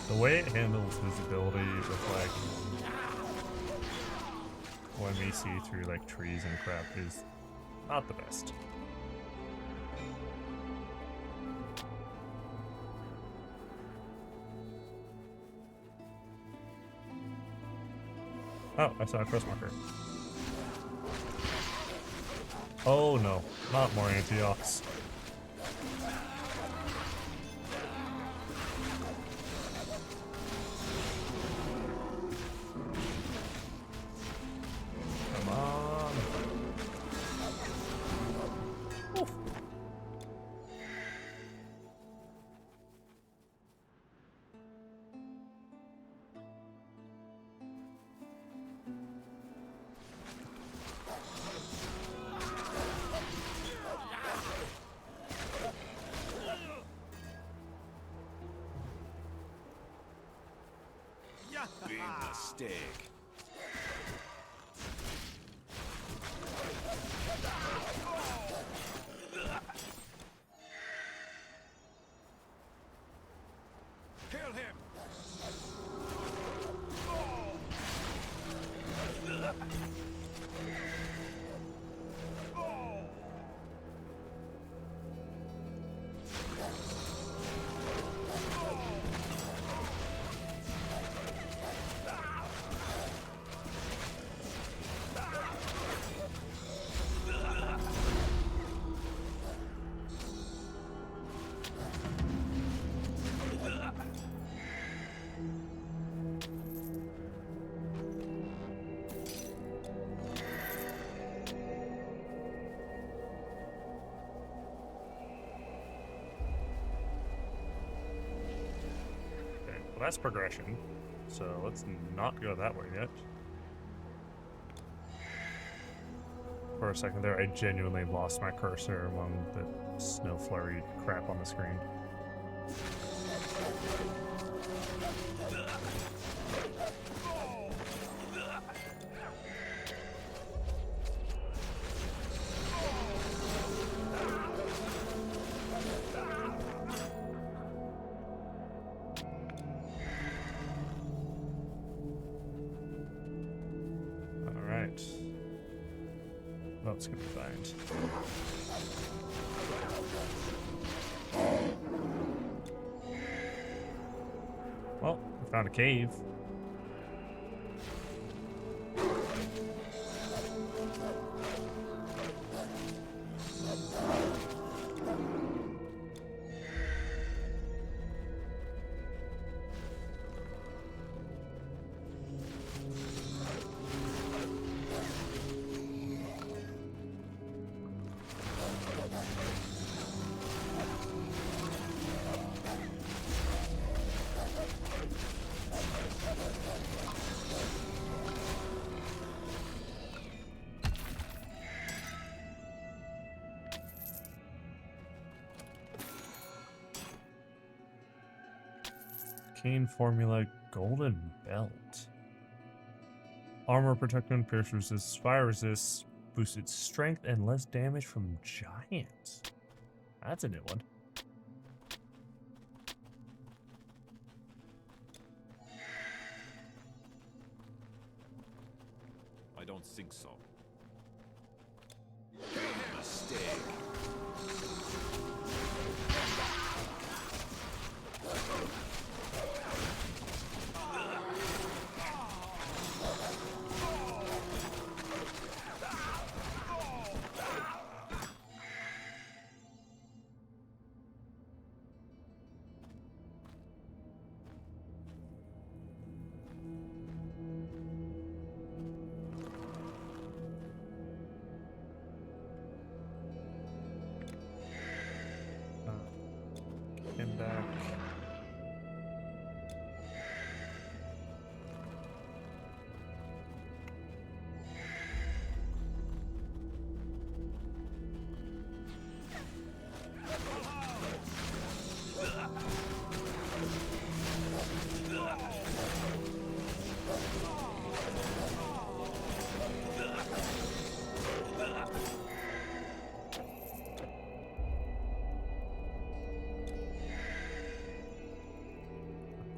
The way it handles visibility with like when we see through like trees and crap is not the best. Oh, I saw a quest marker. Oh no, not more Antiochs. Come on. Oof. Big mistake. Kill him. Well, that's progression. So let's not go that way yet. For a second there, I genuinely lost my cursor among the snow flurry crap on the screen. Alright. What else can we find? Well, we found a cave. Arcane Formula Golden Belt. Armor protection, pierce resists, fire resists, boosted strength, and less damage from giants. That's a new one. I don't think so. Mistake. Came back.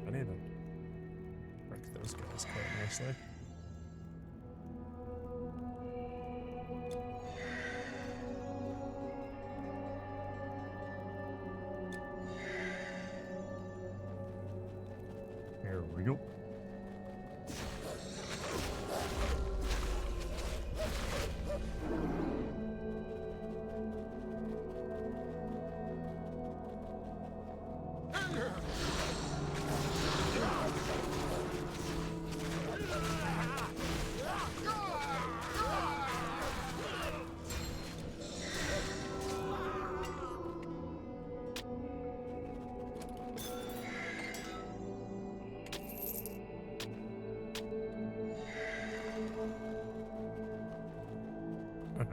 I need to break those guys quite nicely. Here we go.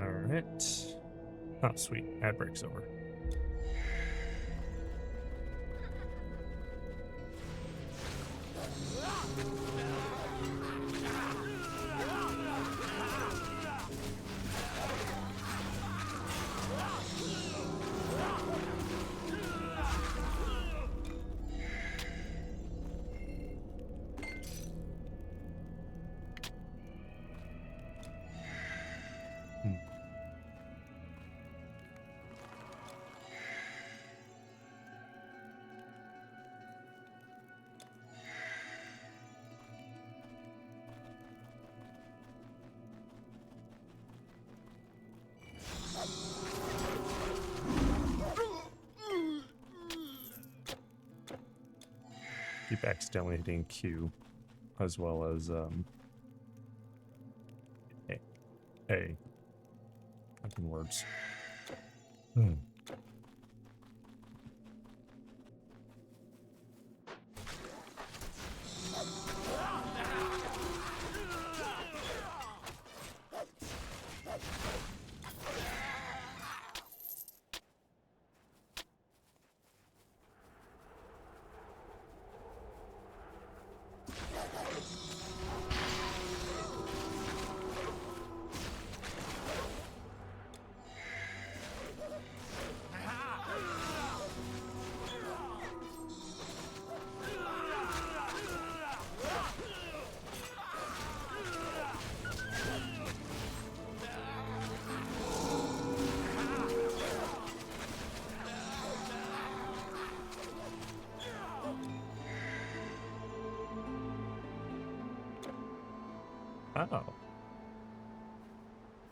Alright. Oh, sweet. Ad break's over. Keep accidentally hitting Q, as well as A. Fucking words. Oh.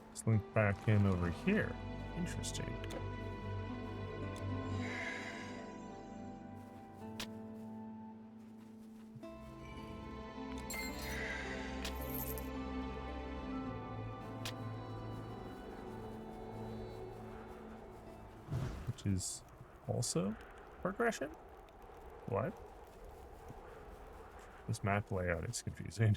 Let's link back in over here. Interesting. Which is also progression? What? This map layout is confusing.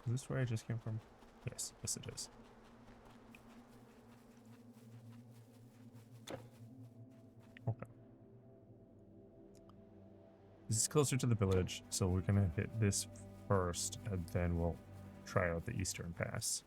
Is this where I just came from? Yes, yes it is. Okay. This is closer to the village, so we're gonna hit this first, and then we'll try out the Eastern Pass.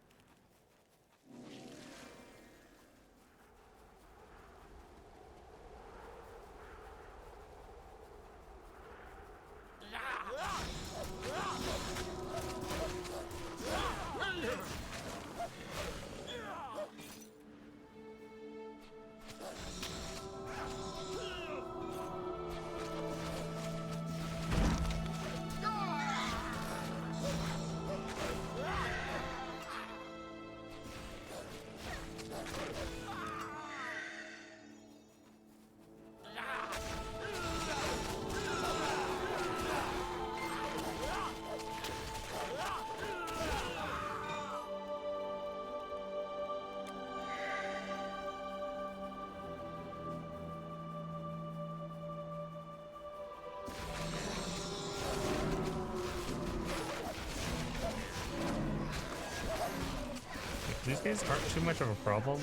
These guys aren't too much of a problem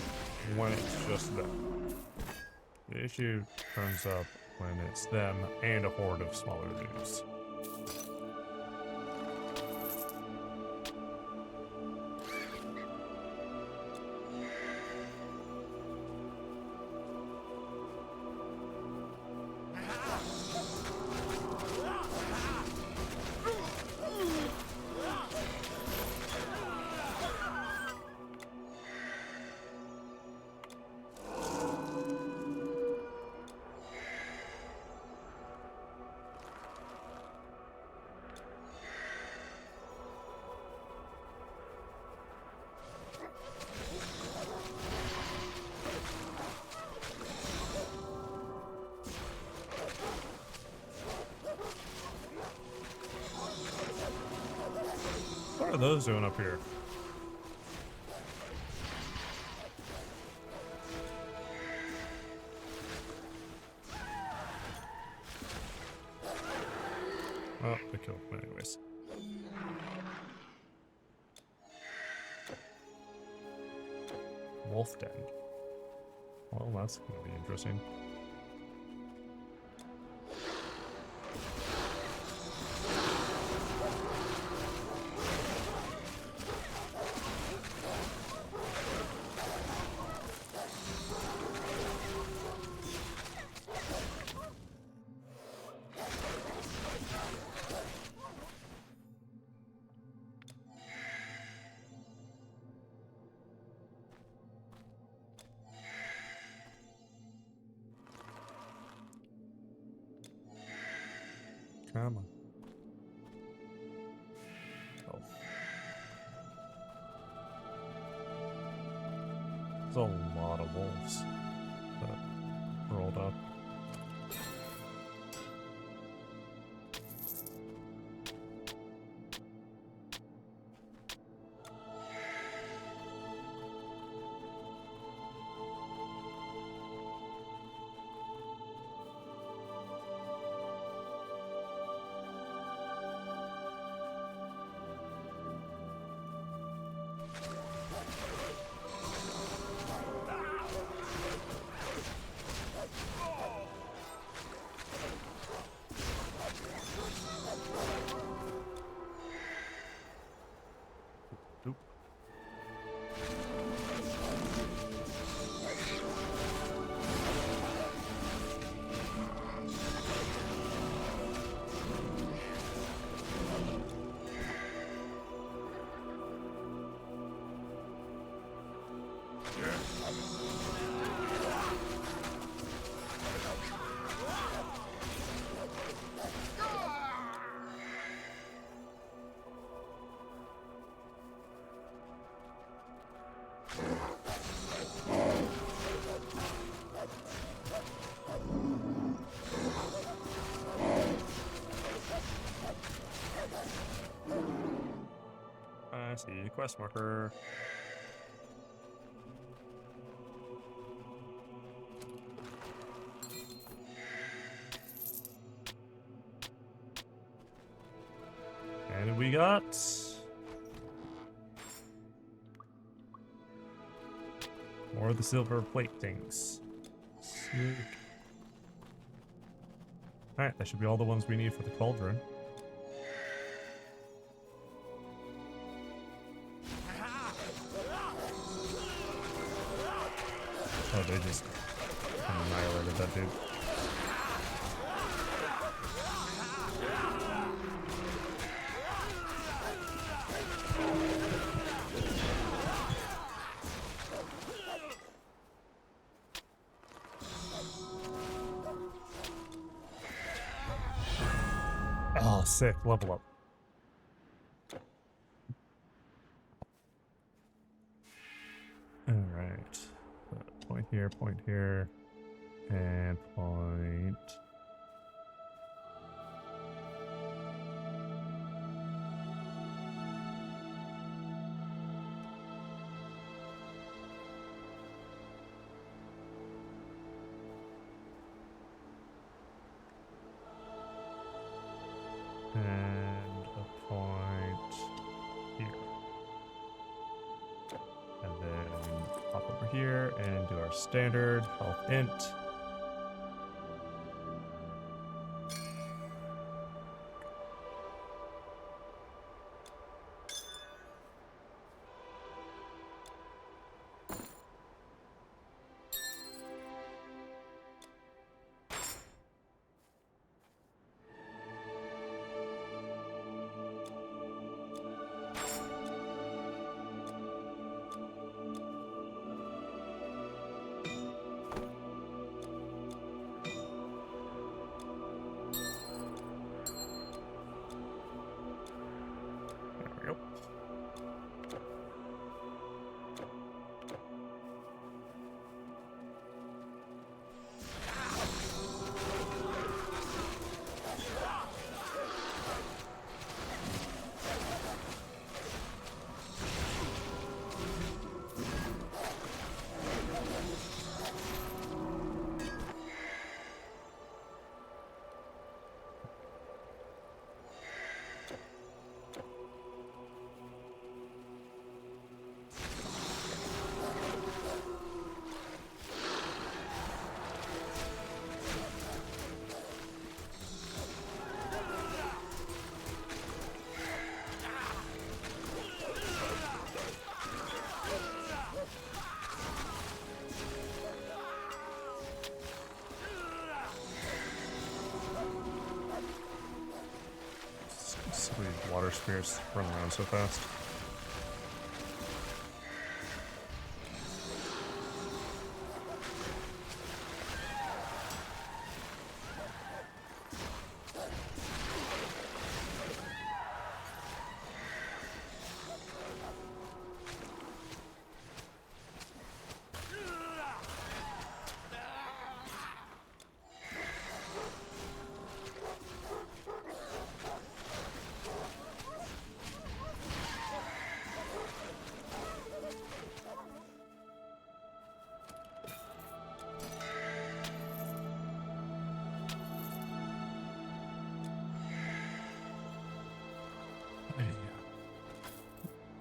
when it's just them. The issue turns up when it's them and a horde of smaller dudes. What are those doing up here? Oh, they killed me anyways. Wolf Den. Well, that's gonna be interesting. Come on. Oh. There's a lot of wolves that rolled up. I see the quest marker. And we got more of the silver plate things. Sick. Alright, that should be all the ones we need for the cauldron. Oh, they just annihilated that dude. Oh, sick. Level up. Alright. Point here, and point. And a point here. And then hop over here and do our standard health int. Silly water spirits run around so fast.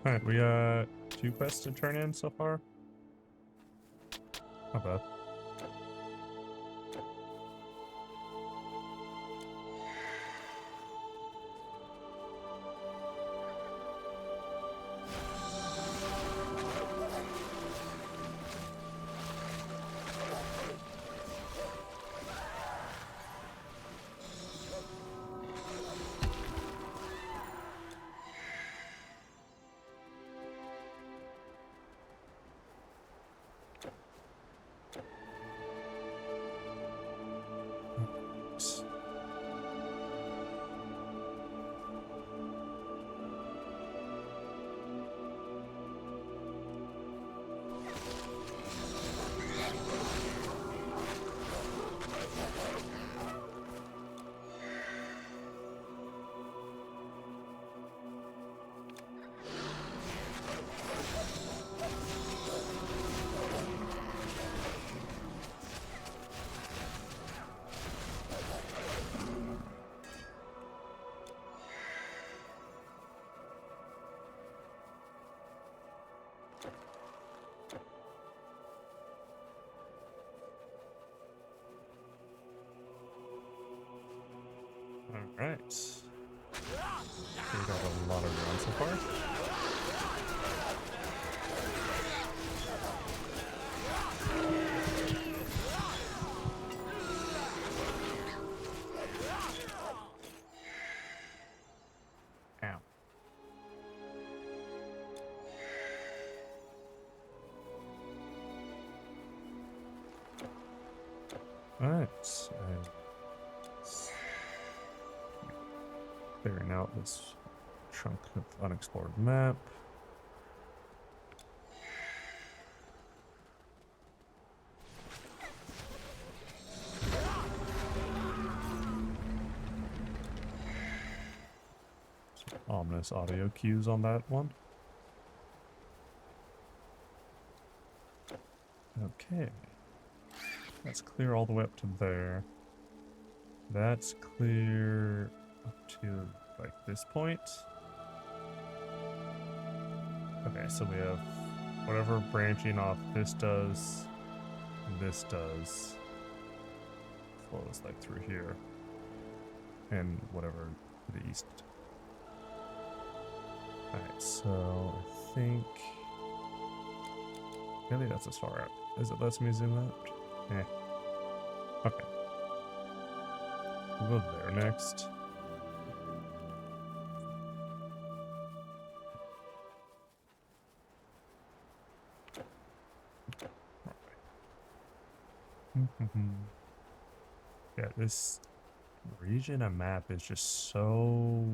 Alright, we got 2 quests to turn in so far. Not bad. Alright. We got a lot of ground so far. Ow. Alright. Clearing out this chunk of unexplored map. Some ominous audio cues on that one. Okay. That's clear all the way up to there. That's clear up to like this point. Okay, so we have whatever branching off this does, and this does, flows like through here, and whatever to the east. Alright, so I think maybe that's as far out as it lets me zoom out. Eh. Okay. We'll go there next. Yeah, this region of map is just so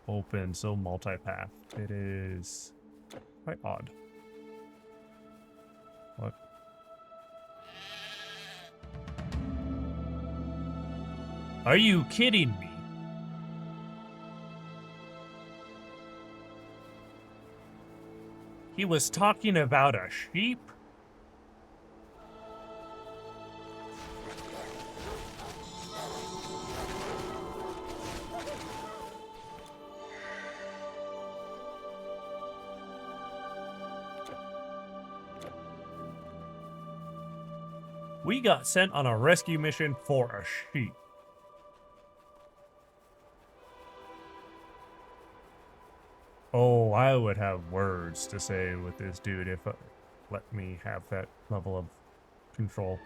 open, so multi-path. It is quite odd. What? Are you kidding me? He was talking about a sheep? We got sent on a rescue mission for a sheep. Oh, I would have words to say with this dude if let me have that level of control.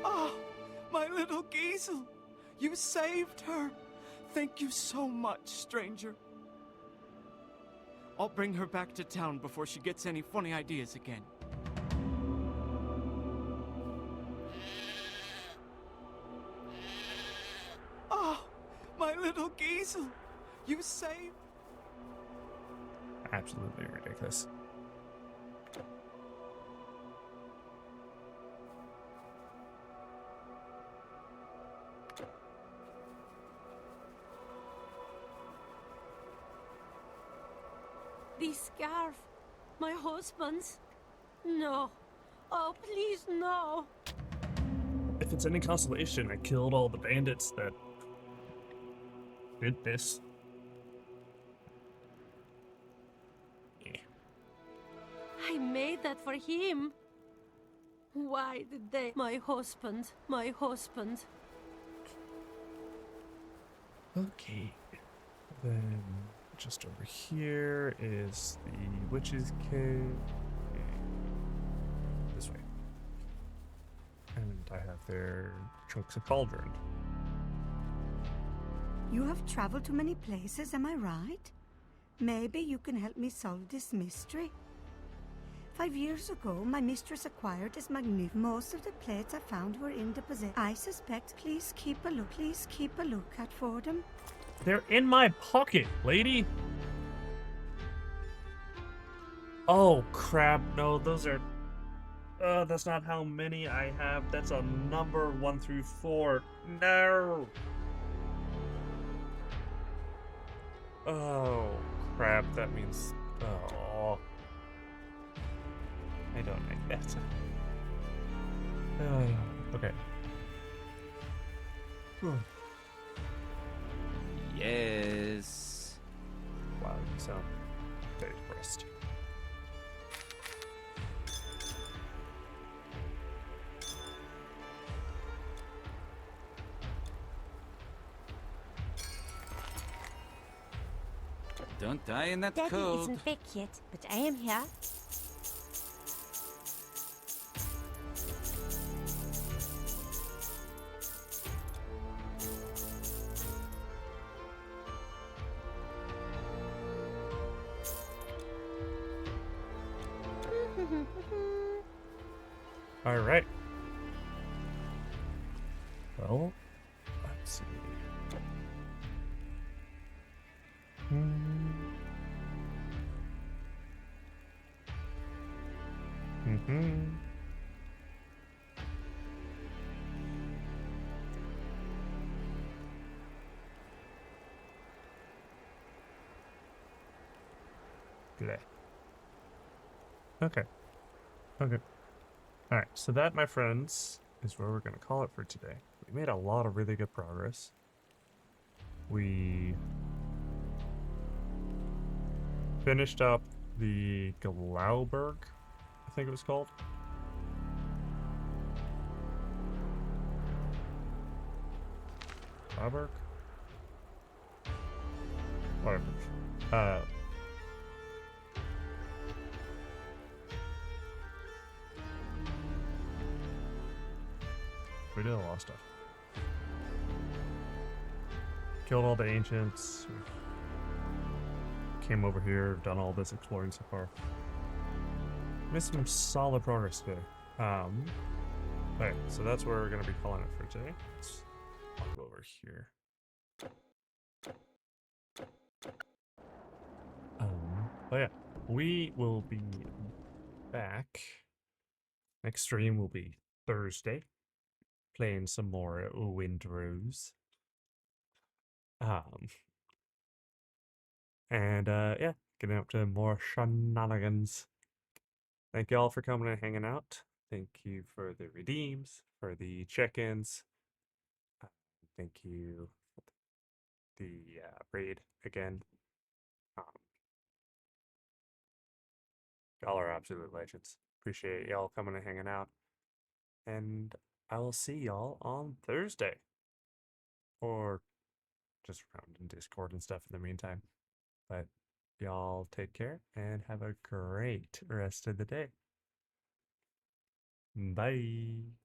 Oh, my little Giesel! You saved her! Thank you so much, stranger. I'll bring her back to town before she gets any funny ideas again. Oh, my little Giesel! You saved... Absolutely ridiculous. The scarf. My husband's. No. Oh, please, no. If it's any consolation, I killed all the bandits that did this. I made that for him. Why did they... My husband. Okay. Then just over here is the witch's cave. This way. And I have their chunks of cauldron. You have traveled to many places, am I right? Maybe you can help me solve this mystery. 5 years ago, my mistress acquired this magnificent... Most of the plates I found were in the possession. I suspect... Please keep a lookout for them. They're in my pocket, lady! Oh, crap. No, those are... that's not how many I have. That's a number 1 through 4. No! Oh, crap. That means... Oh... I don't like that. Okay. Yes. Wow, you sound very depressed. Don't die in that Daddy cold. isn't back yet, but I am here. All right. Well, let's see. Bleh. Okay. Okay. Alright, so that, my friends, is where we're going to call it for today. We made a lot of really good progress. We finished up the Glauberg, I think it was called. Glauberg? Whatever. We did a lot of stuff. Killed all the ancients. Came over here, done all this exploring so far. Made some solid progress today. Okay, so that's where we're gonna be calling it for today. Let's walk over here. But yeah, we will be back. Next stream will be Thursday. Playing some more Windrose. Yeah, getting up to more shenanigans. Thank you all for coming and hanging out. Thank you for the redeems, for the check-ins. Thank you for the raid again. Y'all are absolute legends. Appreciate y'all coming and hanging out. And I will see y'all on Thursday. Or just around in Discord and stuff in the meantime. But y'all take care and have a great rest of the day. Bye.